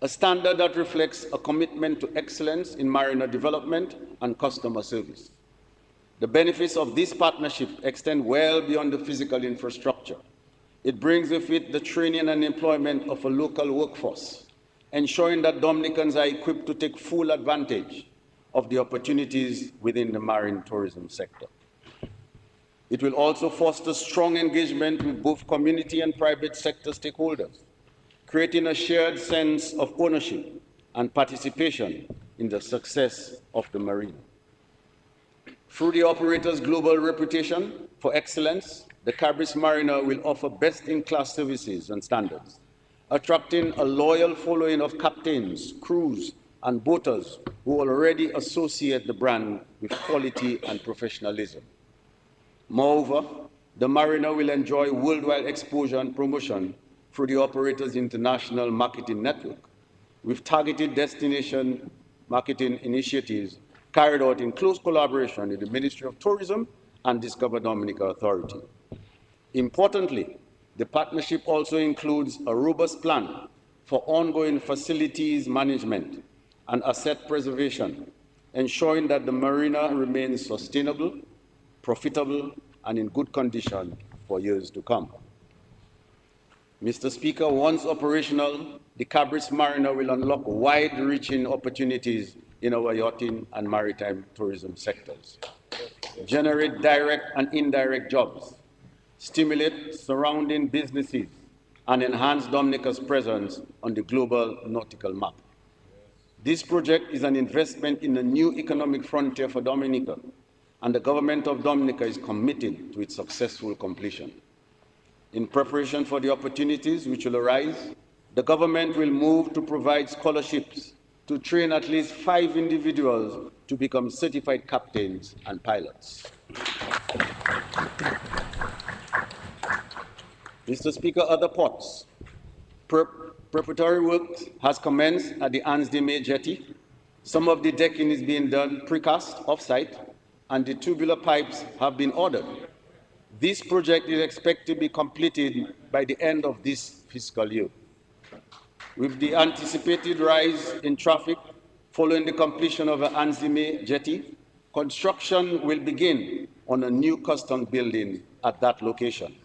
[SPEAKER 7] a standard that reflects a commitment to excellence in marina development and customer service. The benefits of this partnership extend well beyond the physical infrastructure. It brings with it the training and employment of a local workforce, ensuring that Dominicans are equipped to take full advantage of the opportunities within the marine tourism sector. It will also foster strong engagement with both community and private sector stakeholders, creating a shared sense of ownership and participation in the success of the marina. Through the operator's global reputation for excellence, the Cabris Marina will offer best-in-class services and standards, attracting a loyal following of captains, crews, and boaters who already associate the brand with quality and professionalism. Moreover, the marina will enjoy worldwide exposure and promotion through the operator's international marketing network, with targeted destination marketing initiatives carried out in close collaboration with the Ministry of Tourism and Discover Dominica Authority. Importantly, the partnership also includes a robust plan for ongoing facilities management and asset preservation, ensuring that the marina remains sustainable, profitable, and in good condition for years to come. Mr. Speaker, once operational, the Cabris Marina will unlock wide-reaching opportunities in our yachting and maritime tourism sectors, generate direct and indirect jobs, stimulate surrounding businesses, and enhance Dominica's presence on the global nautical map. This project is an investment in a new economic frontier for Dominica, and the government of Dominica is committed to its successful completion. In preparation for the opportunities which will arise, the government will move to provide scholarships to train at least 5 individuals to become certified captains and pilots. Mr. Speaker, other ports. Preparatory work has commenced at the Ansdeme jetty. Some of the decking is being done precast off-site, and the tubular pipes have been ordered. This project is expected to be completed by the end of this fiscal year. With the anticipated rise in traffic following the completion of the Ansdeme jetty, construction will begin on a new customs building at that location.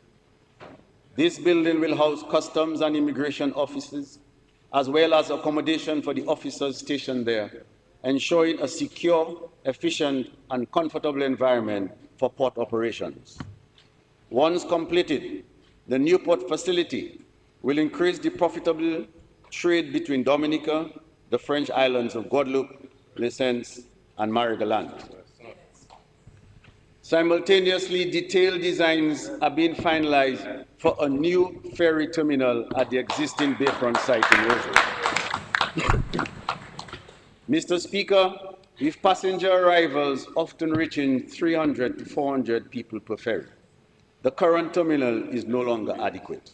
[SPEAKER 7] This building will house customs and immigration offices, as well as accommodation for the officers stationed there, ensuring a secure, efficient, and comfortable environment for port operations. Once completed, the new port facility will increase the profitable trade between Dominica, the French islands of Guadeloupe, Lesseps, and Marie-Galante. Simultaneously, detailed designs are being finalized for a new ferry terminal at the existing Bayfront site in Roseville. Mr. Speaker, with passenger arrivals often reaching 300 to 400 people per ferry, the current terminal is no longer adequate.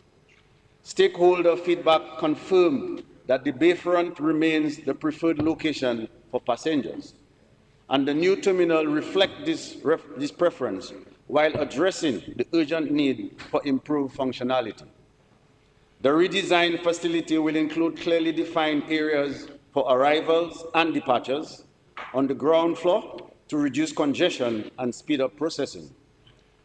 [SPEAKER 7] Stakeholder feedback confirmed that the Bayfront remains the preferred location for passengers, and the new terminal reflects this preference while addressing the urgent need for improved functionality. The redesigned facility will include clearly defined areas for arrivals and departures on the ground floor to reduce congestion and speed up processing.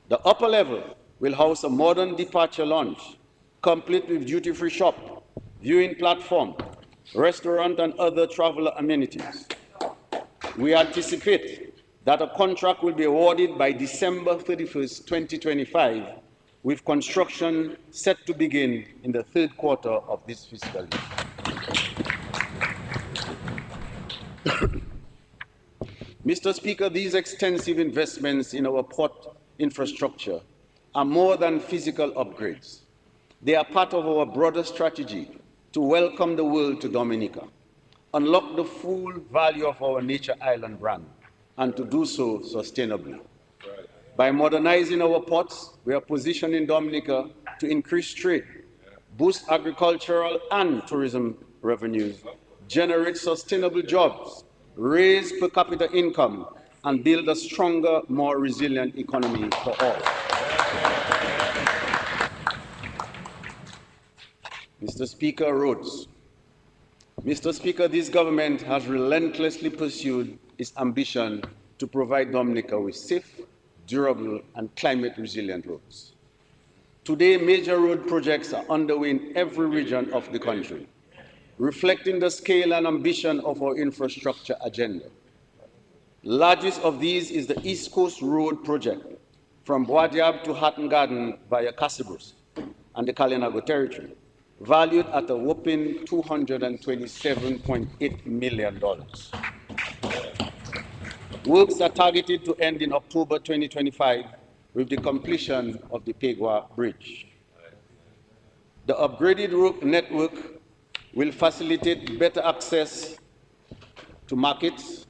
[SPEAKER 7] The upper level will house a modern departure lounge, complete with duty-free shop, viewing platform, restaurant, and other traveler amenities. We anticipate that a contract will be awarded by December 31st, 2025, with construction set to begin in the 3rd quarter of this fiscal year. Mr. Speaker, these extensive investments in our port infrastructure are more than physical upgrades. They are part of our broader strategy to welcome the world to Dominica, unlock the full value of our Nature Island brand, and to do so sustainably. By modernizing our ports, we are positioning Dominica to increase trade, boost agricultural and tourism revenues, generate sustainable jobs, raise per capita income, and build a stronger, more resilient economy for all. Mr. Speaker, roads. Mr. Speaker, this government has relentlessly pursued its ambition to provide Dominica with safe, durable, and climate-resilient roads. Today, major road projects are underway in every region of the country, reflecting the scale and ambition of our infrastructure agenda. Largest of these is the East Coast Road project from Boadiab to Hatton Garden via Cassibrus and the Kalinago territory, valued at a whopping $227.8 million. Works are targeted to end in October 2025 with the completion of the Pegua Bridge. The upgraded road network will facilitate better access to markets,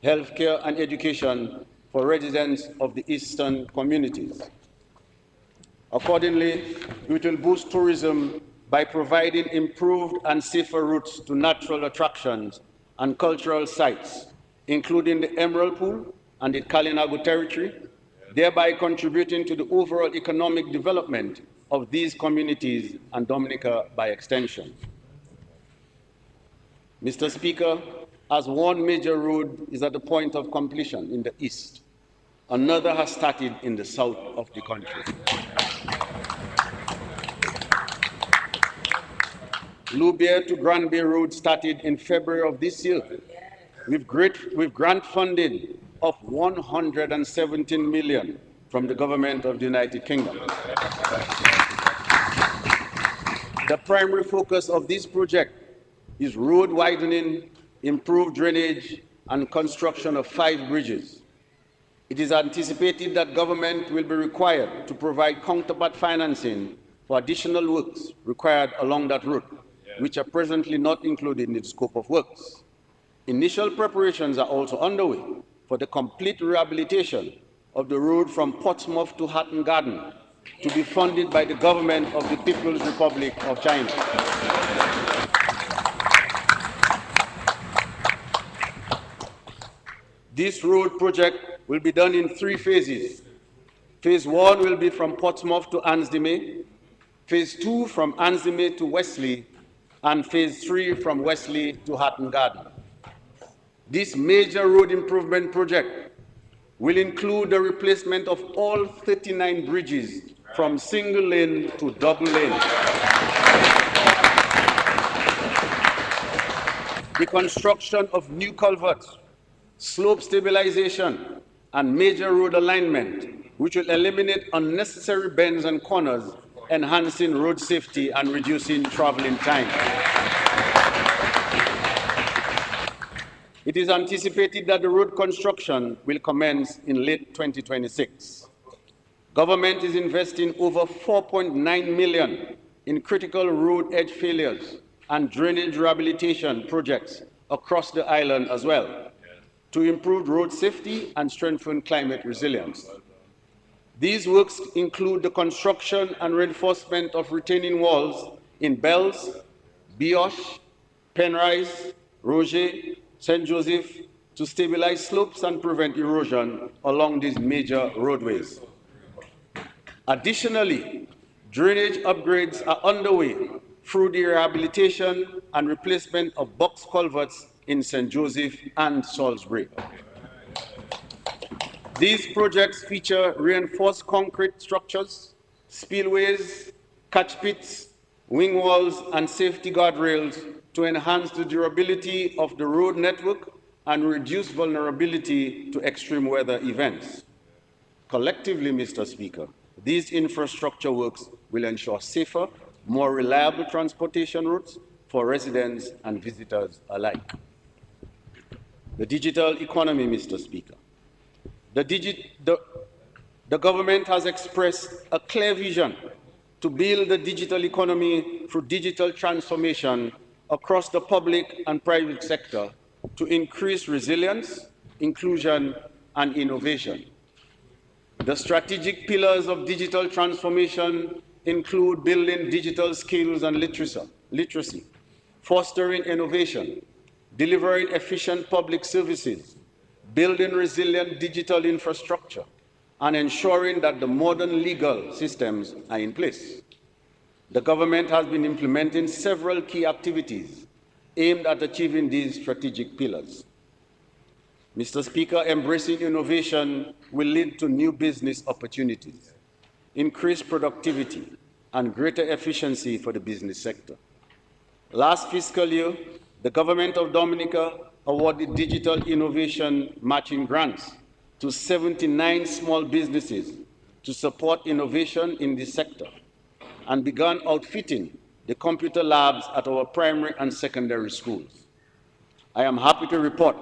[SPEAKER 7] healthcare, and education for residents of the eastern communities. Accordingly, it will boost tourism by providing improved and safer routes to natural attractions and cultural sites, including the Emerald Pool and the Kalinago territory, thereby contributing to the overall economic development of these communities and Dominica by extension. Mr. Speaker, as one major road is at the point of completion in the east, another has started in the south of the country. Loubier to Grand Bay Road started in February of this year with grant funding of $117 million from the government of the United Kingdom. The primary focus of this project is road widening, improved drainage, and construction of 5 bridges. It is anticipated that government will be required to provide counterpart financing for additional works required along that route, which are presently not included in the scope of works. Initial preparations are also underway for the complete rehabilitation of the road from Portsmouth to Hatton Garden, to be funded by the government of the People's Republic of China. This road project will be done in 3 phases. Phase 1 will be from Portsmouth to Ansdime, Phase 2 from Ansdime to Wesley, and Phase 3 from Wesley to Hatton Garden. This major road improvement project will include the replacement of all 39 bridges from single lane to double lane, the construction of new culverts, slope stabilization, and major road alignment, which will eliminate unnecessary bends and corners, enhancing road safety and reducing traveling time. It is anticipated that the road construction will commence in late 2026. Government is investing over $4.9 million in critical road edge failures and drainage rehabilitation projects across the island as well, to improve road safety and strengthen climate resilience. These works include the construction and reinforcement of retaining walls in Bells, Bioche, Penrise, Roger, St. Joseph, to stabilize slopes and prevent erosion along these major roadways. Additionally, drainage upgrades are underway through the rehabilitation and replacement of box culverts in St. Joseph and Salisbury. These projects feature reinforced concrete structures, spillways, catch pits, wing walls, and safety guardrails to enhance the durability of the road network and reduce vulnerability to extreme weather events. Collectively, Mr. Speaker, these infrastructure works will ensure safer, more reliable transportation routes for residents and visitors alike. The digital economy, Mr. Speaker. The government has expressed a clear vision to build the digital economy through digital transformation across the public and private sector to increase resilience, inclusion, and innovation. The strategic pillars of digital transformation include building digital skills and literacy, fostering innovation, delivering efficient public services, building resilient digital infrastructure, and ensuring that the modern legal systems are in place. The government has been implementing several key activities aimed at achieving these strategic pillars. Mr. Speaker, embracing innovation will lead to new business opportunities, increased productivity, and greater efficiency for the business sector. Last fiscal year, the government of Dominica awarded digital innovation matching grants to 79 small businesses to support innovation in this sector and began outfitting the computer labs at our primary and secondary schools. I am happy to report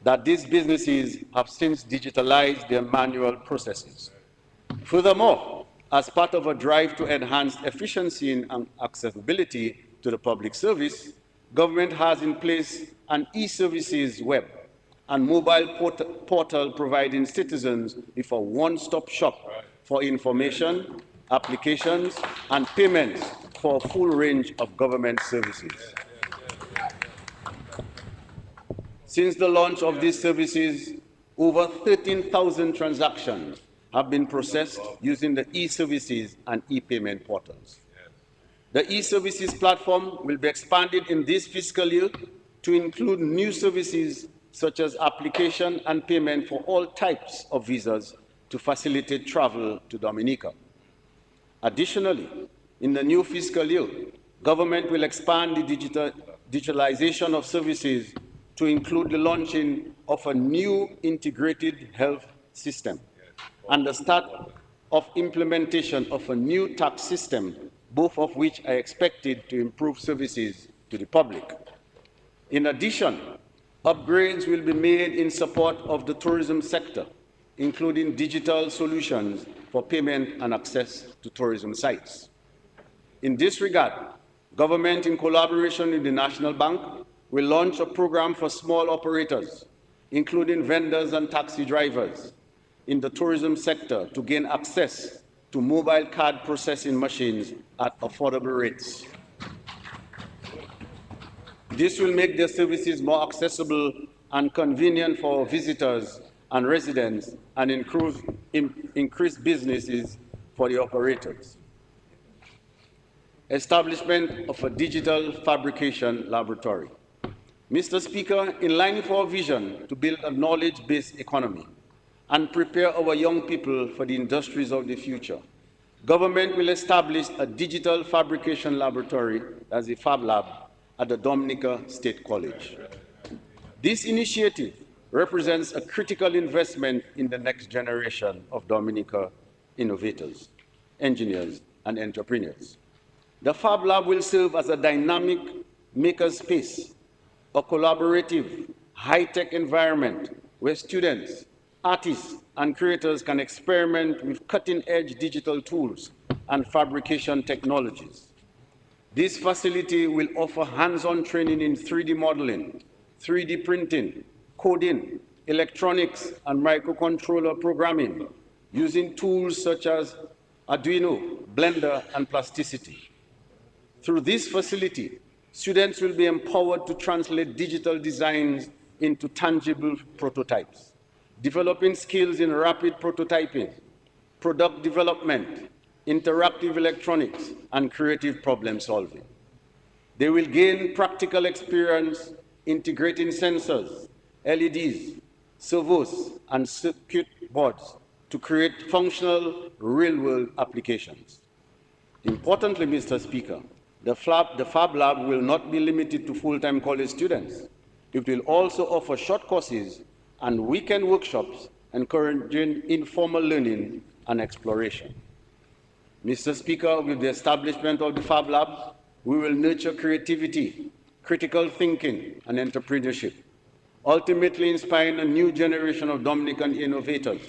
[SPEAKER 7] that these businesses have since digitalized their manual processes. Furthermore, as part of a drive to enhance efficiency and accessibility to the public service, government has in place an e-services web and mobile portal providing citizens with a one-stop shop for information, applications, and payments for a full range of government services. Since the launch of these services, over 13,000 transactions have been processed using the e-services and e-payment portals. The e-services platform will be expanded in this fiscal year to include new services such as application and payment for all types of visas to facilitate travel to Dominica. Additionally, in the new fiscal year, government will expand the digitalization of services to include the launching of a new integrated health system and the start of implementation of a new tax system, both of which are expected to improve services to the public. In addition, upgrades will be made in support of the tourism sector, including digital solutions for payment and access to tourism sites. In this regard, government, in collaboration with the National Bank, will launch a program for small operators, including vendors and taxi drivers, in the tourism sector to gain access to mobile card processing machines at affordable rates. This will make their services more accessible and convenient for visitors and residents and increase businesses for the operators. Establishment of a digital fabrication laboratory. Mr. Speaker, in line with our vision to build a knowledge-based economy and prepare our young people for the industries of the future, government will establish a digital fabrication laboratory, as a Fab Lab, at the Dominica State College. This initiative represents a critical investment in the next generation of Dominica innovators, engineers, and entrepreneurs. The Fab Lab will serve as a dynamic makerspace, a collaborative, high-tech environment where students, artists, and creators can experiment with cutting-edge digital tools and fabrication technologies. This facility will offer hands-on training in 3D modeling, 3D printing, coding, electronics, and microcontroller programming, using tools such as Arduino, Blender, and Plasticity. Through this facility, students will be empowered to translate digital designs into tangible prototypes, developing skills in rapid prototyping, product development, interactive electronics, and creative problem solving. They will gain practical experience integrating sensors, LEDs, servos, and circuit boards to create functional real-world applications. Importantly, Mr. Speaker, the Fab Lab will not be limited to full-time college students. It will also offer short courses and weekend workshops encouraging informal learning and exploration. Mr. Speaker, with the establishment of the Fab Lab, we will nurture creativity, critical thinking, and entrepreneurship, ultimately inspiring a new generation of Dominican innovators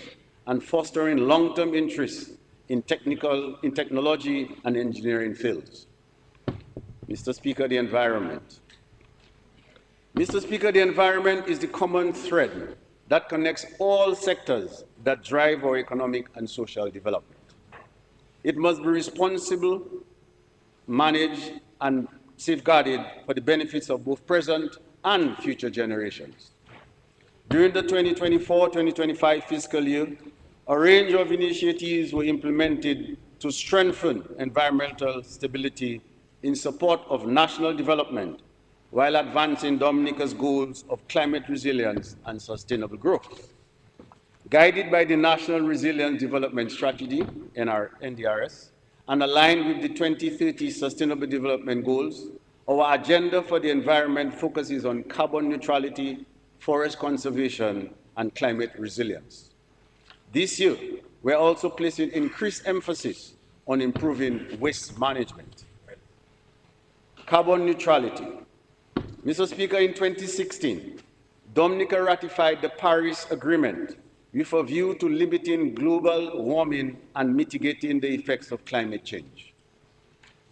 [SPEAKER 7] and fostering long-term interest in technology and engineering fields. Mr. Speaker, the environment. Mr. Speaker, the environment is the common thread that connects all sectors that drive our economic and social development. It must be responsible, managed, and safeguarded for the benefits of both present and future generations. During the 2024-2025 fiscal year, a range of initiatives were implemented to strengthen environmental stability in support of national development while advancing Dominica's goals of climate resilience and sustainable growth. Guided by the National Resilience Development Strategy, NDRS, and aligned with the 2030 Sustainable Development Goals, our agenda for the environment focuses on carbon neutrality, forest conservation, and climate resilience. This year, we're also placing increased emphasis on improving waste management. Carbon neutrality. Mr. Speaker, in 2016, Dominica ratified the Paris Agreement with a view to limiting global warming and mitigating the effects of climate change.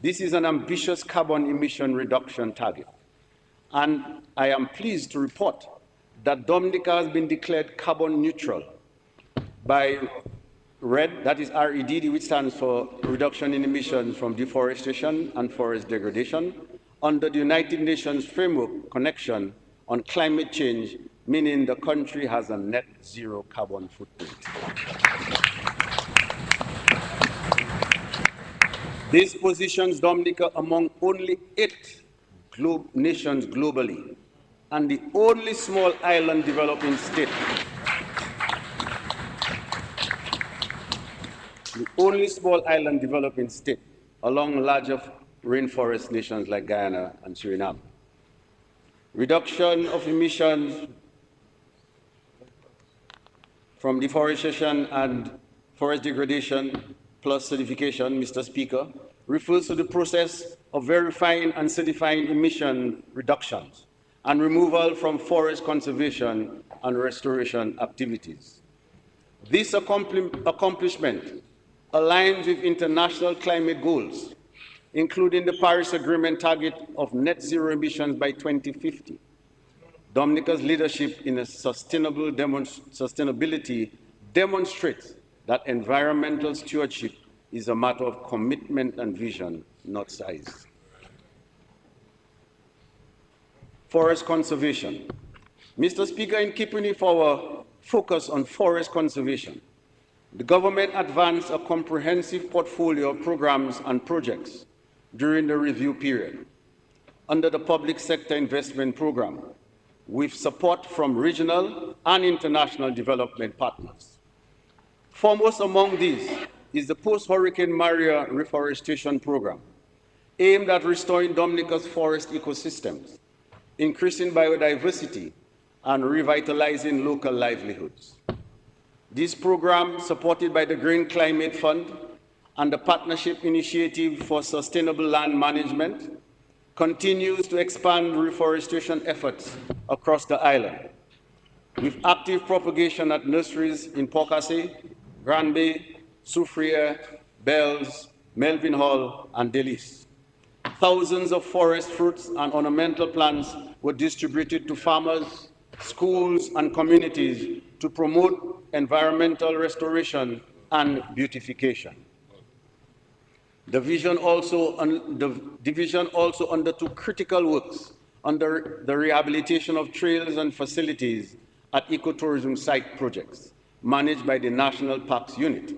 [SPEAKER 7] This is an ambitious carbon emission reduction target, and I am pleased to report that Dominica has been declared carbon neutral by RED, that is RED, which stands for Reduction in Emissions from Deforestation and Forest Degradation, under the United Nations Framework Connection on Climate Change, meaning the country has a net zero carbon footprint. This positions Dominica among only 8 nations globally and the only small island developing state. The only small island developing state along larger rainforest nations like Guyana and Suriname. Reduction of emissions from deforestation and forest degradation plus certification, Mr. Speaker, refers to the process of verifying and certifying emission reductions and removal from forest conservation and restoration activities. This accomplishment aligns with international climate goals, including the Paris Agreement target of net zero emissions by 2050. Dominica's leadership in sustainability demonstrates that environmental stewardship is a matter of commitment and vision, not size. Forest conservation. Mr. Speaker, in keeping with our focus on forest conservation, the government advanced a comprehensive portfolio of programs and projects during the review period under the Public Sector Investment Program, with support from regional and international development partners. Foremost among these is the post-Hurricane Maria reforestation program, aimed at restoring Dominica's forest ecosystems, increasing biodiversity, and revitalizing local livelihoods. This program, supported by the Green Climate Fund and the Partnership Initiative for Sustainable Land Management, continues to expand reforestation efforts across the island, with active propagation at nurseries in Pocasset, Grand Bay, Soufriere, Bells, Melvin Hall, and Delis. Thousands of forest fruits and ornamental plants were distributed to farmers, schools, and communities to promote environmental restoration and beautification. The division also undertook critical works under the rehabilitation of trails and facilities at ecotourism site projects managed by the National Parks Unit.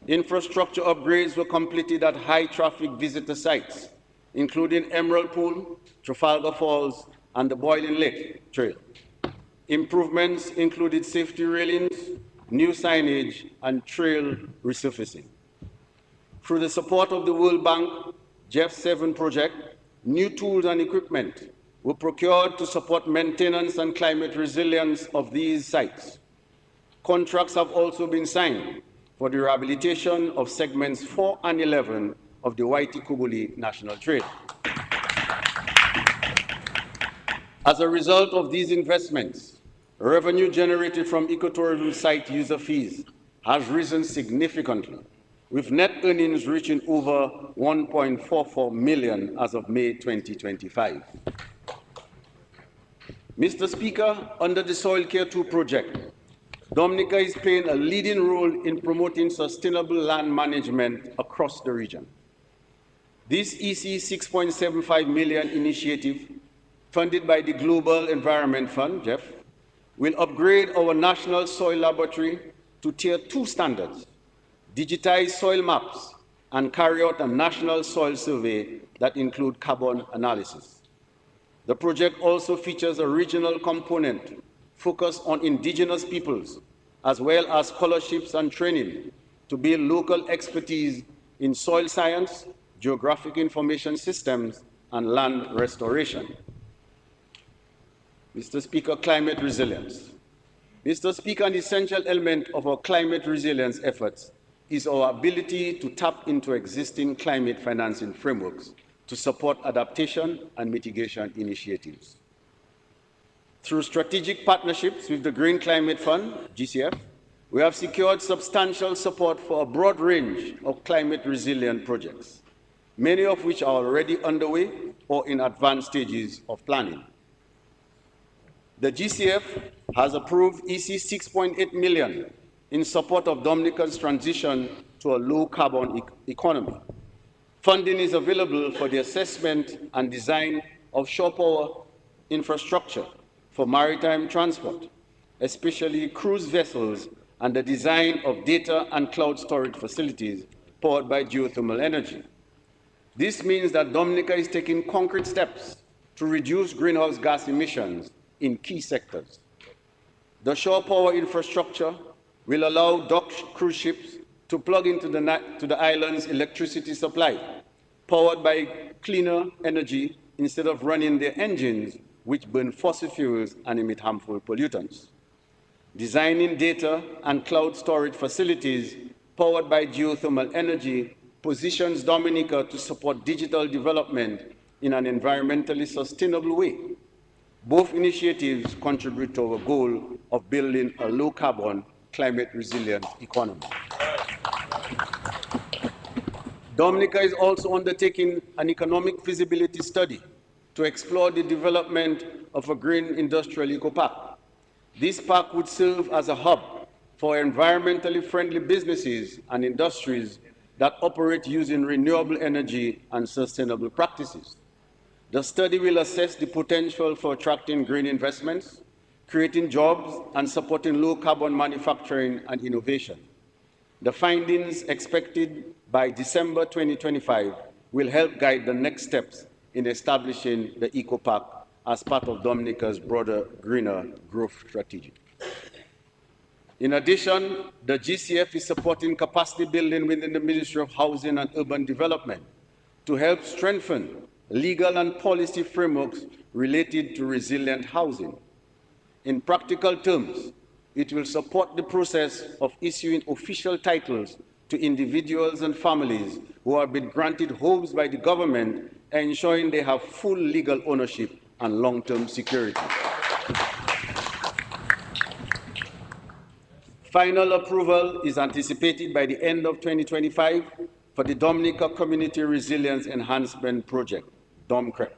[SPEAKER 7] Infrastructure upgrades were completed at high-traffic visitor sites, including Emerald Pool, Trafalgar Falls, and the Boiling Lake Trail. Improvements included safety railings, new signage, and trail resurfacing. Through the support of the World Bank Jeff 7 project, new tools and equipment were procured to support maintenance and climate resilience of these sites. Contracts have also been signed for the rehabilitation of segments 4 and 11 of the Waiti-Kubuli National Trail. As a result of these investments, revenue generated from ecotourism site user fees has risen significantly, with net earnings reaching over 1.44 million as of May 2025. Mr. Speaker, under the Soil Care 2 project, Dominica is playing a leading role in promoting sustainable land management across the region. This EC 6.75 million initiative, funded by the Global Environment Fund, Jeff, will upgrade our National Soil Laboratory to Tier 2 standards, digitize soil maps, and carry out a national soil survey that include carbon analysis. The project also features a regional component focused on indigenous peoples, as well as scholarships and training to build local expertise in soil science, geographic information systems, and land restoration. Mr. Speaker, climate resilience. Mr. Speaker, an essential element of our climate resilience efforts is our ability to tap into existing climate financing frameworks to support adaptation and mitigation initiatives. Through strategic partnerships with the Green Climate Fund, GCF, we have secured substantial support for a broad range of climate resilient projects, many of which are already underway or in advanced stages of planning. The GCF has approved EC 6.8 million in support of Dominica's transition to a low-carbon economy. Funding is available for the assessment and design of shore power infrastructure for maritime transport, especially cruise vessels, and the design of data and cloud storage facilities powered by geothermal energy. This means that Dominica is taking concrete steps to reduce greenhouse gas emissions in key sectors. The shore power infrastructure will allow docked cruise ships to plug into the island's electricity supply, powered by cleaner energy instead of running their engines, which burn fossil fuels and emit harmful pollutants. Designing data and cloud storage facilities powered by geothermal energy positions Dominica to support digital development in an environmentally sustainable way. Both initiatives contribute to our goal of building a low-carbon, climate-resilient economy. Dominica is also undertaking an economic feasibility study to explore the development of a green industrial eco-park. This park would serve as a hub for environmentally friendly businesses and industries that operate using renewable energy and sustainable practices. The study will assess the potential for attracting green investments, creating jobs, and supporting low-carbon manufacturing and innovation. The findings expected by December 2025 will help guide the next steps in establishing the eco-park as part of Dominica's broader greener growth strategy. In addition, the GCF is supporting capacity building within the Ministry of Housing and Urban Development to help strengthen legal and policy frameworks related to resilient housing. In practical terms, it will support the process of issuing official titles to individuals and families who have been granted homes by the government, ensuring they have full legal ownership and long-term security. Final approval is anticipated by the end of 2025 for the Dominica Community Resilience Enhancement Project, DOMCREP,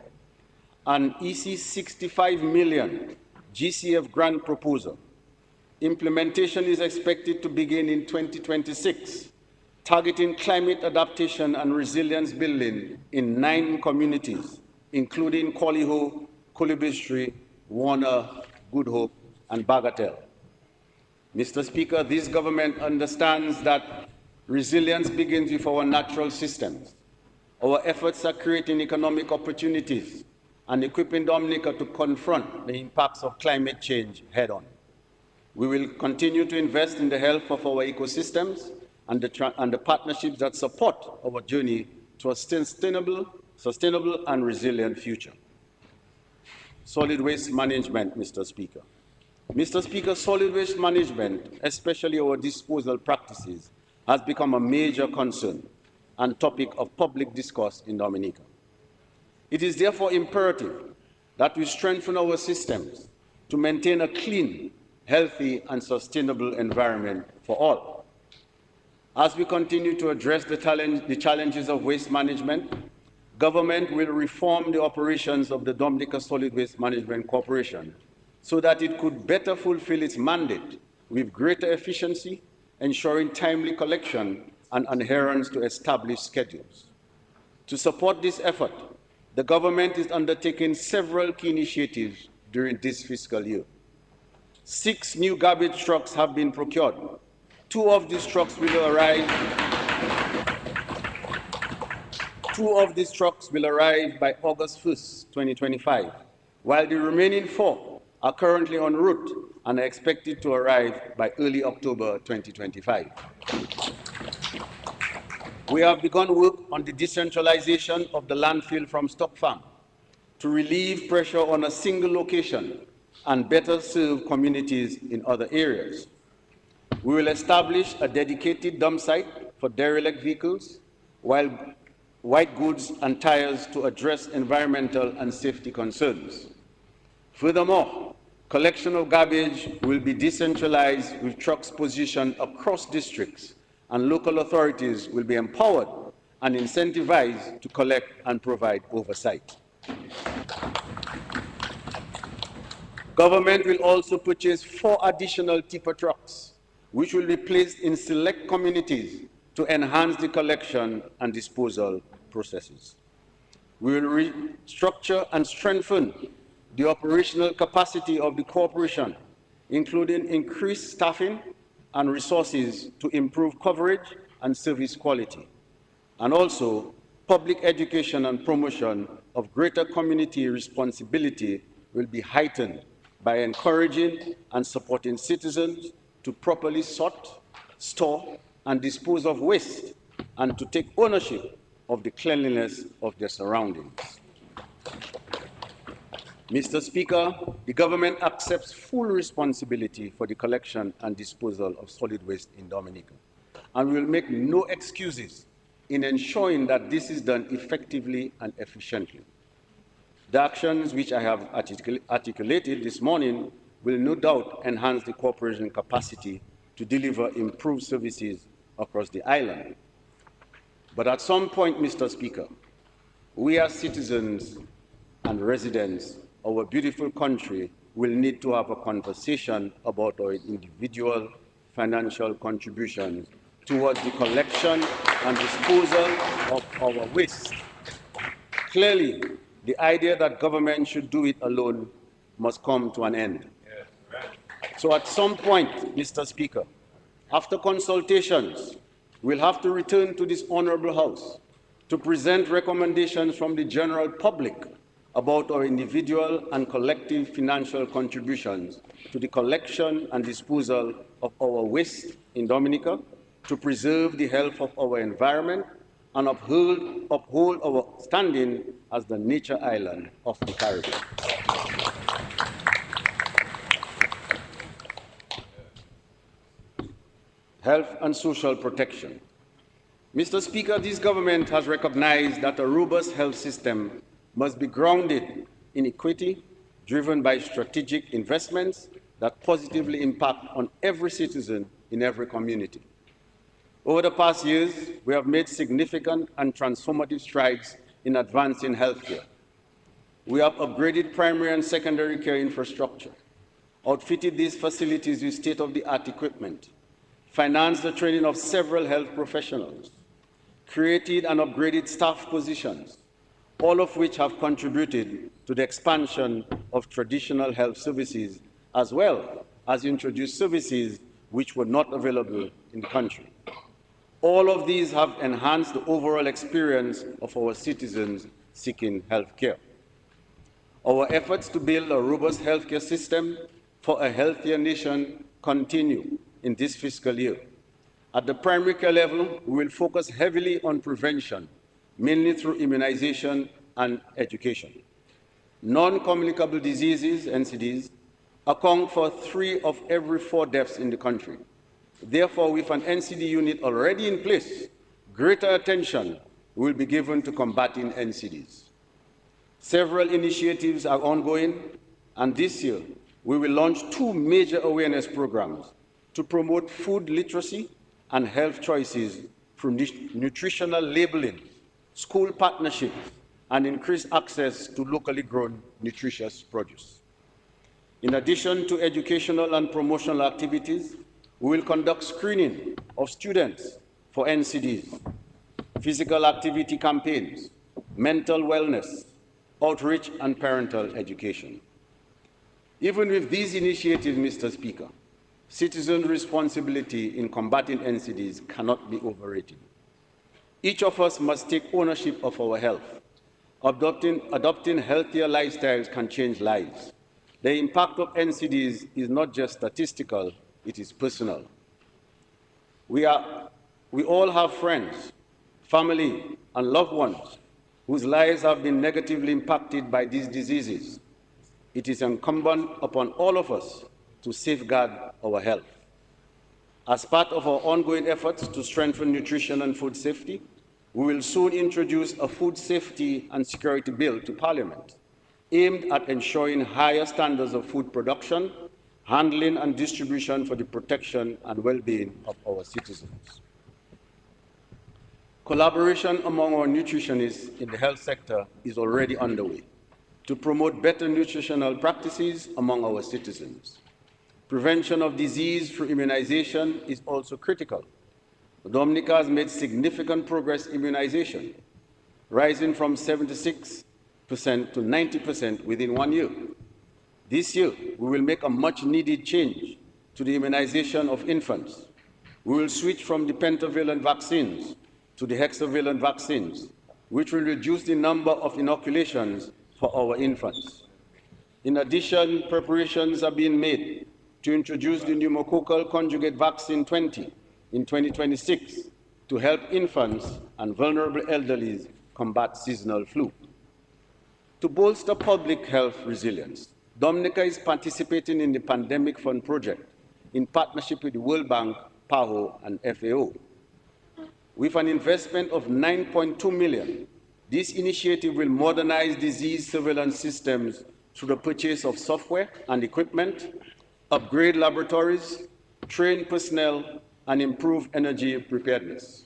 [SPEAKER 7] an EC 65 million GCF grant proposal. Implementation is expected to begin in 2026, targeting climate adaptation and resilience building in 9 communities, including Qualiho, Kulibistri, Warner, Good Hope, and Bagatelle. Mr. Speaker, this government understands that resilience begins with our natural systems. Our efforts are creating economic opportunities and equipping Dominica to confront the impacts of climate change head-on. We will continue to invest in the health of our ecosystems and the partnerships that support our journey to a sustainable and resilient future. Solid waste management, Mr. Speaker. Mr. Speaker, solid waste management, especially our disposal practices, has become a major concern and topic of public discourse in Dominica. It is therefore imperative that we strengthen our systems to maintain a clean, healthy, and sustainable environment for all. As we continue to address the challenges of waste management, government will reform the operations of the Dominica Solid Waste Management Corporation so that it could better fulfill its mandate with greater efficiency, ensuring timely collection and adherence to established schedules. To support this effort, the government is undertaking several key initiatives during this fiscal year. 6 new garbage trucks have been procured. 2 of these trucks will arrive by August 1st, 2025, while the remaining 4 are currently en route and are expected to arrive by early October 2025. We have begun work on the decentralization of the landfill from stock farm to relieve pressure on a single location and better serve communities in other areas. We will establish a dedicated dump site for derelict vehicles, while white goods and tires to address environmental and safety concerns. Furthermore, collection of garbage will be decentralized with trucks positioned across districts, and local authorities will be empowered and incentivized to collect and provide oversight. Government will also purchase 4 additional tipper trucks, which will be placed in select communities to enhance the collection and disposal processes. We will restructure and strengthen the operational capacity of the corporation, including increased staffing and resources to improve coverage and service quality, and also public education and promotion of greater community responsibility will be heightened by encouraging and supporting citizens to properly sort, store, and dispose of waste, and to take ownership of the cleanliness of their surroundings. Mr. Speaker, the government accepts full responsibility for the collection and disposal of solid waste in Dominica, and will make no excuses in ensuring that this is done effectively and efficiently. The actions which I have articulated this morning will no doubt enhance the corporation's capacity to deliver improved services across the island. But at some point, Mr. Speaker, we as citizens and residents of our beautiful country will need to have a conversation about our individual financial contributions towards the collection and disposal of our waste. Clearly, the idea that government should do it alone must come to an end. So at some point, Mr. Speaker, after consultations, we'll have to return to this honorable House to present recommendations from the general public about our individual and collective financial contributions to the collection and disposal of our waste in Dominica, to preserve the health of our environment and uphold our standing as the nature island of the Caribbean. Health and social protection. Mr. Speaker, this government has recognized that a robust health system must be grounded in equity, driven by strategic investments that positively impact on every citizen in every community. Over the past years, we have made significant and transformative strides in advancing healthcare. We have upgraded primary and secondary care infrastructure, outfitted these facilities with state-of-the-art equipment, financed the training of several health professionals, created and upgraded staff positions, all of which have contributed to the expansion of traditional health services, as well as introduced services which were not available in the country. All of these have enhanced the overall experience of our citizens seeking health care. Our efforts to build a robust healthcare system for a healthier nation continue in this fiscal year. At the primary care level, we will focus heavily on prevention, mainly through immunization and education. Non-communicable diseases, NCDs, account for 3 of every 4 deaths in the country. Therefore, with an NCD unit already in place, greater attention will be given to combating NCDs. Several initiatives are ongoing, and this year we will launch 2 major awareness programs to promote food literacy and health choices through nutritional labeling, school partnerships, and increased access to locally grown nutritious produce. In addition to educational and promotional activities, we will conduct screening of students for NCDs, physical activity campaigns, mental wellness, outreach, and parental education. Even with these initiatives, Mr. Speaker, citizen responsibility in combating NCDs cannot be overrated. Each of us must take ownership of our health. Adopting healthier lifestyles can change lives. The impact of NCDs is not just statistical, it is personal. We all have friends, family, and loved ones whose lives have been negatively impacted by these diseases. It is incumbent upon all of us to safeguard our health. As part of our ongoing efforts to strengthen nutrition and food safety, we will soon introduce a food safety and security bill to Parliament, aimed at ensuring higher standards of food production, handling, and distribution for the protection and well-being of our citizens. Collaboration among our nutritionists in the health sector is already underway to promote better nutritional practices among our citizens. Prevention of disease through immunization is also critical. Dominica has made significant progress in immunization, rising from 76% to 90% within 1 year. This year, we will make a much-needed change to the immunization of infants. We will switch from the pentavalent vaccines to the hexavalent vaccines, which will reduce the number of inoculations for our infants. In addition, preparations are being made to introduce the pneumococcal conjugate vaccine 20 in 2026 to help infants and vulnerable elderly combat seasonal flu. To bolster public health resilience, Dominica is participating in the Pandemic Fund project in partnership with the World Bank, PAHO, and FAO. With an investment of $9.2 million, this initiative will modernize disease surveillance systems through the purchase of software and equipment, upgrade laboratories, train personnel, and improve emergency preparedness.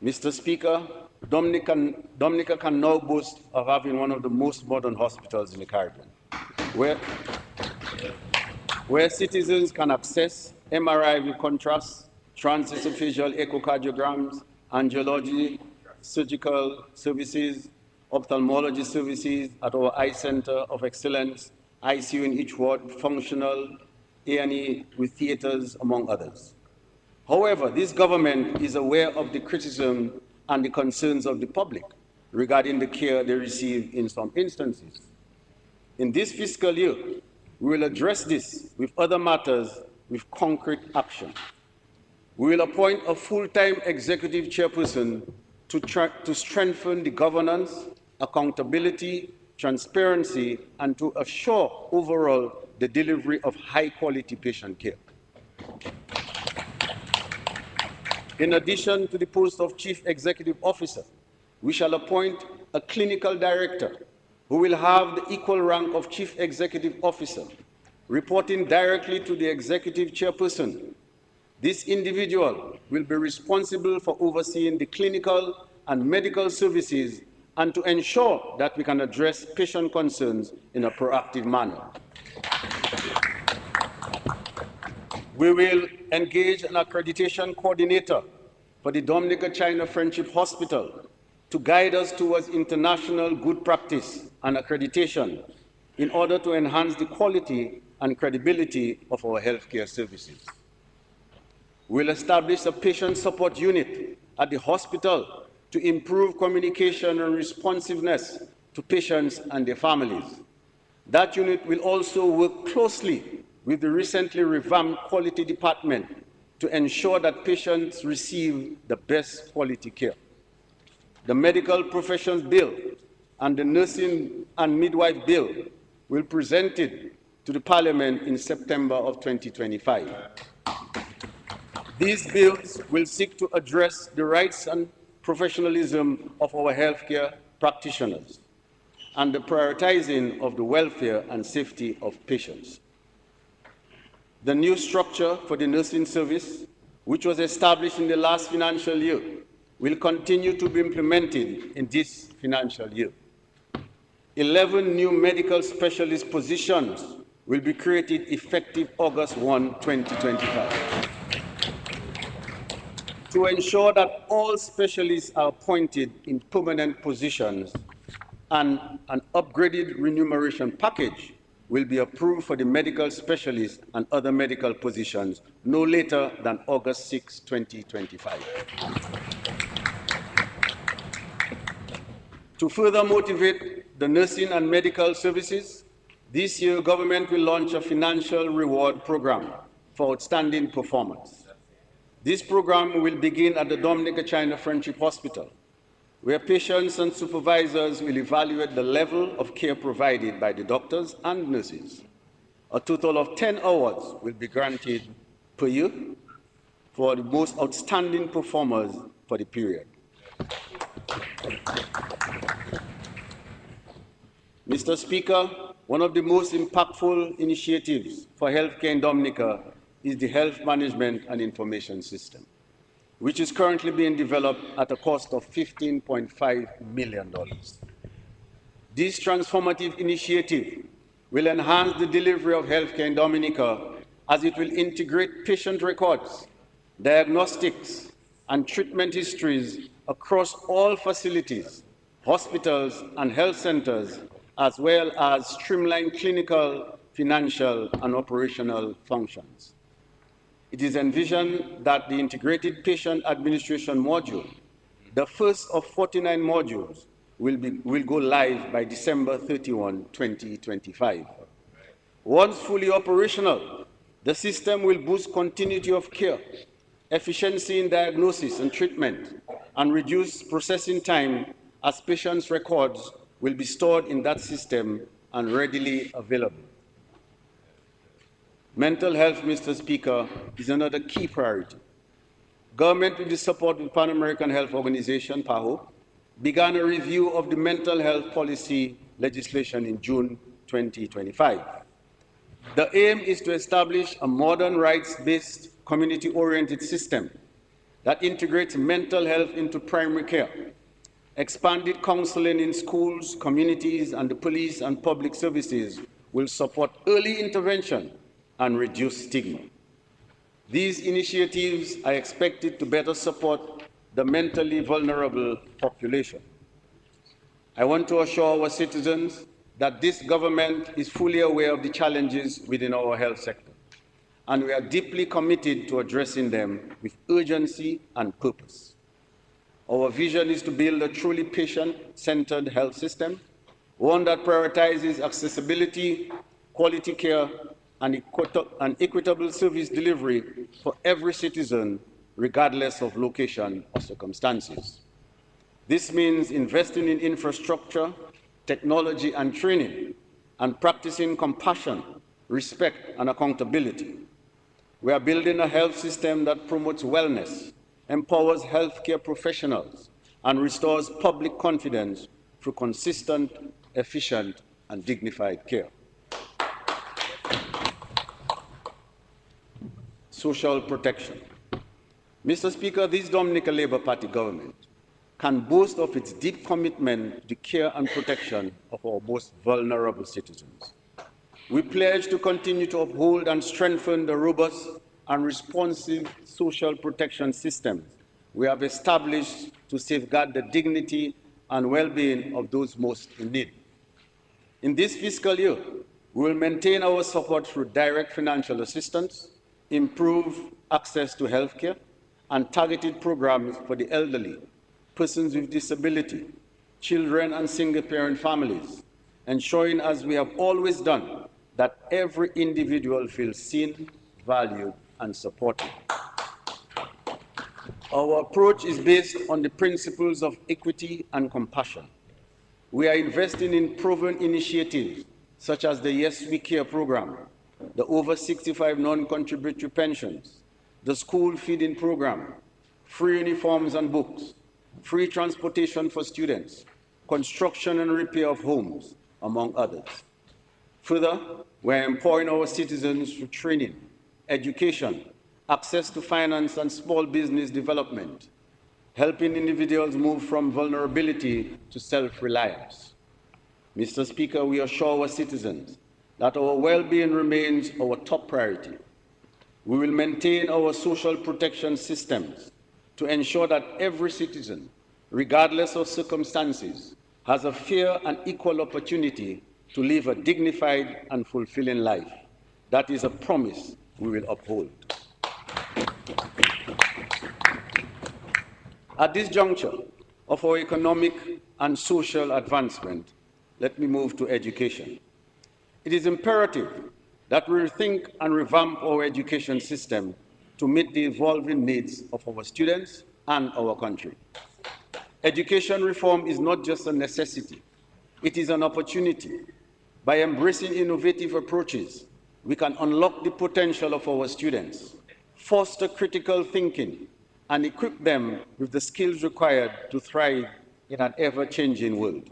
[SPEAKER 7] Mr. Speaker, Dominica can now boast of having one of the most modern hospitals in the Caribbean, where citizens can access MRI with contrast, transesophageal echocardiograms, angiology, surgical services, ophthalmology services at our Eye Center of Excellence, ICU in each ward, functional, A&E with theaters, among others. However, this government is aware of the criticism and the concerns of the public regarding the care they receive in some instances. In this fiscal year, we will address this with other matters with concrete action. We will appoint a full-time executive chairperson to strengthen the governance, accountability, transparency, and to assure overall the delivery of high-quality patient care. In addition to the post of Chief Executive Officer, we shall appoint a clinical director who will have the equal rank of Chief Executive Officer, reporting directly to the Executive Chairperson. This individual will be responsible for overseeing the clinical and medical services and to ensure that we can address patient concerns in a proactive manner. We will engage an accreditation coordinator for the Dominica-China Friendship Hospital to guide us towards international good practice and accreditation in order to enhance the quality and credibility of our healthcare services. We'll establish a patient support unit at the hospital to improve communication and responsiveness to patients and their families. That unit will also work closely with the recently revamped quality department to ensure that patients receive the best quality care. The Medical Professions Bill and the Nursing and Midwife Bill will be presented to the Parliament in September of 2025. These bills will seek to address the rights and professionalism of our healthcare practitioners, and the prioritizing of the welfare and safety of patients. The new structure for the nursing service, which was established in the last financial year, will continue to be implemented in this financial year. 11 new medical specialist positions will be created effective August 1, 2025. To ensure that all specialists are appointed in permanent positions, and an upgraded remuneration package will be approved for the medical specialists and other medical positions no later than August 6, 2025. To further motivate the nursing and medical services, this year government will launch a financial reward program for outstanding performance. This program will begin at the Dominica China Friendship Hospital, where patients and supervisors will evaluate the level of care provided by the doctors and nurses. A total of 10 awards will be granted per year for the most outstanding performers for the period. Mr. Speaker, one of the most impactful initiatives for healthcare in Dominica is the Health Management and Information System, which is currently being developed at a cost of $15.5 million. This transformative initiative will enhance the delivery of healthcare in Dominica as it will integrate patient records, diagnostics, and treatment histories across all facilities, hospitals, and health centers, as well as streamline clinical, financial, and operational functions. It is envisioned that the Integrated Patient Administration module, the first of 49 modules, will go live by December 31, 2025. Once fully operational, the system will boost continuity of care, efficiency in diagnosis and treatment, and reduce processing time as patients' records will be stored in that system and readily available. Mental health, Mr. Speaker, is another key priority. Government, with the support of the Pan American Health Organization, PAHO, began a review of the mental health policy legislation in June 2025. The aim is to establish a modern, rights-based, community-oriented system that integrates mental health into primary care, expanded counseling in schools, communities, and the police and public services will support early intervention and reduce stigma. These initiatives are expected to better support the mentally vulnerable population. I want to assure our citizens that this government is fully aware of the challenges within our health sector, and we are deeply committed to addressing them with urgency and purpose. Our vision is to build a truly patient-centered health system, one that prioritizes accessibility, quality care, and equitable service delivery for every citizen, regardless of location or circumstances. This means investing in infrastructure, technology, and training, and practicing compassion, respect, and accountability. We are building a health system that promotes wellness, empowers healthcare professionals, and restores public confidence through consistent, efficient, and dignified care. Social protection. Mr. Speaker, this Dominica Labour Party government can boast of its deep commitment to the care and protection of our most vulnerable citizens. We pledge to continue to uphold and strengthen the robust and responsive social protection systems we have established to safeguard the dignity and well-being of those most in need. In this fiscal year, we will maintain our support through direct financial assistance, improve access to health care, and targeted programs for the elderly, persons with disability, children and single-parent families, ensuring, as we have always done, that every individual feels seen, valued, and supported. Our approach is based on the principles of equity and compassion. We are investing in proven initiatives such as the Yes We Care program, the over 65 non-contributory pensions, the school feeding program, free uniforms and books, free transportation for students, construction and repair of homes, among others. Further, we're empowering our citizens through training, education, access to finance and small business development, helping individuals move from vulnerability to self-reliance. Mr. Speaker, we assure our citizens that our well-being remains our top priority. We will maintain our social protection systems to ensure that every citizen, regardless of circumstances, has a fair and equal opportunity to live a dignified and fulfilling life. That is a promise we will uphold. At this juncture of our economic and social advancement, let me move to education. It is imperative that we rethink and revamp our education system to meet the evolving needs of our students and our country. Education reform is not just a necessity, it is an opportunity. By embracing innovative approaches, we can unlock the potential of our students, foster critical thinking, and equip them with the skills required to thrive in an ever-changing world.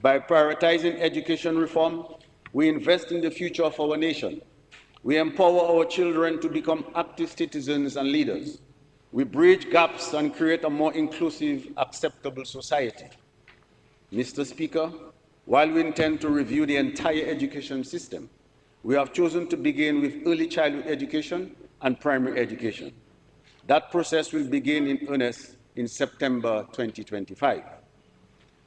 [SPEAKER 7] By prioritizing education reform, we invest in the future of our nation. We empower our children to become active citizens and leaders. We bridge gaps and create a more inclusive, acceptable society. Mr. Speaker, while we intend to review the entire education system, we have chosen to begin with early childhood education and primary education. That process will begin in earnest in September 2025.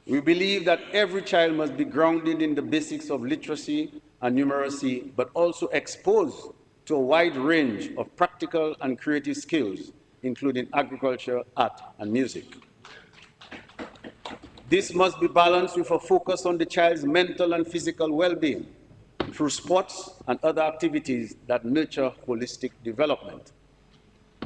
[SPEAKER 7] We believe that every child must be grounded in the basics of literacy and numeracy, but also exposed to a wide range of practical and creative skills, including agriculture, art, and music. This must be balanced with a focus on the child's mental and physical well-being through sports and other activities that nurture holistic development.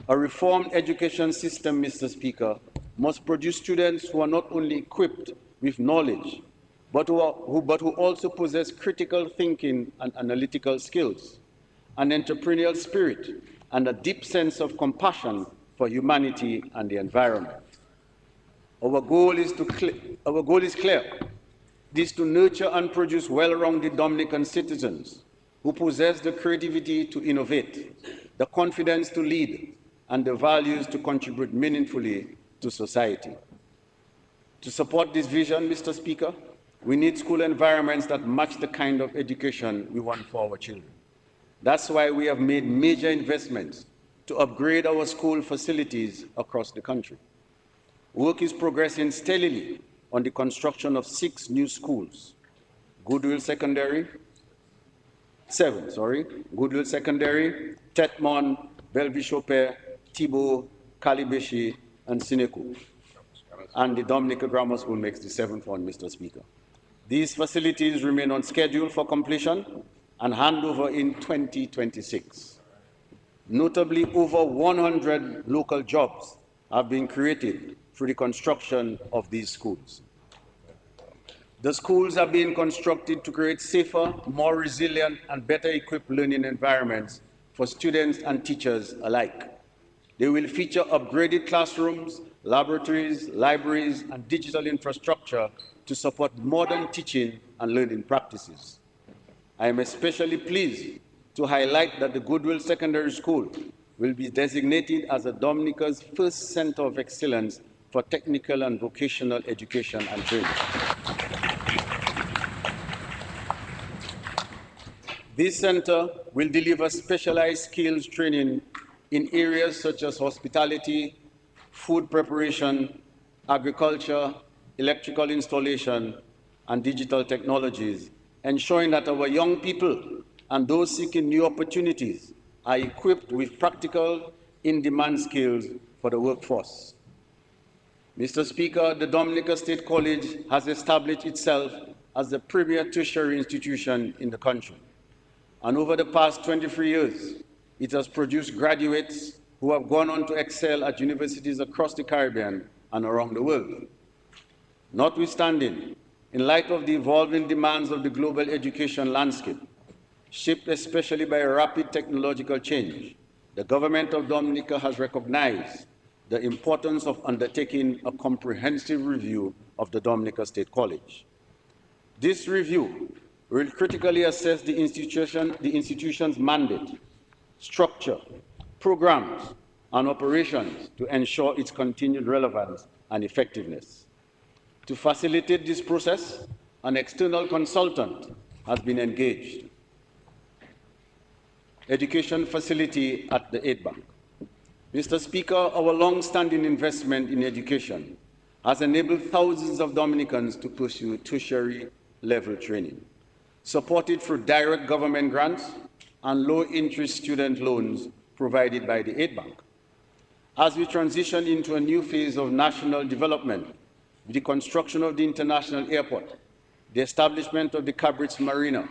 [SPEAKER 7] A reformed education system, Mr. Speaker, must produce students who are not only equipped with knowledge, but who also possess critical thinking and analytical skills, an entrepreneurial spirit, and a deep sense of compassion for humanity and the environment. Our goal is clear. It is to nurture and produce well-rounded Dominican citizens who possess the creativity to innovate, the confidence to lead, and the values to contribute meaningfully to society. To support this vision, Mr. Speaker, we need school environments that match the kind of education we want for our children. That's why we have made major investments to upgrade our school facilities across the country. Work is progressing steadily on the construction of 6 new schools: Goodwill Secondary, Tetmon, Bellevue-Chopin, Thibault, Calibeshi, and Sineku. And the Dominica Grammar School makes the 7th one, Mr. Speaker. These facilities remain on schedule for completion and handover in 2026. Notably, over 100 local jobs have been created through the construction of these schools. The schools are being constructed to create safer, more resilient, and better equipped learning environments for students and teachers alike. They will feature upgraded classrooms, laboratories, libraries, and digital infrastructure to support modern teaching and learning practices. I am especially pleased to highlight that the Goodwill Secondary School will be designated as a Dominica's first center of excellence for technical and vocational education and training. This center will deliver specialized skills training in areas such as hospitality, food preparation, agriculture, electrical installation, and digital technologies, ensuring that our young people and those seeking new opportunities are equipped with practical, in-demand skills for the workforce. Mr. Speaker, the Dominica State College has established itself as the premier tertiary institution in the country. And over the past 23 years, it has produced graduates who have gone on to excel at universities across the Caribbean and around the world. Notwithstanding, in light of the evolving demands of the global education landscape, shaped especially by rapid technological change, the government of Dominica has recognized the importance of undertaking a comprehensive review of the Dominica State College. This review will critically assess the institution's mandate, structure, programs, and operations to ensure its continued relevance and effectiveness. To facilitate this process, an external consultant has been engaged. Education facility at the Aid Bank. Mr. Speaker, our long-standing investment in education has enabled thousands of Dominicans to pursue tertiary-level training, supported through direct government grants and low-interest student loans provided by the Aid Bank. As we transition into a new phase of national development, with the construction of the international airport, the establishment of the Cabritz Marina,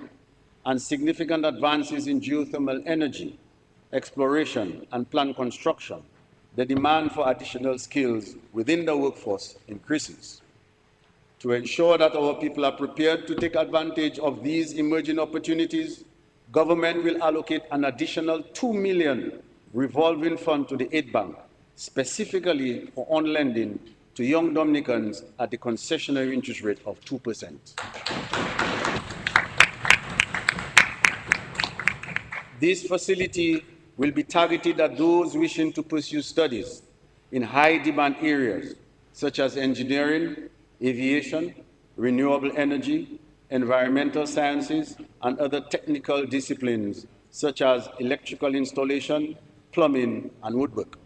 [SPEAKER 7] and significant advances in geothermal energy, exploration, and plant construction, the demand for additional skills within the workforce increases. To ensure that our people are prepared to take advantage of these emerging opportunities, government will allocate an additional $2 million revolving fund to the Aid Bank, specifically for on-lending to young Dominicans at the concessionary interest rate of 2%. This facility will be targeted at those wishing to pursue studies in high-demand areas such as engineering, aviation, renewable energy, environmental sciences, and other technical disciplines such as electrical installation, plumbing, and woodwork.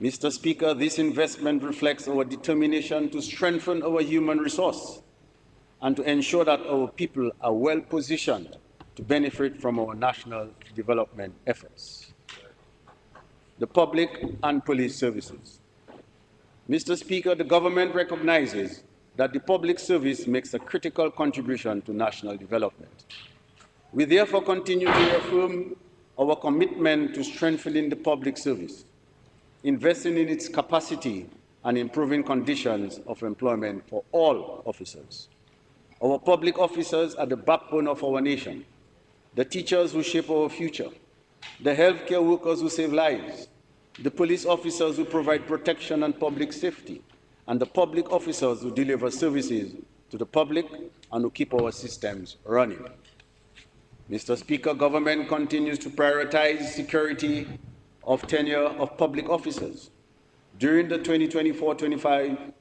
[SPEAKER 7] Mr. Speaker, this investment reflects our determination to strengthen our human resource and to ensure that our people are well positioned to benefit from our national development efforts. The public and police services. Mr. Speaker, the government recognizes that the public service makes a critical contribution to national development. We therefore continue to reaffirm our commitment to strengthening the public service, investing in its capacity and improving conditions of employment for all officers. Our public officers are the backbone of our nation, the teachers who shape our future, the healthcare workers who save lives, the police officers who provide protection and public safety, and the public officers who deliver services to the public and who keep our systems running. Mr. Speaker, government continues to prioritize security of tenure of public officers. During the 2024-25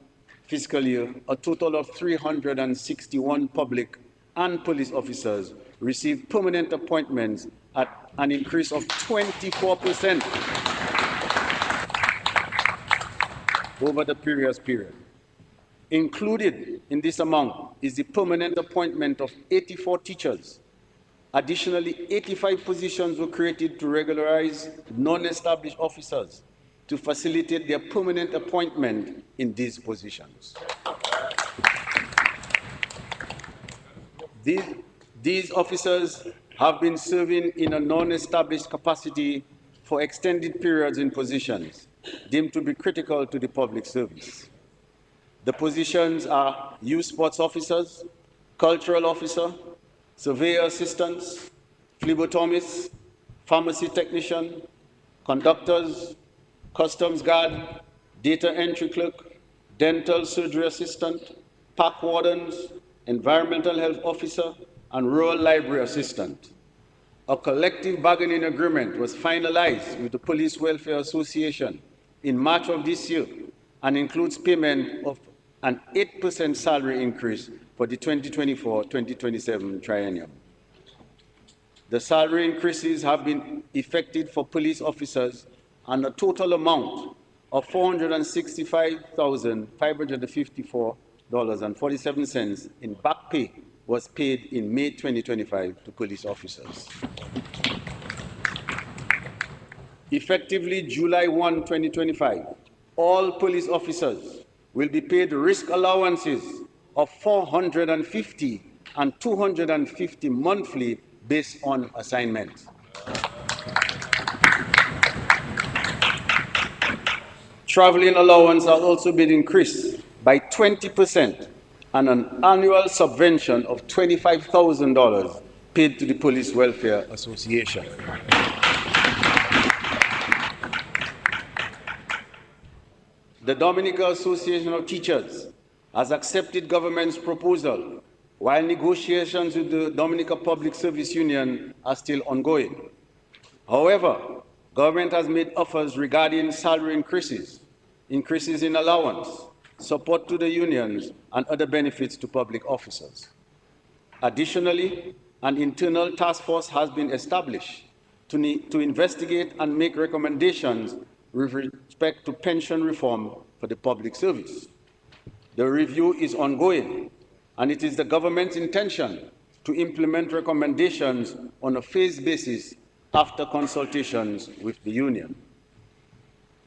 [SPEAKER 7] fiscal year, a total of 361 public and police officers received permanent appointments at an increase of 24% over the previous period. Included in this amount is the permanent appointment of 84 teachers. Additionally, 85 positions were created to regularize non-established officers to facilitate their permanent appointment in these positions. These officers have been serving in a non-established capacity for extended periods in positions deemed to be critical to the public service. The positions are youth sports officers, cultural officer, surveyor assistants, phlebotomists, pharmacy technician, conductors, customs guard, data entry clerk, dental surgery assistant, park wardens, environmental health officer, and rural library assistant. A collective bargaining agreement was finalized with the Police Welfare Association in March of this year and includes payment of an 8% salary increase for the 2024-2027 triennium. The salary increases have been effected for police officers, and a total amount of $465,554.47 in back pay was paid in May 2025 to police officers. Effectively July 1, 2025, all police officers will be paid risk allowances of $450 and $250 monthly based on assignment. Traveling allowance has also been increased by 20% and an annual subvention of $25,000 paid to the Police Welfare Association. The Dominica Association of Teachers has accepted government's proposal, while negotiations with the Dominica Public Service Union are still ongoing. However, government has made offers regarding salary increases, increases in allowance, support to the unions, and other benefits to public officers. Additionally, an internal task force has been established to investigate and make recommendations with respect to pension reform for the public service. The review is ongoing, and it is the government's intention to implement recommendations on a phased basis after consultations with the union.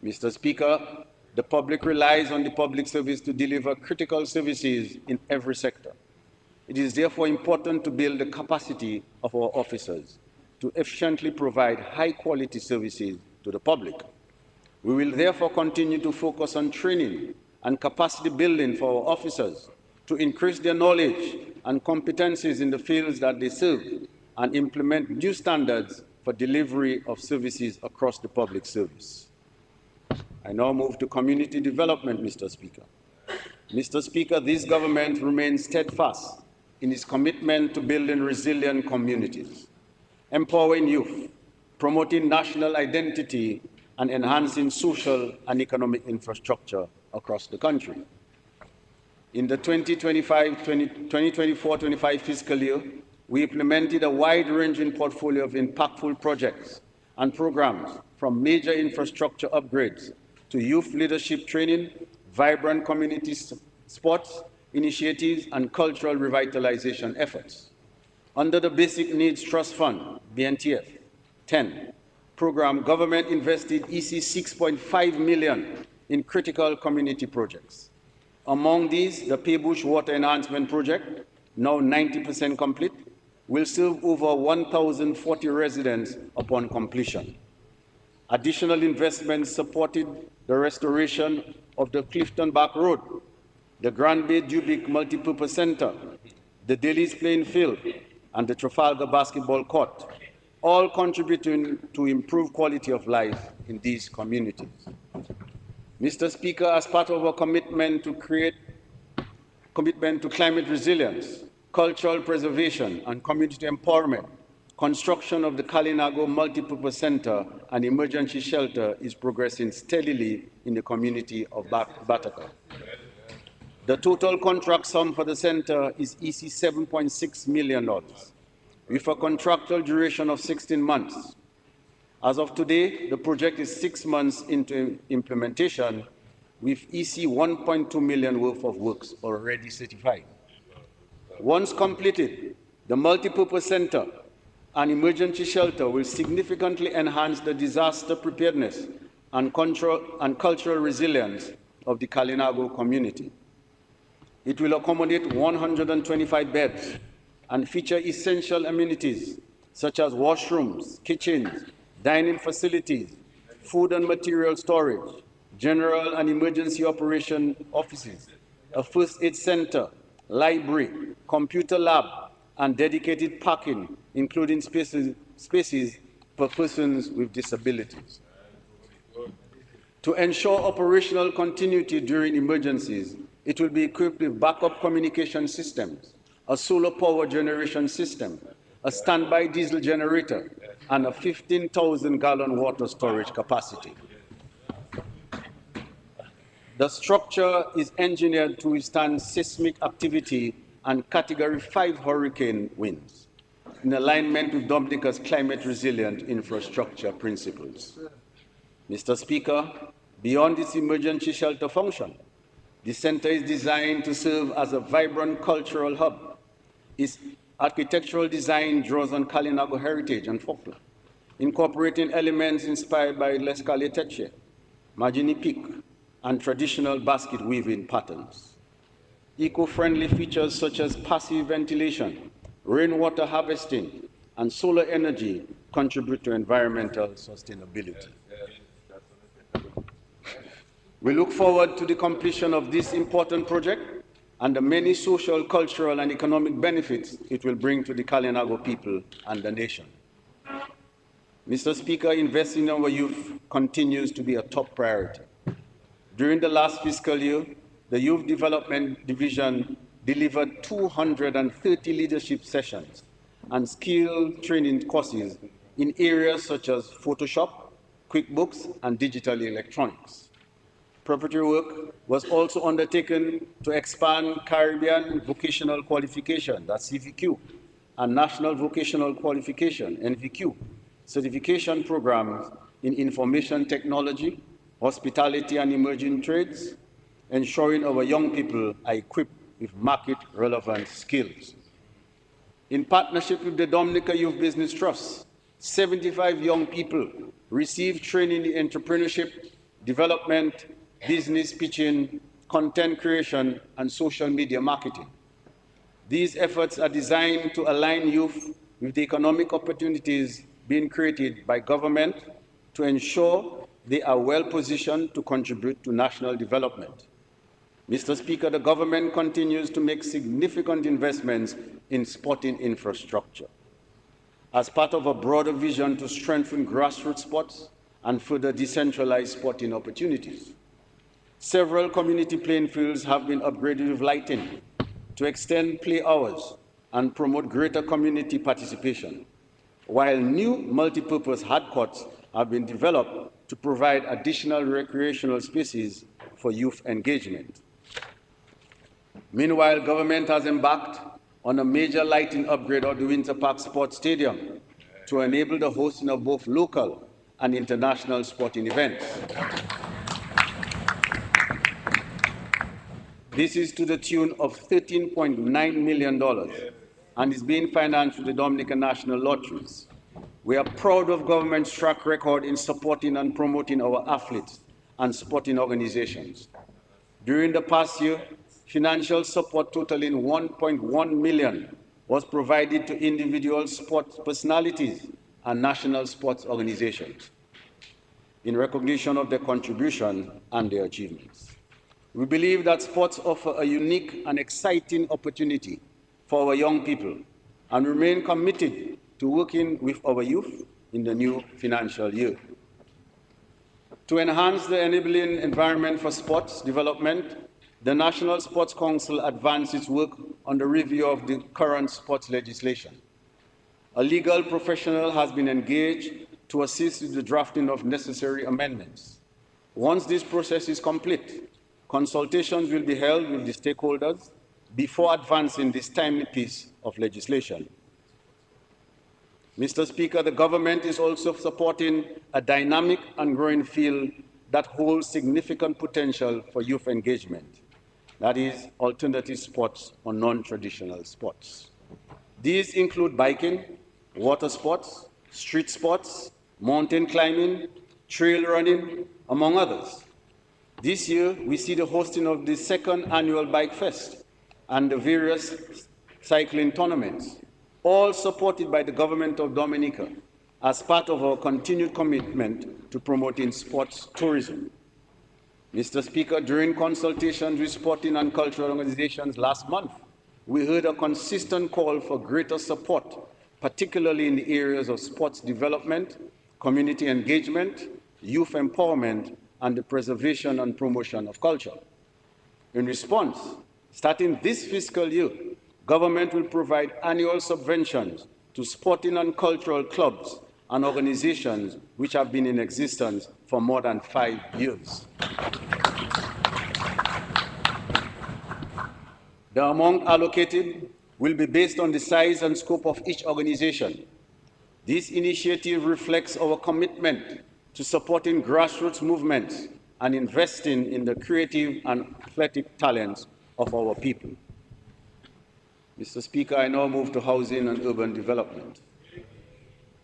[SPEAKER 7] Mr. Speaker, the public relies on the public service to deliver critical services in every sector. It is therefore important to build the capacity of our officers to efficiently provide high-quality services to the public. We will therefore continue to focus on training and capacity building for our officers to increase their knowledge and competencies in the fields that they serve and implement new standards for delivery of services across the public service. I now move to community development, Mr. Speaker. Mr. Speaker, this government remains steadfast in its commitment to building resilient communities, empowering youth, promoting national identity, and enhancing social and economic infrastructure across the country. In the 2024-25 fiscal year, we implemented a wide-ranging portfolio of impactful projects and programs, from major infrastructure upgrades to youth leadership training, vibrant community sports initiatives, and cultural revitalization efforts. Under the Basic Needs Trust Fund, BNTF 10 program, government invested EC 6.5 million in critical community projects. Among these, the Paybush Water Enhancement Project, now 90% complete, will serve over 1,040 residents upon completion. Additional investments supported the restoration of the Clifton Back Road, the Grand Bay Dubic Multipurpose Center, the Daly's Playing Field, and the Trafalgar Basketball Court, all contributing to improved quality of life in these communities. Mr. Speaker, as part of our commitment to climate resilience, cultural preservation, and community empowerment, construction of the Kalinago Multipurpose Center and emergency shelter is progressing steadily in the community of Bataka. The total contract sum for the center is EC $7.6 million, with a contractual duration of 16 months. As of today, the project is 6 months into implementation, with EC 1.2 million worth of works already certified. Once completed, the multipurpose center and emergency shelter will significantly enhance the disaster preparedness and cultural resilience of the Kalinago community. It will accommodate 125 beds and feature essential amenities such as washrooms, kitchens, dining facilities, food and material storage, general and emergency operation offices, a first aid center, library, computer lab, and dedicated parking, including spaces for persons with disabilities. To ensure operational continuity during emergencies, it will be equipped with backup communication systems, a solar power generation system, a standby diesel generator, and a 15,000-gallon water storage capacity. The structure is engineered to withstand seismic activity and Category 5 hurricane winds, in alignment with Dominica's climate resilient infrastructure principles. Mr. Speaker, beyond its emergency shelter function, the center is designed to serve as a vibrant cultural hub. Its architectural design draws on Kalinago heritage and folklore, incorporating elements inspired by L'Escalier Teche, Majini Peak, and traditional basket weaving patterns. Eco-friendly features such as passive ventilation, rainwater harvesting, and solar energy contribute to environmental sustainability. We look forward to the completion of this important project and the many social, cultural, and economic benefits it will bring to the Kalinago people and the nation. Mr. Speaker, investing in our youth continues to be a top priority. During the last fiscal year, the Youth Development Division delivered 230 leadership sessions and skill training courses in areas such as Photoshop, QuickBooks, and digital electronics. Preparatory work was also undertaken to expand Caribbean Vocational Qualification, that's CVQ, and National Vocational Qualification, NVQ, certification programs in information technology, hospitality and emerging trades, ensuring our young people are equipped with market-relevant skills. In partnership with the Dominica Youth Business Trust, 75 young people received training in entrepreneurship, development, business pitching, content creation, and social media marketing. These efforts are designed to align youth with the economic opportunities being created by government to ensure they are well positioned to contribute to national development. Mr. Speaker, the government continues to make significant investments in sporting infrastructure as part of a broader vision to strengthen grassroots sports and further decentralize sporting opportunities. Several community playing fields have been upgraded with lighting to extend play hours and promote greater community participation, while new multipurpose hard courts have been developed to provide additional recreational spaces for youth engagement. Meanwhile, government has embarked on a major lighting upgrade of the Winter Park Sports Stadium to enable the hosting of both local and international sporting events. This is to the tune of $13.9 million and is being financed through the Dominican National Lotteries. We are proud of government's track record in supporting and promoting our athletes and sporting organizations. During the past year, financial support totaling $1.1 million was provided to individual sports personalities and national sports organizations in recognition of their contribution and their achievements. We believe that sports offer a unique and exciting opportunity for our young people and remain committed to working with our youth in the new financial year. To enhance the enabling environment for sports development, the National Sports Council advanced its work on the review of the current sports legislation. A legal professional has been engaged to assist with the drafting of necessary amendments. Once this process is complete, consultations will be held with the stakeholders before advancing this timely piece of legislation. Mr. Speaker, the government is also supporting a dynamic and growing field that holds significant potential for youth engagement. That is, alternative sports or non-traditional sports. These include biking, water sports, street sports, mountain climbing, trail running, among others. This year, we see the hosting of the second annual Bike Fest and the various cycling tournaments, all supported by the government of Dominica as part of our continued commitment to promoting sports tourism. Mr. Speaker, during consultations with sporting and cultural organizations last month, we heard a consistent call for greater support, particularly in the areas of sports development, community engagement, youth empowerment, and the preservation and promotion of culture. In response, starting this fiscal year, government will provide annual subventions to sporting and cultural clubs and organizations which have been in existence for more than 5 years. The amount allocated will be based on the size and scope of each organization. This initiative reflects our commitment to supporting grassroots movements and investing in the creative and athletic talents of our people. Mr. Speaker, I now move to housing and urban development.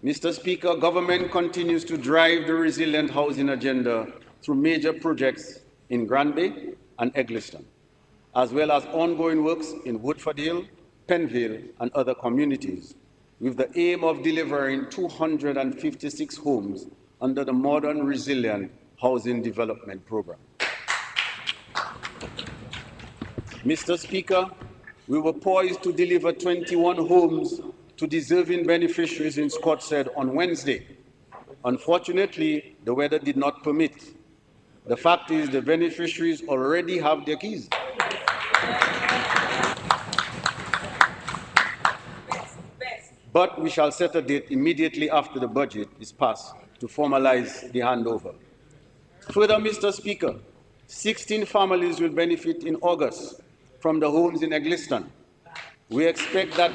[SPEAKER 7] Mr. Speaker, government continues to drive the resilient housing agenda through major projects in Grand Bay and Eggleston, as well as ongoing works in Woodford Hill, Penville, and other communities, with the aim of delivering 256 homes under the Modern Resilient Housing Development Program. Mr. Speaker, we were poised to deliver 21 homes to deserving beneficiaries in Scottshead on Wednesday. Unfortunately, the weather did not permit. The fact is the beneficiaries already have their keys. But we shall set a date immediately after the budget is passed to formalize the handover. Further, Mr. Speaker, 16 families will benefit in August from the homes in Egliston. We expect that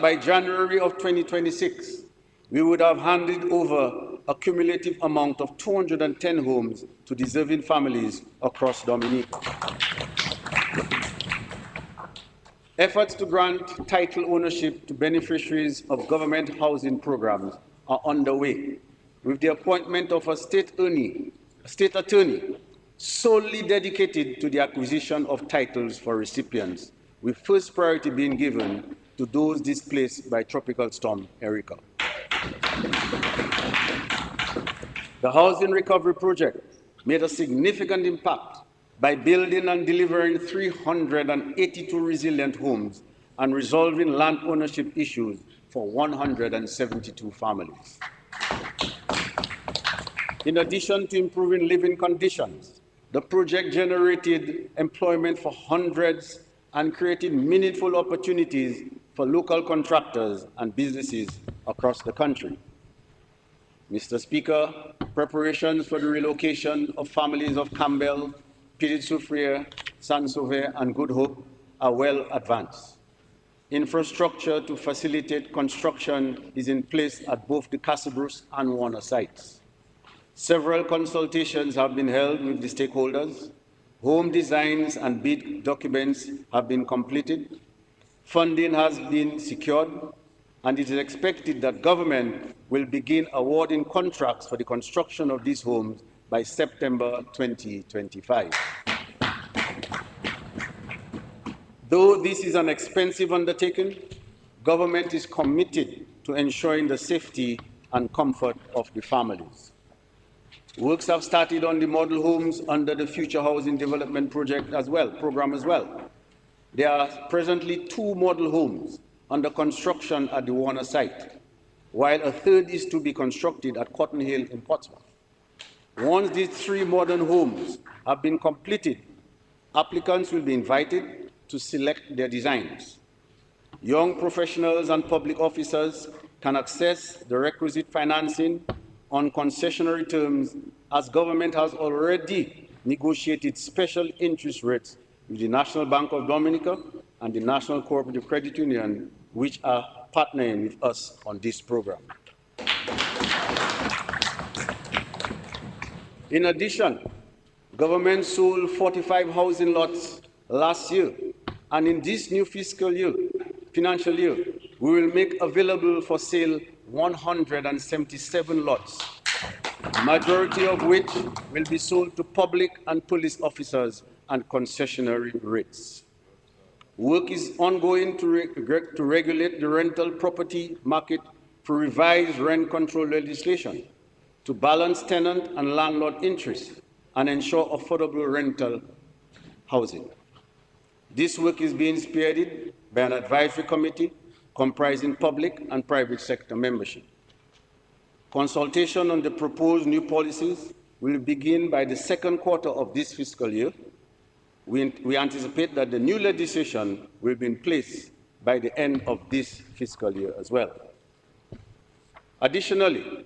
[SPEAKER 7] by January of 2026, we would have handed over a cumulative amount of 210 homes to deserving families across Dominica. Efforts to grant title ownership to beneficiaries of government housing programs are underway, with the appointment of a state attorney solely dedicated to the acquisition of titles for recipients, with first priority being given to those displaced by Tropical Storm Erika. The Housing Recovery Project made a significant impact by building and delivering 382 resilient homes and resolving land ownership issues for 172 families. In addition to improving living conditions, the project generated employment for hundreds and created meaningful opportunities for local contractors and businesses across the country. Mr. Speaker, preparations for the relocation of families of Campbell, Petit Soufriere, Saint-Sauveur, and Good Hope are well advanced. Infrastructure to facilitate construction is in place at both the Castlebruce and Warner sites. Several consultations have been held with the stakeholders. Home designs and bid documents have been completed. Funding has been secured, and it is expected that government will begin awarding contracts for the construction of these homes by September 2025. Though this is an expensive undertaking, government is committed to ensuring the safety and comfort of the families. Works have started on the model homes under the Future Housing Development program as well. There are presently 2 model homes under construction at the Warner site, while a third is to be constructed at Cotton Hill in Portsmouth. Once these 3 modern homes have been completed, applicants will be invited to select their designs. Young professionals and public officers can access the requisite financing on concessionary terms, as government has already negotiated special interest rates with the National Bank of Dominica and the National Cooperative Credit Union, which are partnering with us on this program. In addition, government sold 45 housing lots last year, and in this new financial year, we will make available for sale 177 lots, majority of which will be sold to public and police officers and concessionary rates. Work is ongoing to regulate the rental property market through revised rent control legislation to balance tenant and landlord interests and ensure affordable rental housing. This work is being spearheaded by an advisory committee comprising public and private sector membership. Consultation on the proposed new policies will begin by the second quarter of this fiscal year. We anticipate that the new legislation will be in place by the end of this fiscal year as well. Additionally,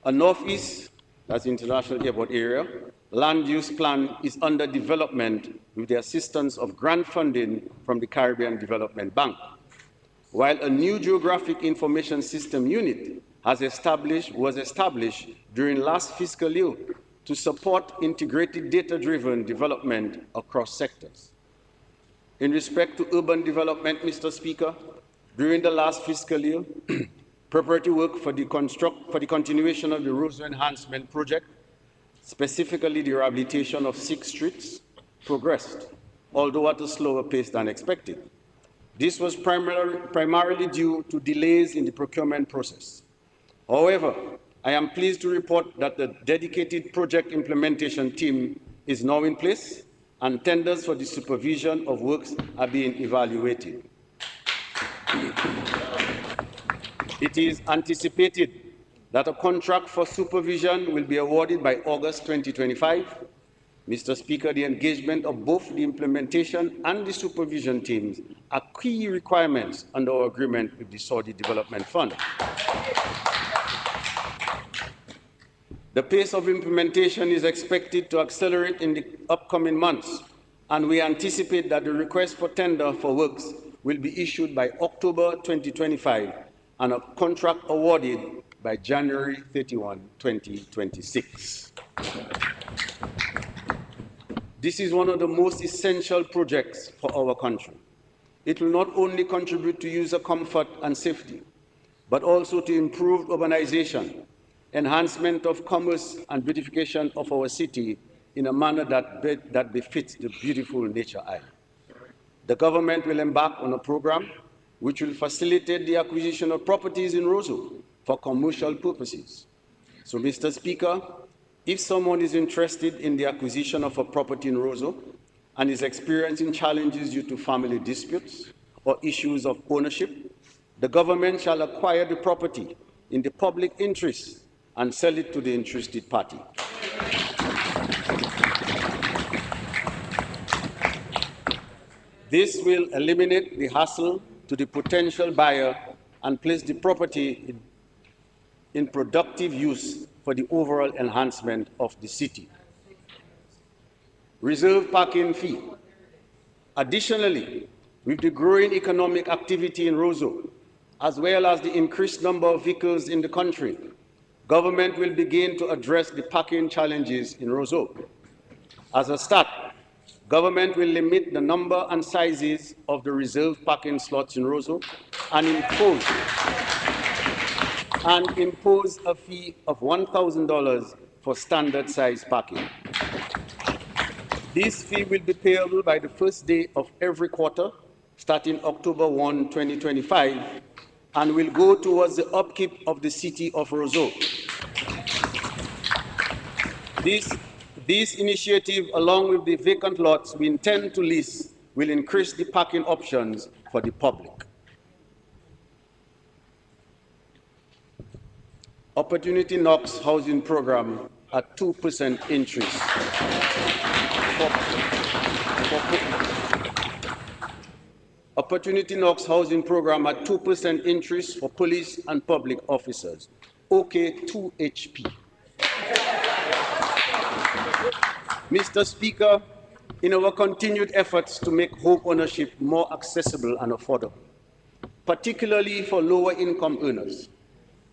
[SPEAKER 7] a Northeast, that's the International Airport area, land use plan is under development with the assistance of grant funding from the Caribbean Development Bank, while a new geographic information system unit was established during last fiscal year to support integrated data-driven development across sectors. In respect to urban development, Mr. Speaker, during the last fiscal year, preparatory work for the continuation of the Roadway Enhancement Project, specifically the rehabilitation of 6 streets, progressed, although at a slower pace than expected. This was primarily due to delays in the procurement process. However, I am pleased to report that the dedicated project implementation team is now in place, and tenders for the supervision of works are being evaluated. It is anticipated that a contract for supervision will be awarded by August 2025. Mr. Speaker, the engagement of both the implementation and the supervision teams are key requirements under our agreement with the Saudi Development Fund. The pace of implementation is expected to accelerate in the upcoming months, and we anticipate that the request for tender for works will be issued by October 2025 and a contract awarded by January 31, 2026. This is one of the most essential projects for our country. It will not only contribute to user comfort and safety, but also to improved urbanization, enhancement of commerce and beautification of our city in a manner that befits the beautiful nature island. The government will embark on a program which will facilitate the acquisition of properties in Roseau for commercial purposes. So, Mr. Speaker, if someone is interested in the acquisition of a property in Roseau and is experiencing challenges due to family disputes or issues of ownership, the government shall acquire the property in the public interest and sell it to the interested party. This will eliminate the hassle to the potential buyer and place the property in productive use for the overall enhancement of the city. Reserve parking fee. Additionally, with the growing economic activity in Roseau, as well as the increased number of vehicles in the country, government will begin to address the parking challenges in Roseau. As a start, government will limit the number and sizes of the reserved parking slots in Roseau and impose a fee of $1,000 for standard size parking. This fee will be payable by the first day of every quarter, starting October 1, 2025, and will go towards the upkeep of the city of Roseau. This initiative, along with the vacant lots we intend to lease, will increase the parking options for the public. Opportunity Knocks housing program at 2% interest. Opportunity Knocks housing program at 2% interest for police and public officers. OK 2HP. Mr. Speaker, in our continued efforts to make home ownership more accessible and affordable, particularly for lower income earners,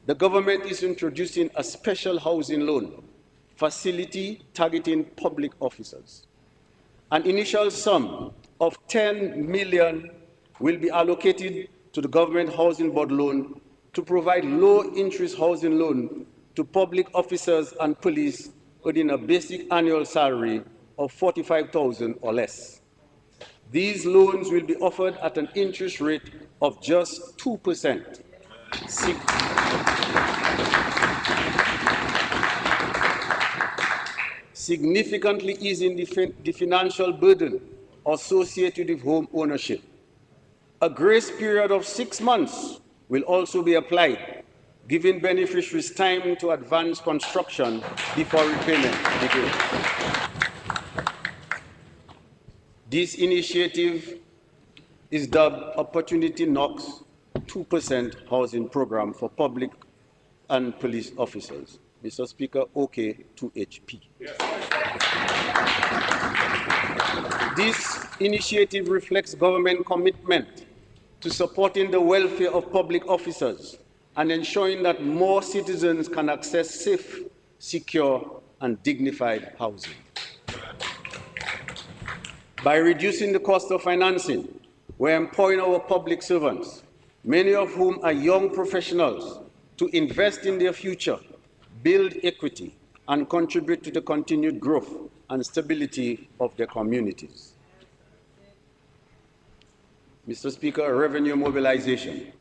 [SPEAKER 7] the government is introducing a special housing loan facility targeting public officers. An initial sum of $10 million will be allocated to the Government Housing Board loan to provide low-interest housing loan to public officers and police earning a basic annual salary of $45,000 or less. These loans will be offered at an interest rate of just 2%, significantly easing the financial burden associated with home ownership. A grace period of 6 months will also be applied, giving beneficiaries time to advance construction before repayment begins. This initiative is dubbed Opportunity Knocks 2% housing program for public and police officers. Mr. Speaker, OK 2HP. Yes. This initiative reflects government commitment to supporting the welfare of public officers and ensuring that more citizens can access safe, secure, and dignified housing. By reducing the cost of financing, we're empowering our public servants, many of whom are young professionals, to invest in their future, build equity, and contribute to the continued growth and stability of their communities. Mr. Speaker, revenue mobilization.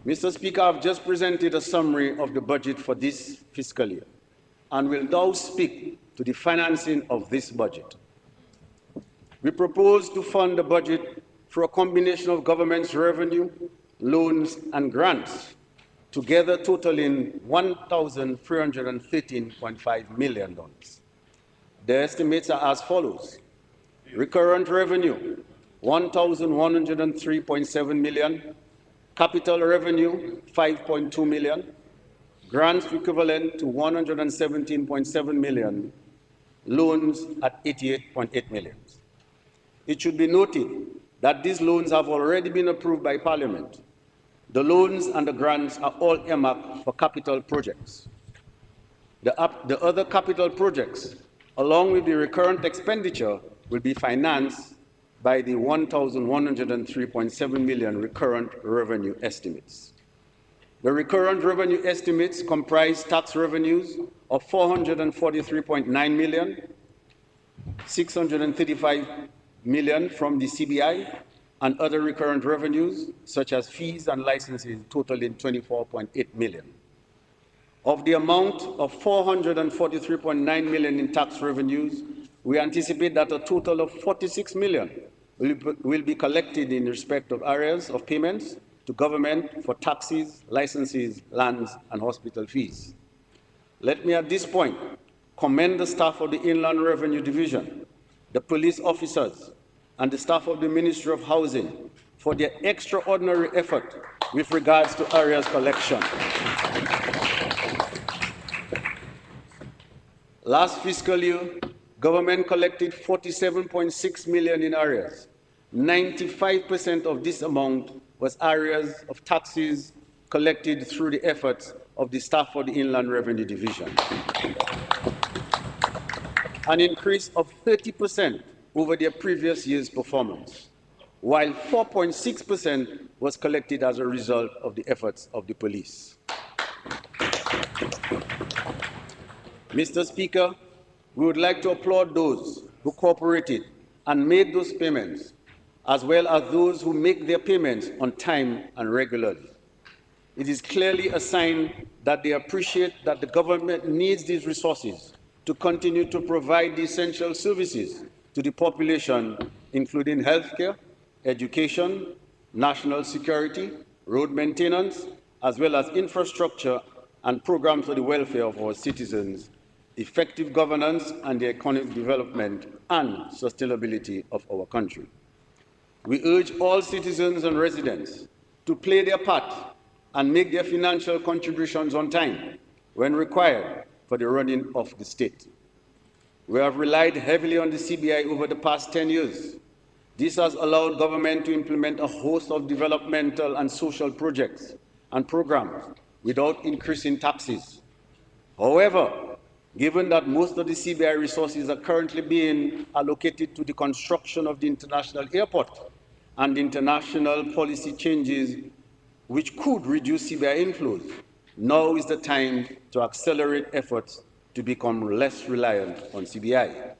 [SPEAKER 7] Mr. Speaker, I've just presented a summary of the budget for this fiscal year and will now speak to the financing of this budget. We propose to fund the budget through a combination of government's revenue, loans, and grants together totaling $1,313.5 million. The estimates are as follows. Recurrent revenue, $1,103.7 million. Capital revenue, $5.2 million. Grants equivalent to $117.7 million. Loans at $88.8 million. It should be noted that these loans have already been approved by Parliament. The loans and the grants are all earmarked for capital projects. The other capital projects, along with the recurrent expenditure, will be financed by the $1,103.7 million recurrent revenue estimates. The recurrent revenue estimates comprise tax revenues of $443.9 million, $635 million from the CBI, and other recurrent revenues, such as fees and licenses, totaling $24.8 million. Of the amount of $443.9 million in tax revenues, we anticipate that a total of $46 million will be collected in respect of areas of payments to government for taxes, licenses, lands, and hospital fees. Let me at this point commend the staff of the Inland Revenue Division, the police officers, and the staff of the Ministry of Housing for their extraordinary effort with regards to areas collection. Last fiscal year, government collected $47.6 million in arrears. 95% of this amount was areas of taxes collected through the efforts of the staff of the Inland Revenue Division. An increase of 30% over their previous year's performance, while 4.6% was collected as a result of the efforts of the police. Mr. Speaker, we would like to applaud those who cooperated and made those payments, as well as those who make their payments on time and regularly. It is clearly a sign that they appreciate that the government needs these resources to continue to provide the essential services to the population, including healthcare, education, national security, road maintenance, as well as infrastructure and programs for the welfare of our citizens, effective governance, and the economic development and sustainability of our country. We urge all citizens and residents to play their part and make their financial contributions on time when required for the running of the state. We have relied heavily on the CBI over the past 10 years. This has allowed government to implement a host of developmental and social projects and programs without increasing taxes. However, given that most of the CBI resources are currently being allocated to the construction of the international airport and international policy changes which could reduce CBI inflows, now is the time to accelerate efforts to become less reliant on CBI.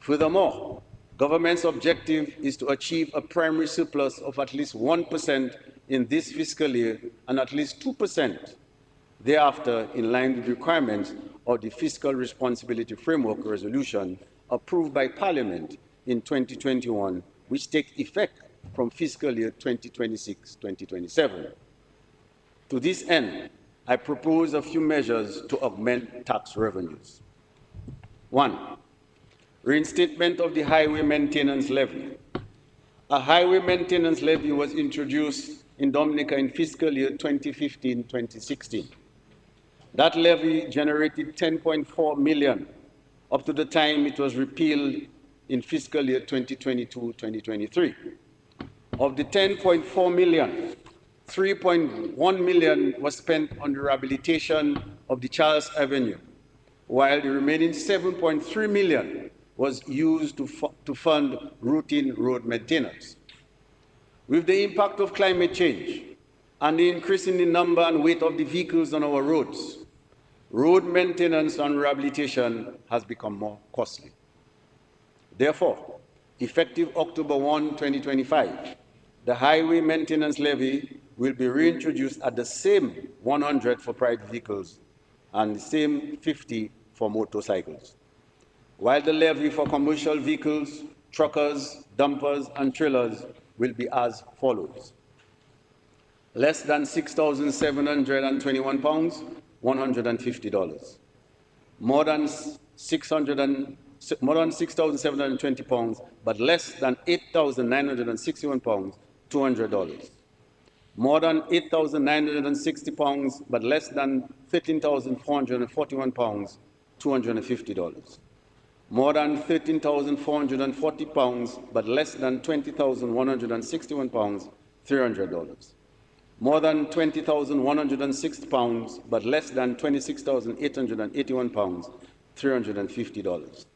[SPEAKER 7] Furthermore, government's objective is to achieve a primary surplus of at least 1% in this fiscal year and at least 2% thereafter, in line with requirements of the Fiscal Responsibility Framework Resolution approved by Parliament in 2021, which takes effect from fiscal year 2026-2027. To this end, I propose a few measures to augment tax revenues. 1. Reinstatement of the Highway Maintenance Levy. A highway maintenance levy was introduced in Dominica in fiscal year 2015-2016. That levy generated $10.4 million up to the time it was repealed in fiscal year 2022-2023. Of the $10.4 million, $3.1 million was spent on the rehabilitation of the Charles Avenue, while the remaining $7.3 million was used to fund routine road maintenance. With the impact of climate change and the increase in the number and weight of the vehicles on our roads, road maintenance and rehabilitation has become more costly. Therefore, effective October 1, 2025, the highway maintenance levy will be reintroduced at the same 100 for private vehicles and the same 50 for motorcycles, while the levy for commercial vehicles, truckers, dumpers, and trailers will be as follows. Less than £6,721, $150. More than £6,720, but less than £8,961, $200. More than £8,960, but less than £13,441, $250. More than £13,440, but less than £20,161, $300. More than £20,160, but less than £26,881, $350.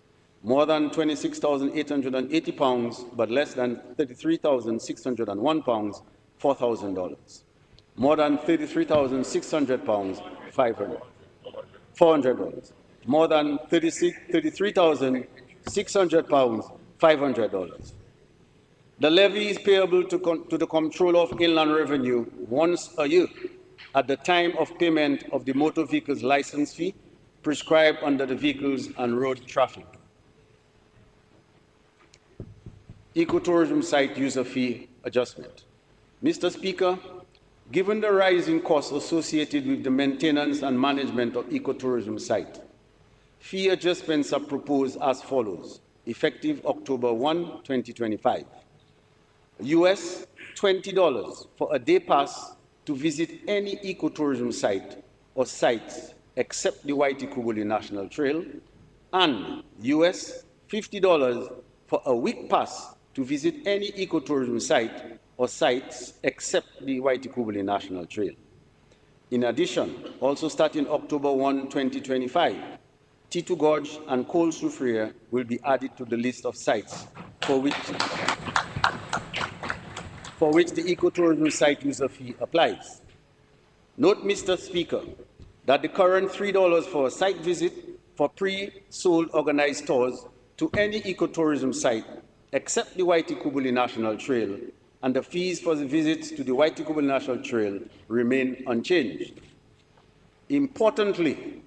[SPEAKER 7] More than £26,880, but less than £33,601, $4,000. More than £33,600, $400. More than £33,600, $500. The levy is payable to the Comptroller of Inland Revenue once a year at the time of payment of the motor vehicles license fee prescribed under the Vehicles and Road Traffic Ecotourism Site User Fee Adjustment. Mr. Speaker, given the rising costs associated with the maintenance and management of ecotourism site, fee adjustments are proposed as follows, effective October 1, 2025. US $20 for a day pass to visit any ecotourism site or sites except the Waitikubuli National Trail, and US $50 for a week pass to visit any ecotourism site or sites except the Waitikubuli National Trail. In addition, also starting October 1, 2025, Titu Gorge and Coal Soufriere will be added to the list of sites for which the ecotourism site user fee applies. Note, Mr. Speaker, that the current $3 for a site visit for pre-sold organized tours to any ecotourism site except the Waitikubuli National Trail, and the fees for the visits to the Waitikubuli National Trail remain unchanged. Importantly,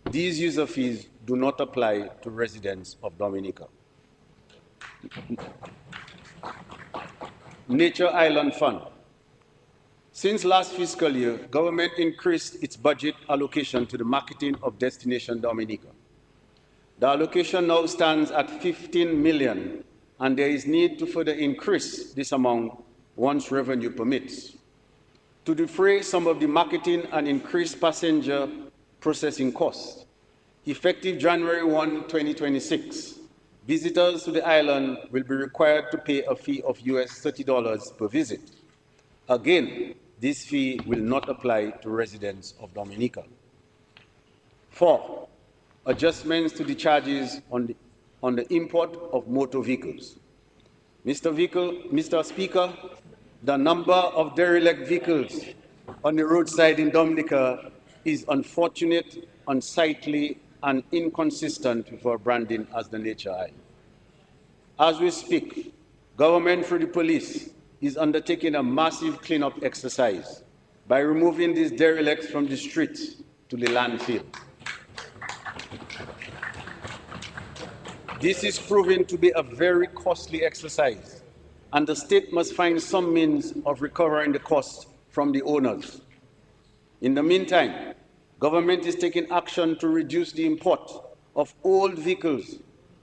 [SPEAKER 7] these user fees do not apply to residents of Dominica. Nature Island Fund. Since last fiscal year, government increased its budget allocation to the marketing of Destination Dominica. The allocation now stands at $15 million, and there is need to further increase this amount once revenue permits. To defray some of the marketing and increased passenger processing costs, effective January 1, 2026, visitors to the island will be required to pay a fee of US $30 per visit. Again, this fee will not apply to residents of Dominica. 4, adjustments to the charges on the import of motor vehicles. Mr. Speaker, the number of derelict vehicles on the roadside in Dominica is unfortunate, unsightly, and inconsistent with our branding as the Nature Island. As we speak, government through the police is undertaking a massive cleanup exercise by removing these derelicts from the streets to the landfill. This is proving to be a very costly exercise, and the state must find some means of recovering the costs from the owners. In the meantime, government is taking action to reduce the import of old vehicles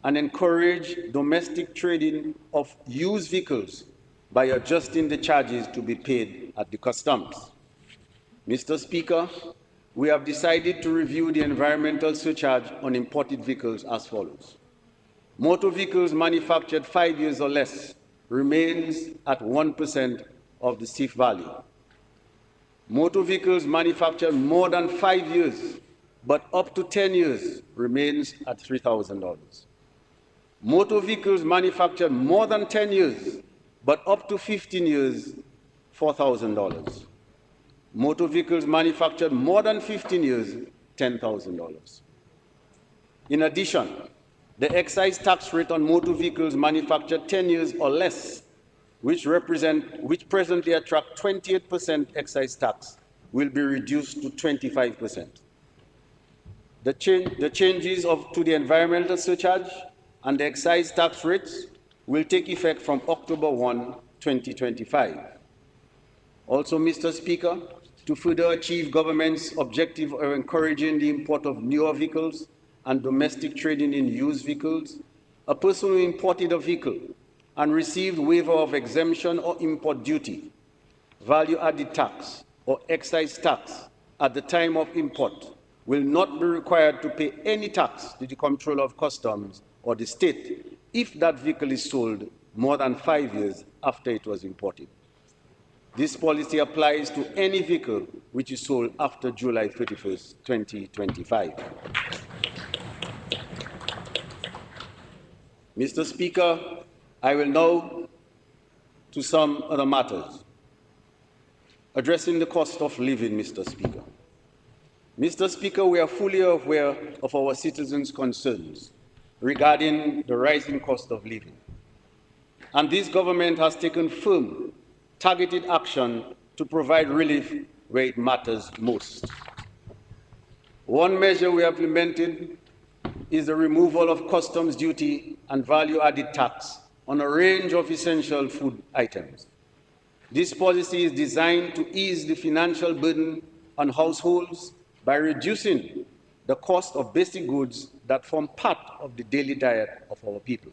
[SPEAKER 7] and encourage domestic trading of used vehicles by adjusting the charges to be paid at the customs. Mr. Speaker, we have decided to review the environmental surcharge on imported vehicles as follows. Motor vehicles manufactured 5 years or less remains at 1% of the CIF value. Motor vehicles manufactured more than 5 years, but up to 10 years remains at $3,000. Motor vehicles manufactured more than 10 years, but up to 15 years, $4,000. Motor vehicles manufactured more than 15 years, $10,000. In addition, the excise tax rate on motor vehicles manufactured 10 years or less, which presently attract 28% excise tax, will be reduced to 25%. The changes to the environmental surcharge and the excise tax rates will take effect from October 1, 2025. Also, Mr. Speaker, to further achieve government's objective of encouraging the import of newer vehicles and domestic trading in used vehicles, a person who imported a vehicle and received waiver of exemption or import duty, value-added tax, or excise tax at the time of import will not be required to pay any tax to the Comptroller of Customs or the state if that vehicle is sold more than 5 years after it was imported. This policy applies to any vehicle which is sold after July 31st, 2025. Mr. Speaker, I will now to some other matters. Addressing the cost of living, Mr. Speaker. Mr. Speaker, we are fully aware of our citizens' concerns regarding the rising cost of living. And this government has taken firm, targeted action to provide relief where it matters most. One measure we have implemented is the removal of customs duty and value-added tax on a range of essential food items. This policy is designed to ease the financial burden on households by reducing the cost of basic goods that form part of the daily diet of our people.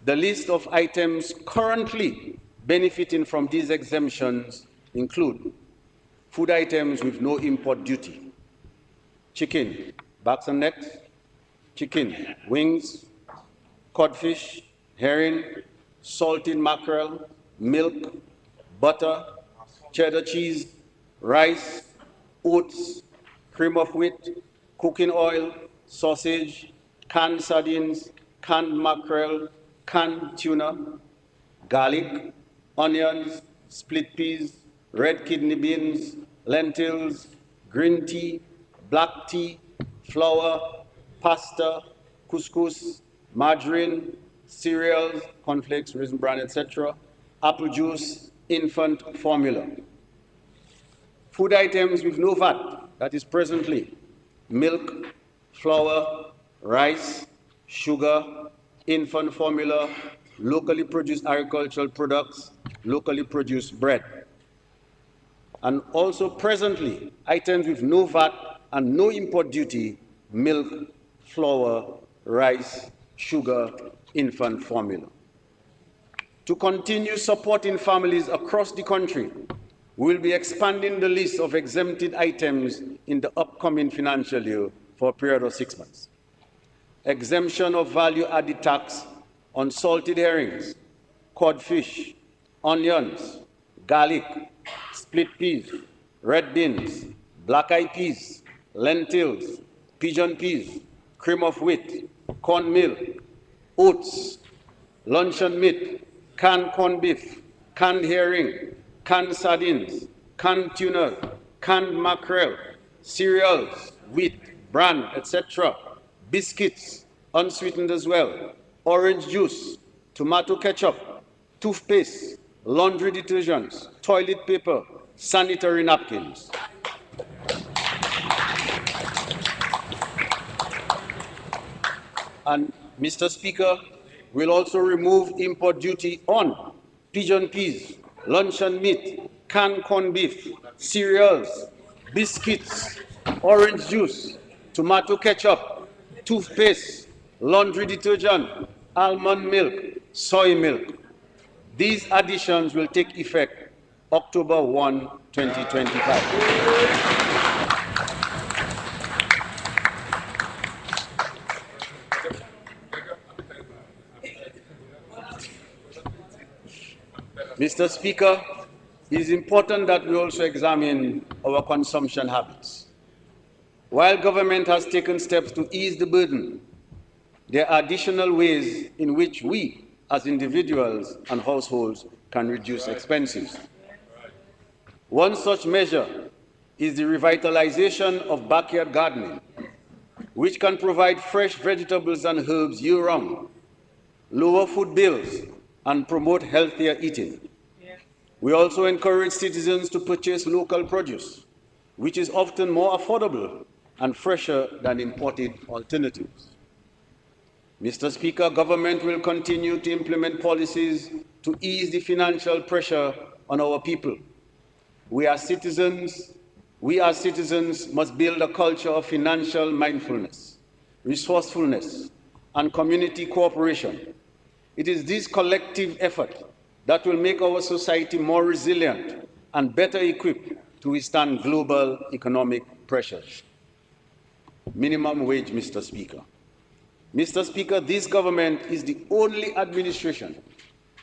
[SPEAKER 7] The list of items currently benefiting from these exemptions include food items with no import duty, chicken, backs and necks, chicken, wings, codfish, herring, salted mackerel, milk, butter, cheddar cheese, rice, oats, cream of wheat, cooking oil, sausage, canned sardines, canned mackerel, canned tuna, garlic, onions, split peas, red kidney beans, lentils, green tea, black tea, flour, pasta, couscous, margarine, cereals, cornflakes, raisin bran, etc., apple juice, infant formula. Food items with no VAT, that is presently milk, flour, rice, sugar, infant formula, locally produced agricultural products, locally produced bread. And also presently, items with no VAT and no import duty, milk, flour, rice, sugar, infant formula. To continue supporting families across the country, we will be expanding the list of exempted items in the upcoming financial year for a period of 6 months. Exemption of value-added tax on salted herrings, codfish, onions, garlic, split peas, red beans, black-eyed peas, lentils, pigeon peas, cream of wheat, cornmeal, oats, luncheon meat, canned corned beef, canned herring, canned sardines, canned tuna, canned mackerel, cereals, wheat, bran, etc., biscuits, unsweetened as well, orange juice, tomato ketchup, toothpaste, laundry detergents, toilet paper, sanitary napkins. And Mr. Speaker, we'll also remove import duty on pigeon peas, luncheon meat, canned corned beef, cereals, biscuits, orange juice, tomato ketchup, toothpaste, laundry detergent, almond milk, soy milk. These additions will take effect October 1, 2025. Mr. Speaker, it is important that we also examine our consumption habits. While government has taken steps to ease the burden, there are additional ways in which we, as individuals and households, can reduce expenses. One such measure is the revitalization of backyard gardening, which can provide fresh vegetables and herbs year-round, lower food bills, and promote healthier eating. We also encourage citizens to purchase local produce, which is often more affordable and fresher than imported alternatives. Mr. Speaker, government will continue to implement policies to ease the financial pressure on our people we as citizens must build a culture of financial mindfulness, resourcefulness, and community cooperation. It is this collective effort that will make our society more resilient and better equipped to withstand global economic pressures. Minimum wage, Mr. Speaker. Mr. Speaker, this government is the only administration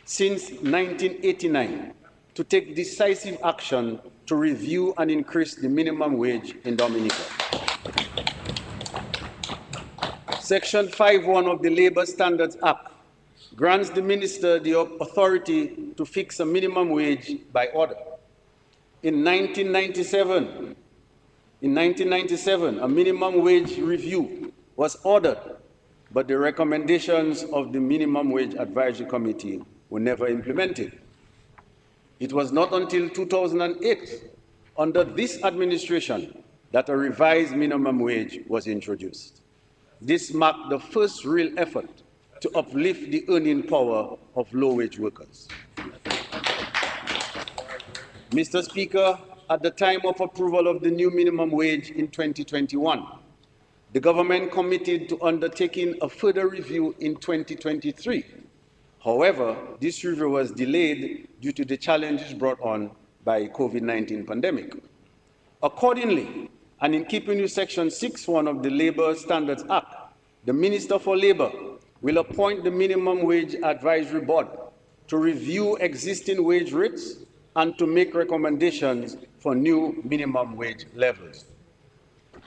[SPEAKER 7] since 1989 to take decisive action to review and increase the minimum wage in Dominica. Section 5(1) of the Labour Standards Act grants the minister the authority to fix a minimum wage by order. In 1997, a minimum wage review was ordered, but the recommendations of the Minimum Wage Advisory Committee were never implemented. It was not until 2008, under this administration, that a revised minimum wage was introduced. This marked the first real effort to uplift the earning power of low-wage workers. Mr. Speaker, at the time of approval of the new minimum wage in 2021, the government committed to undertaking a further review in 2023. However, this review was delayed due to the challenges brought on by COVID-19 pandemic. Accordingly, and in keeping with Section 6(1) of the Labour Standards Act, the Minister for Labour will appoint the Minimum Wage Advisory Board to review existing wage rates and to make recommendations for new minimum wage levels.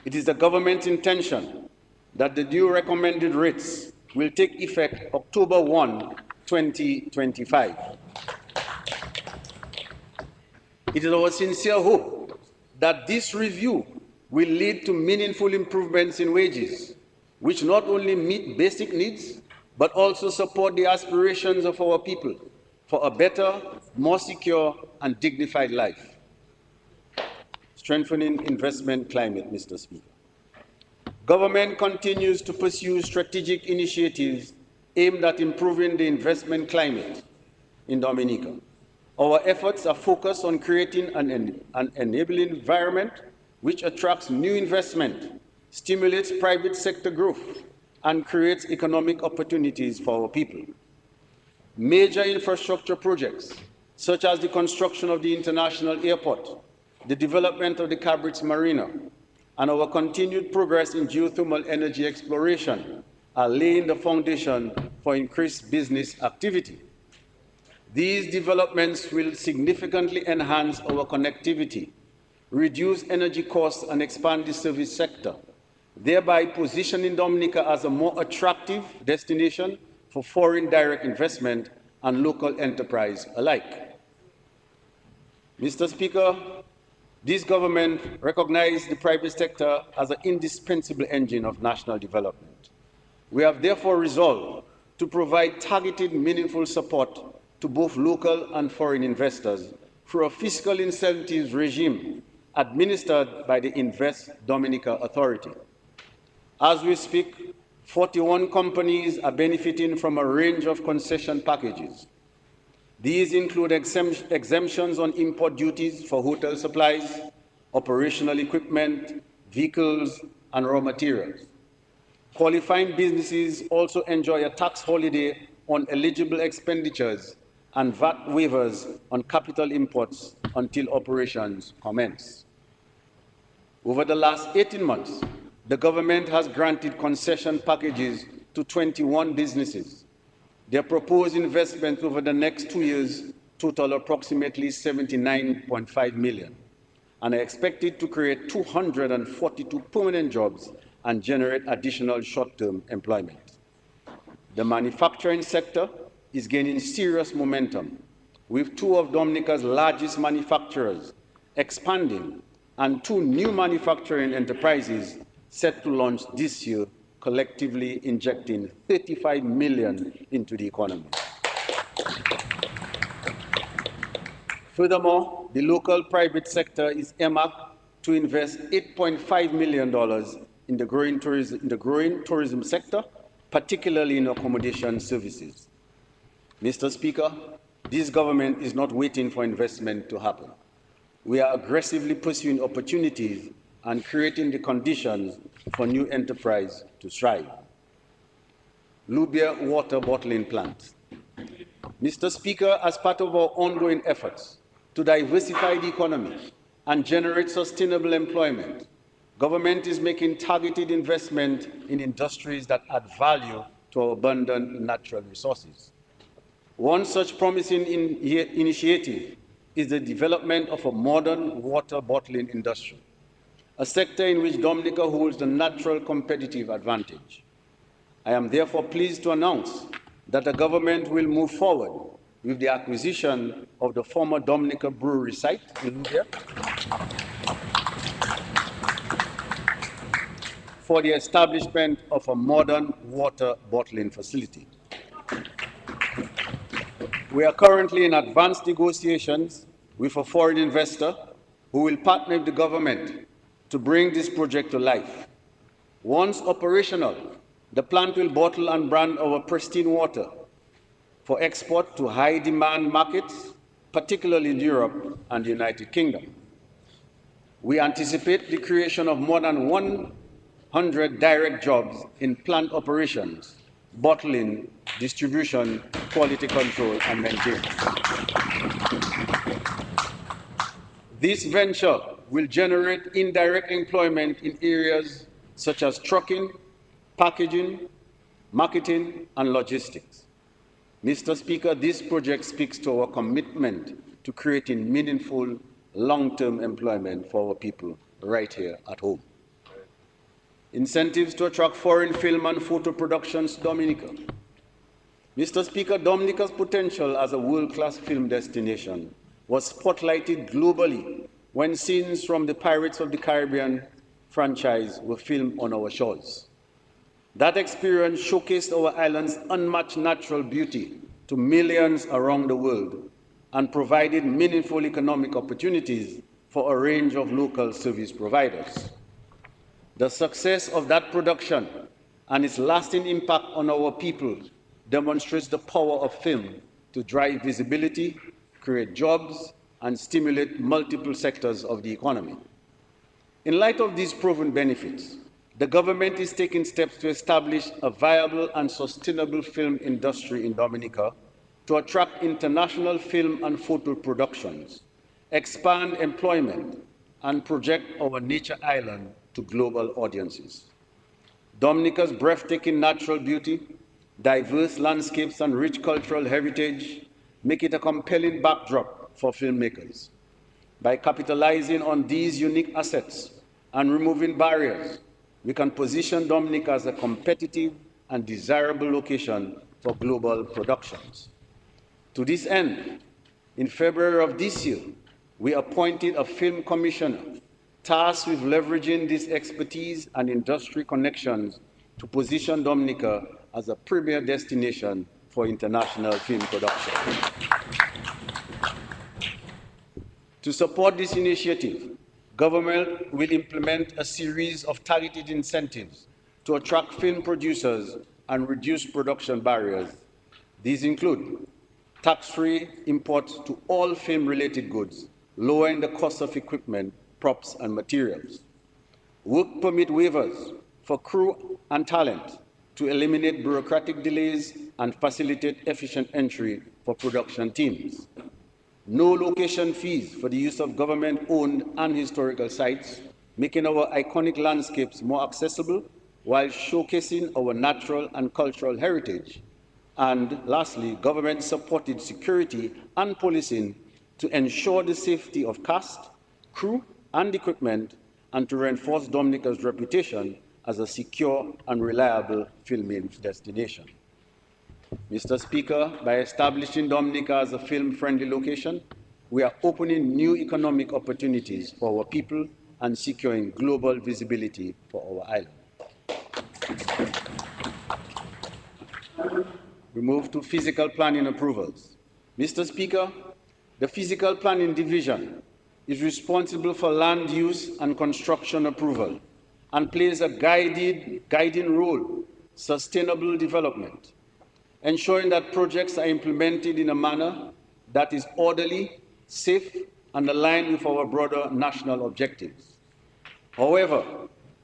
[SPEAKER 7] It is the government's intention that the new recommended rates will take effect October 1, 2025. It is our sincere hope that this review will lead to meaningful improvements in wages, which not only meet basic needs, but also support the aspirations of our people for a better, more secure, and dignified life. Strengthening investment climate, Mr. Speaker. Government continues to pursue strategic initiatives aimed at improving the investment climate in Dominica. Our efforts are focused on creating an enabling environment which attracts new investment, stimulates private sector growth, and creates economic opportunities for our people. Major infrastructure projects, such as the construction of the international airport, the development of the Cabritz Marina, and our continued progress in geothermal energy exploration, are laying the foundation for increased business activity. These developments will significantly enhance our connectivity, reduce energy costs, and expand the service sector, thereby positioning Dominica as a more attractive destination for foreign direct investment and local enterprise alike. Mr. Speaker, this government recognizes the private sector as an indispensable engine of national development. We have therefore resolved to provide targeted, meaningful support to both local and foreign investors through a fiscal incentives regime administered by the Invest Dominica Authority. As we speak, 41 companies are benefiting from a range of concession packages. These include exemptions on import duties for hotel supplies, operational equipment, vehicles, and raw materials. Qualifying businesses also enjoy a tax holiday on eligible expenditures and VAT waivers on capital imports until operations commence. Over the last 18 months, the government has granted concession packages to 21 businesses. Their proposed investment over the next 2 years total approximately $79.5 million and are expected to create 242 permanent jobs and generate additional short-term employment. The manufacturing sector is gaining serious momentum, with 2 of Dominica's largest manufacturers expanding and 2 new manufacturing enterprises set to launch this year, collectively injecting $35 million into the economy. Furthermore, the local private sector is earmarked to invest $8.5 million in the growing tourism sector, particularly in accommodation services. Mr. Speaker, this government is not waiting for investment to happen. we are aggressively pursuing opportunities and creating the conditions for new enterprise to thrive. Lubia Water Bottling Plant. Mr. Speaker, as part of our ongoing efforts to diversify the economy and generate sustainable employment, government is making targeted investment in industries that add value to our abundant natural resources. One such promising initiative is the development of a modern water bottling industry, a sector in which Dominica holds a natural competitive advantage. I am therefore pleased to announce that the government will move forward with the acquisition of the former Dominica Brewery site in Lubia for the establishment of a modern water bottling facility. We are currently in advanced negotiations with a foreign investor who will partner with the government to bring this project to life. Once operational, the plant will bottle and brand our pristine water for export to high-demand markets, particularly in Europe and the United Kingdom. We anticipate the creation of more than 100 direct jobs in plant operations, bottling, distribution, quality control, and maintenance. This venture will generate indirect employment in areas such as trucking, packaging, marketing, and logistics. Mr. Speaker, this project speaks to our commitment to creating meaningful, long-term employment for our people right here at home. Incentives to attract foreign film and photo productions to Dominica. Mr. Speaker, Dominica's potential as a world-class film destination was spotlighted globally when scenes from the Pirates of the Caribbean franchise were filmed on our shores. That experience showcased our island's unmatched natural beauty to millions around the world and provided meaningful economic opportunities for a range of local service providers. The success of that production and its lasting impact on our people demonstrates the power of film to drive visibility, create jobs, and stimulate multiple sectors of the economy. In light of these proven benefits, the government is taking steps to establish a viable and sustainable film industry in Dominica to attract international film and photo productions, expand employment, and project our nature island to global audiences. Dominica's breathtaking natural beauty, diverse landscapes, and rich cultural heritage make it a compelling backdrop for filmmakers. By capitalizing on these unique assets and removing barriers, we can position Dominica as a competitive and desirable location for global productions. To this end, in February of this year, we appointed a film commissioner tasked with leveraging this expertise and industry connections to position Dominica as a premier destination for international film production. To support this initiative, government will implement a series of targeted incentives to attract film producers and reduce production barriers. These include tax-free imports to all film-related goods, lowering the cost of equipment, props, and materials. Work permit waivers for crew and talent to eliminate bureaucratic delays and facilitate efficient entry for production teams. No location fees for the use of government-owned and historical sites, making our iconic landscapes more accessible while showcasing our natural and cultural heritage. And lastly, government-supported security and policing to ensure the safety of cast, crew, and equipment, and to reinforce Dominica's reputation as a secure and reliable filming destination. Mr. Speaker, by establishing Dominica as a film-friendly location, we are opening new economic opportunities for our people and securing global visibility for our island. We move to physical planning approvals. Mr. Speaker, the Physical Planning Division is responsible for land use and construction approval and plays a guiding role, sustainable development, ensuring that projects are implemented in a manner that is orderly, safe, and aligned with our broader national objectives. However,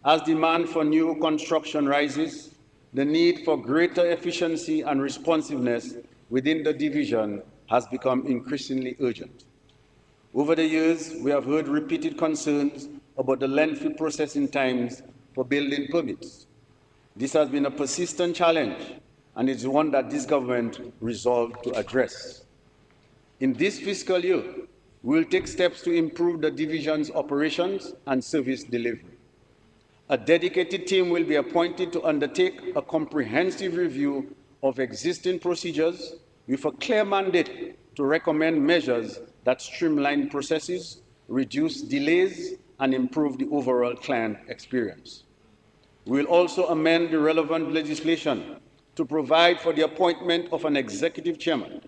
[SPEAKER 7] as demand for new construction rises, the need for greater efficiency and responsiveness within the division has become increasingly urgent. Over the years, we have heard repeated concerns about the lengthy processing times for building permits. This has been a persistent challenge, and is one that this government resolved to address. In this fiscal year, we will take steps to improve the division's operations and service delivery. A dedicated team will be appointed to undertake a comprehensive review of existing procedures with a clear mandate to recommend measures that streamline processes, reduce delays, and improve the overall client experience. We will also amend the relevant legislation to provide for the appointment of an executive chairman.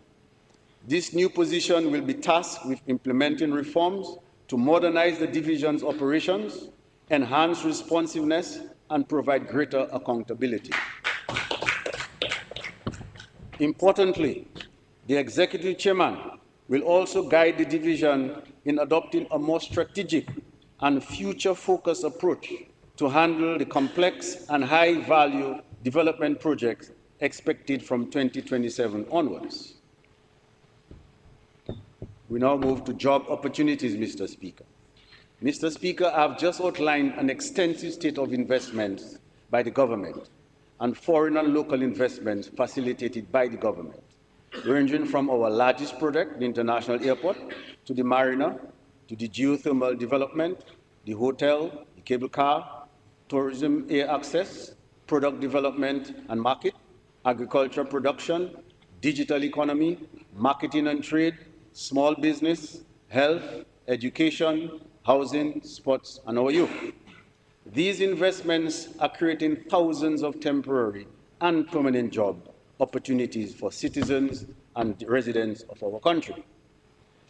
[SPEAKER 7] This new position will be tasked with implementing reforms to modernize the division's operations, enhance responsiveness, and provide greater accountability. Importantly, the executive chairman will also guide the division in adopting a more strategic and future-focused approach to handle the complex and high-value development projects expected from 2027 onwards. We now move to job opportunities, Mr. Speaker. Mr. Speaker, I have just outlined an extensive state of investments by the government and foreign and local investments facilitated by the government, ranging from our largest project, the International Airport, to the Marina, to the geothermal development, the hotel, the cable car, tourism air access, product development and market, agriculture production, digital economy, marketing and trade, small business, health, education, housing, sports, and our youth. These investments are creating thousands of temporary and permanent job opportunities for citizens and residents of our country.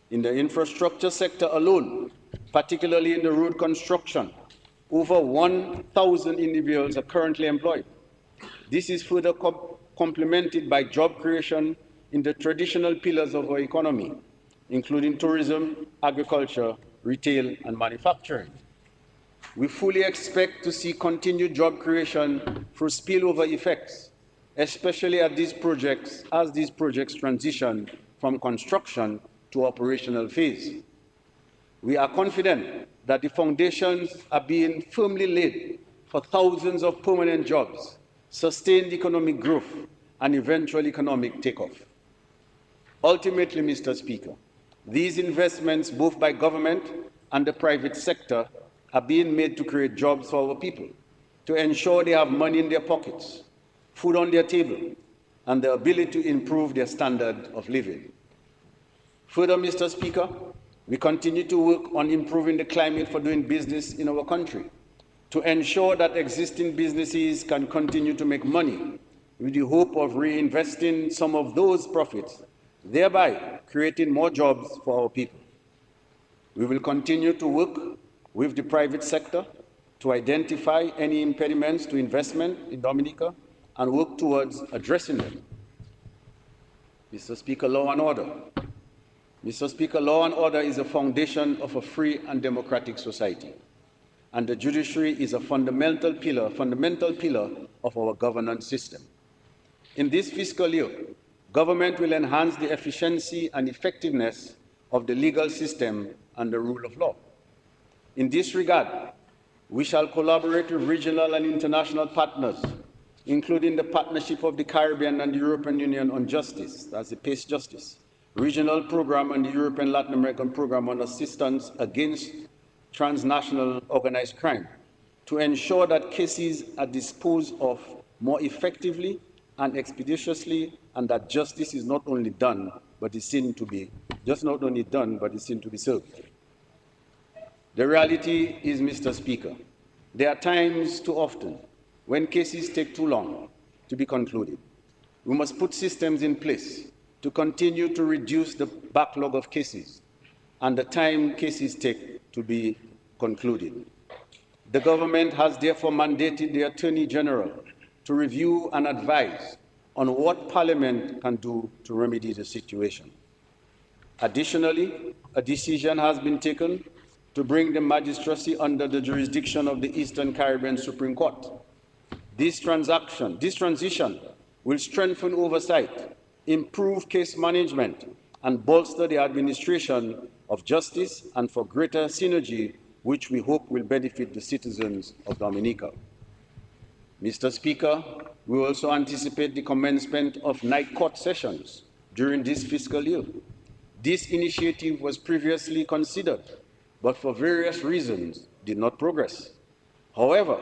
[SPEAKER 7] In the infrastructure sector alone, particularly in the road construction, over 1,000 individuals are currently employed. This is further complemented by job creation in the traditional pillars of our economy, including tourism, agriculture, retail, and manufacturing. We fully expect to see continued job creation through spillover effects, especially as these projects transition from construction to operational phase. We are confident that the foundations are being firmly laid for thousands of permanent jobs, sustained economic growth, and eventual economic takeoff. Ultimately, Mr. Speaker, these investments, both by government and the private sector, are being made to create jobs for our people, to ensure they have money in their pockets, food on their table, and the ability to improve their standard of living. Further, Mr. Speaker, we continue to work on improving the climate for doing business in our country, to ensure that existing businesses can continue to make money with the hope of reinvesting some of those profits, thereby creating more jobs for our people. We will continue to work with the private sector to identify any impediments to investment in Dominica and work towards addressing them. Mr. Speaker, law and order. Mr. Speaker, law and order is a foundation of a free and democratic society, and the judiciary is a fundamental pillar of our governance system. In this fiscal year, government will enhance the efficiency and effectiveness of the legal system and the rule of law. In this regard, we shall collaborate with regional and international partners, including the Partnership of the Caribbean and the European Union on Justice, that's the PACE Justice, regional program and the European Latin American program on assistance against transnational organized crime, to ensure that cases are disposed of more effectively and expeditiously, and that justice is not only done, but is seen to be served. The reality is, Mr. Speaker, there are times too often when cases take too long to be concluded. We must put systems in place to continue to reduce the backlog of cases and the time cases take to be concluded. The government has therefore mandated the Attorney General to review and advise on what Parliament can do to remedy the situation. Additionally, a decision has been taken to bring the magistracy under the jurisdiction of the Eastern Caribbean Supreme Court. This transition will strengthen oversight, improve case management, and bolster the administration of justice and for greater synergy, which we hope will benefit the citizens of Dominica. Mr. Speaker, we also anticipate the commencement of night court sessions during this fiscal year. This initiative was previously considered, but for various reasons did not progress. However,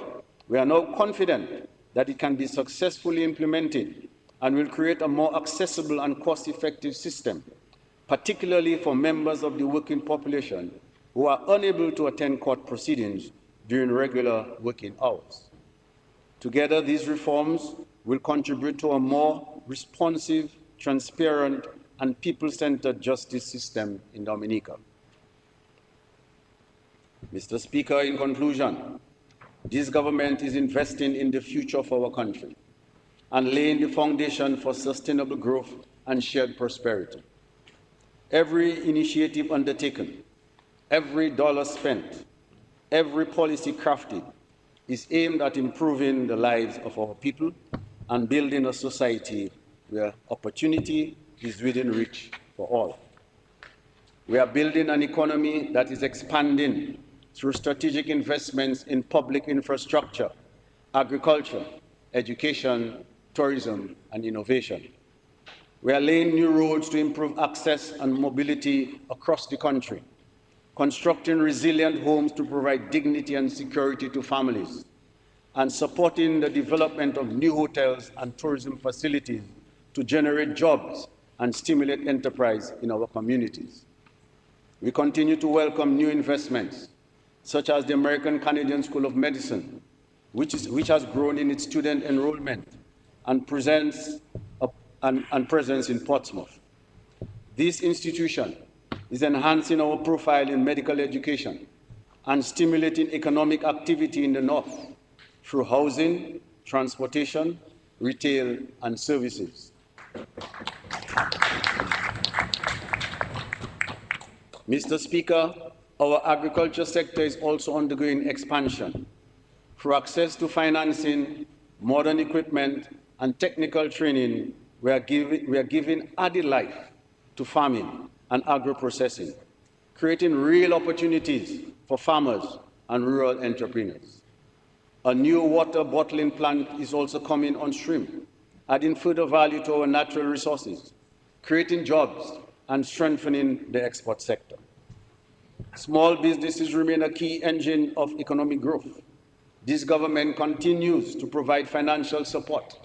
[SPEAKER 7] we are now confident that it can be successfully implemented and will create a more accessible and cost-effective system, particularly for members of the working population who are unable to attend court proceedings during regular working hours. Together, these reforms will contribute to a more responsive, transparent, and people-centered justice system in Dominica. Mr. Speaker, in conclusion, this government is investing in the future of our country and laying the foundation for sustainable growth and shared prosperity. Every initiative undertaken, every dollar spent, every policy crafted is aimed at improving the lives of our people and building a society where opportunity is within reach for all. We are building an economy that is expanding through strategic investments in public infrastructure, agriculture, education, tourism, and innovation. We are laying new roads to improve access and mobility across the country, constructing resilient homes to provide dignity and security to families, and supporting the development of new hotels and tourism facilities to generate jobs and stimulate enterprise in our communities. We continue to welcome new investments, such as the American Canadian School of Medicine, which has grown in its student enrollment and presence in Portsmouth. This institution is enhancing our profile in medical education and stimulating economic activity in the North through housing, transportation, retail, and services. Mr. Speaker, our agriculture sector is also undergoing expansion. Through access to financing, modern equipment, and technical training, we are giving added life to farming and agro-processing, creating real opportunities for farmers and rural entrepreneurs. A new water bottling plant is also coming on stream, adding further value to our natural resources, creating jobs, and strengthening the export sector. Small businesses remain a key engine of economic growth. This government continues to provide financial support,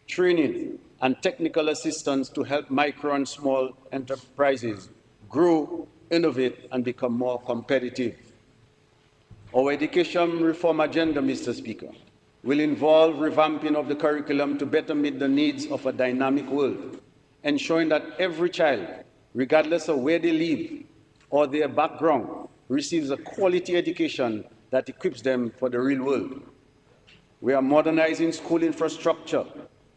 [SPEAKER 7] training, and technical assistance to help micro and small enterprises grow, innovate, and become more competitive. Our education reform agenda, Mr. Speaker, will involve revamping of the curriculum to better meet the needs of a dynamic world, ensuring that every child, regardless of where they live or their background, receives a quality education that equips them for the real world. We are modernizing school infrastructure,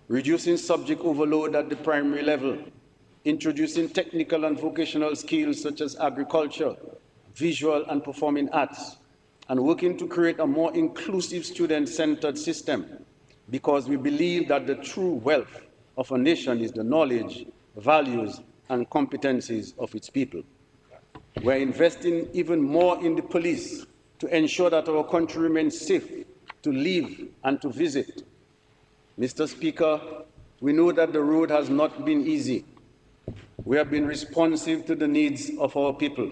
[SPEAKER 7] reducing subject overload at the primary level, introducing technical and vocational skills such as agriculture, visual and performing arts, and working to create a more inclusive student-centered system, because we believe that the true wealth of a nation is the knowledge, values, and competencies of its people. We're investing even more in the police to ensure that our country remains safe to live and to visit. Mr. Speaker, we know that the road has not been easy. We have been responsive to the needs of our people,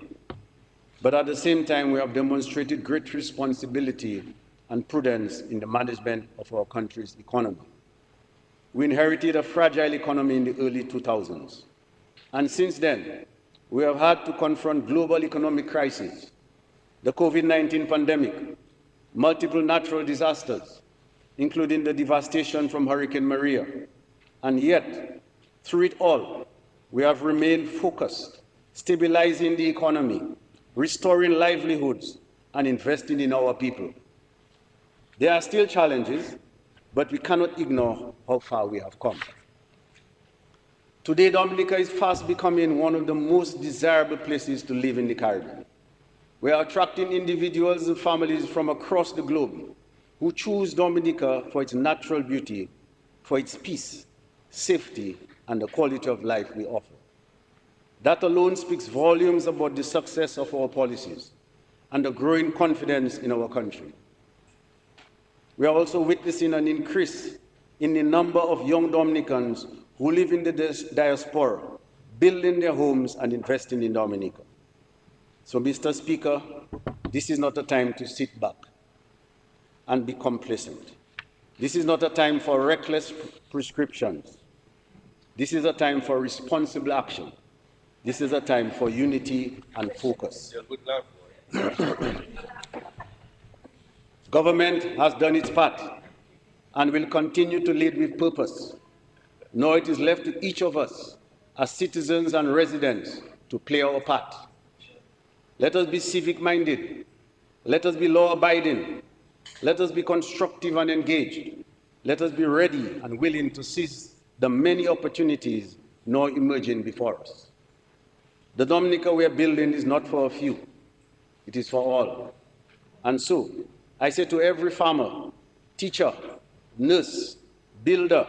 [SPEAKER 7] but at the same time, we have demonstrated great responsibility and prudence in the management of our country's economy. We inherited a fragile economy in the early 2000s, and since then, we have had to confront global economic crises, the COVID-19 pandemic, multiple natural disasters, including the devastation from Hurricane Maria. And yet, through it all, we have remained focused, stabilizing the economy, restoring livelihoods, and investing in our people. There are still challenges, but we cannot ignore how far we have come. Today, Dominica is fast becoming one of the most desirable places to live in the Caribbean. We are attracting individuals and families from across the globe who choose Dominica for its natural beauty, for its peace, safety, and the quality of life we offer. That alone speaks volumes about the success of our policies and the growing confidence in our country. We are also witnessing an increase in the number of young Dominicans who live in the diaspora, building their homes and investing in Dominica. So, Mr. Speaker, this is not a time to sit back and be complacent. This is not a time for reckless prescriptions. This is a time for responsible action. This is a time for unity and focus. Government has done its part and will continue to lead with purpose. Now it is left to each of us as citizens and residents to play our part. Let us be civic-minded. Let us be law-abiding. Let us be constructive and engaged. Let us be ready and willing to seize the many opportunities now emerging before us. The Dominica we are building is not for a few. It is for all. And so, I say to every farmer, teacher, nurse, builder,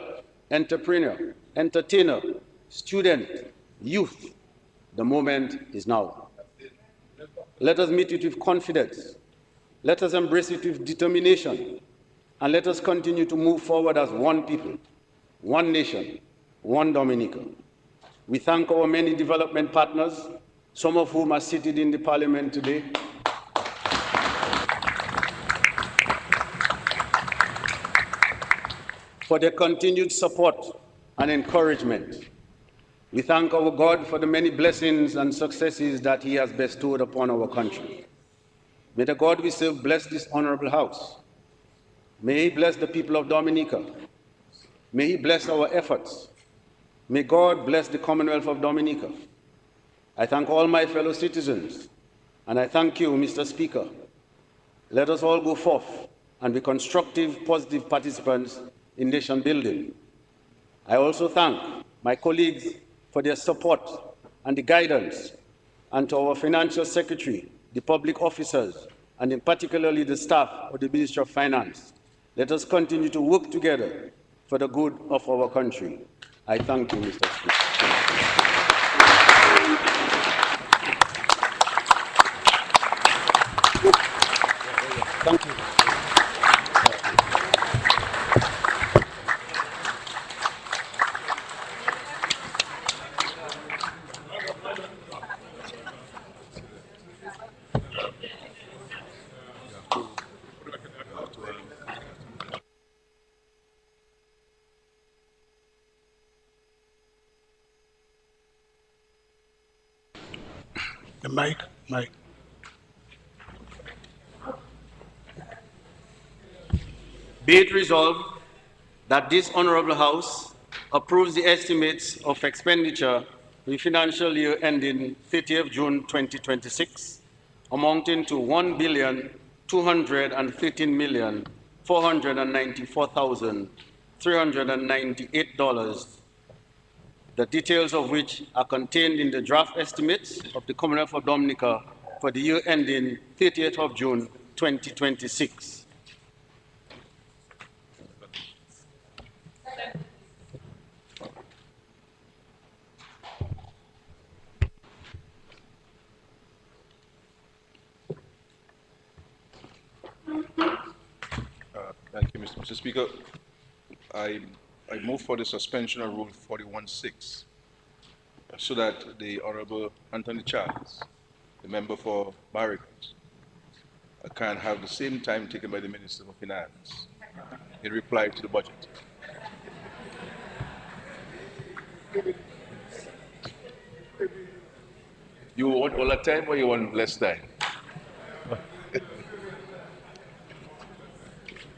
[SPEAKER 7] entrepreneur, entertainer, student, youth, the moment is now. Let us meet it with confidence. Let us embrace it with determination. And let us continue to move forward as one people, one nation, one Dominica. We thank our many development partners, some of whom are seated in the Parliament today. For their continued support and encouragement. We thank our God for the many blessings and successes that He has bestowed upon our country. May the God we serve bless this honorable house. May He bless the people of Dominica. May He bless our efforts. May God bless the Commonwealth of Dominica. I thank all my fellow citizens, and I thank you, Mr. Speaker. Let us all go forth and be constructive, positive participants in nation building. I also thank my colleagues for their support and the guidance, and to our Financial Secretary, the public officers, and in particularly the staff of the Ministry of Finance. Let us continue to work together for the good of our country. I thank you, Mr. Speaker. Thank you.
[SPEAKER 1] The mic.
[SPEAKER 7] Be it resolved that this Honorable House approves the estimates of expenditure for the financial year ending 30th June 2026, amounting to $1,213,494,398, the details of which are contained in the draft estimates of the Commonwealth of Dominica for the year ending 30th of June 2026.
[SPEAKER 4] Thank you, Mr. Speaker. I move for the suspension of Rule 41.6 so that the Honorable Anthony Charles, the member for Barracks, can have the same time taken by the Minister of Finance in reply to the budget. You want all the time or you want less time?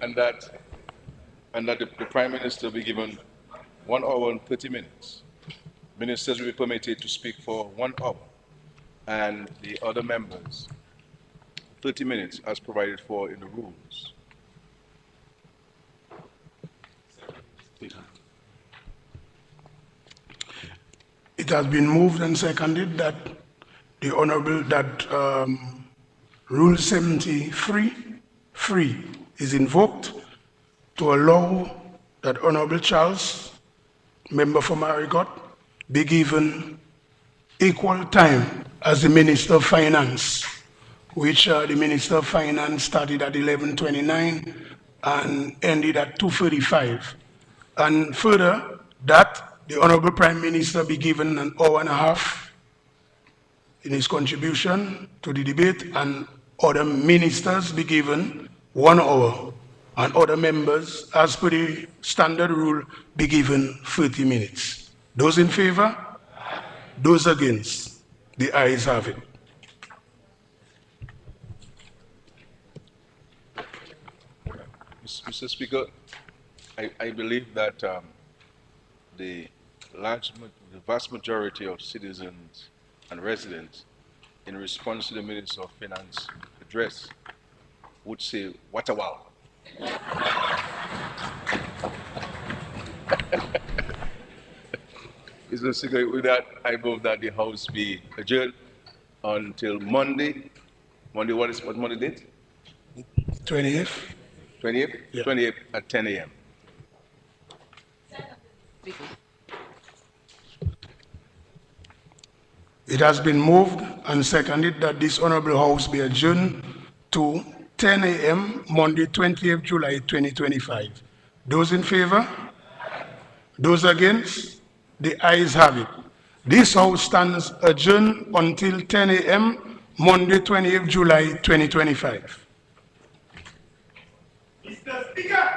[SPEAKER 4] and that the Prime Minister be given 1 hour and 30 minutes. Ministers will be permitted to speak for 1 hour, and the other members 30 minutes as provided for in the rules.
[SPEAKER 1] has been moved and seconded that the Honorable, Rule 73(3) is invoked to allow that Honorable Charles, member for Marigot, be given equal time as the Minister of Finance, which the Minister of Finance started at 11:29 and ended at 2:35. And further, that the Honorable Prime Minister be given an hour and a half in his contribution to the debate, and other ministers be given 1 hour, and other members, as per the standard rule, be given 30 minutes. Those in favor? Those against? The ayes have it.
[SPEAKER 4] Mr. Speaker, I believe that the vast majority of citizens and residents, in response to the Minister of Finance address, would say, "What a wow." Mr. Speaker, with that, I move that the House be adjourned until Monday. Monday, what Monday date?
[SPEAKER 1] 20th?
[SPEAKER 4] 20th?
[SPEAKER 1] Yeah.
[SPEAKER 4] 20th at 10 a.m.
[SPEAKER 1] It has been moved and seconded that this Honorable House be adjourned to 10 a.m. Monday, 20th July 2025. Those in favor? Those against? The ayes have it. This House stands adjourned until 10 a.m. Monday, 20th July 2025.
[SPEAKER 8] Mr. Speaker.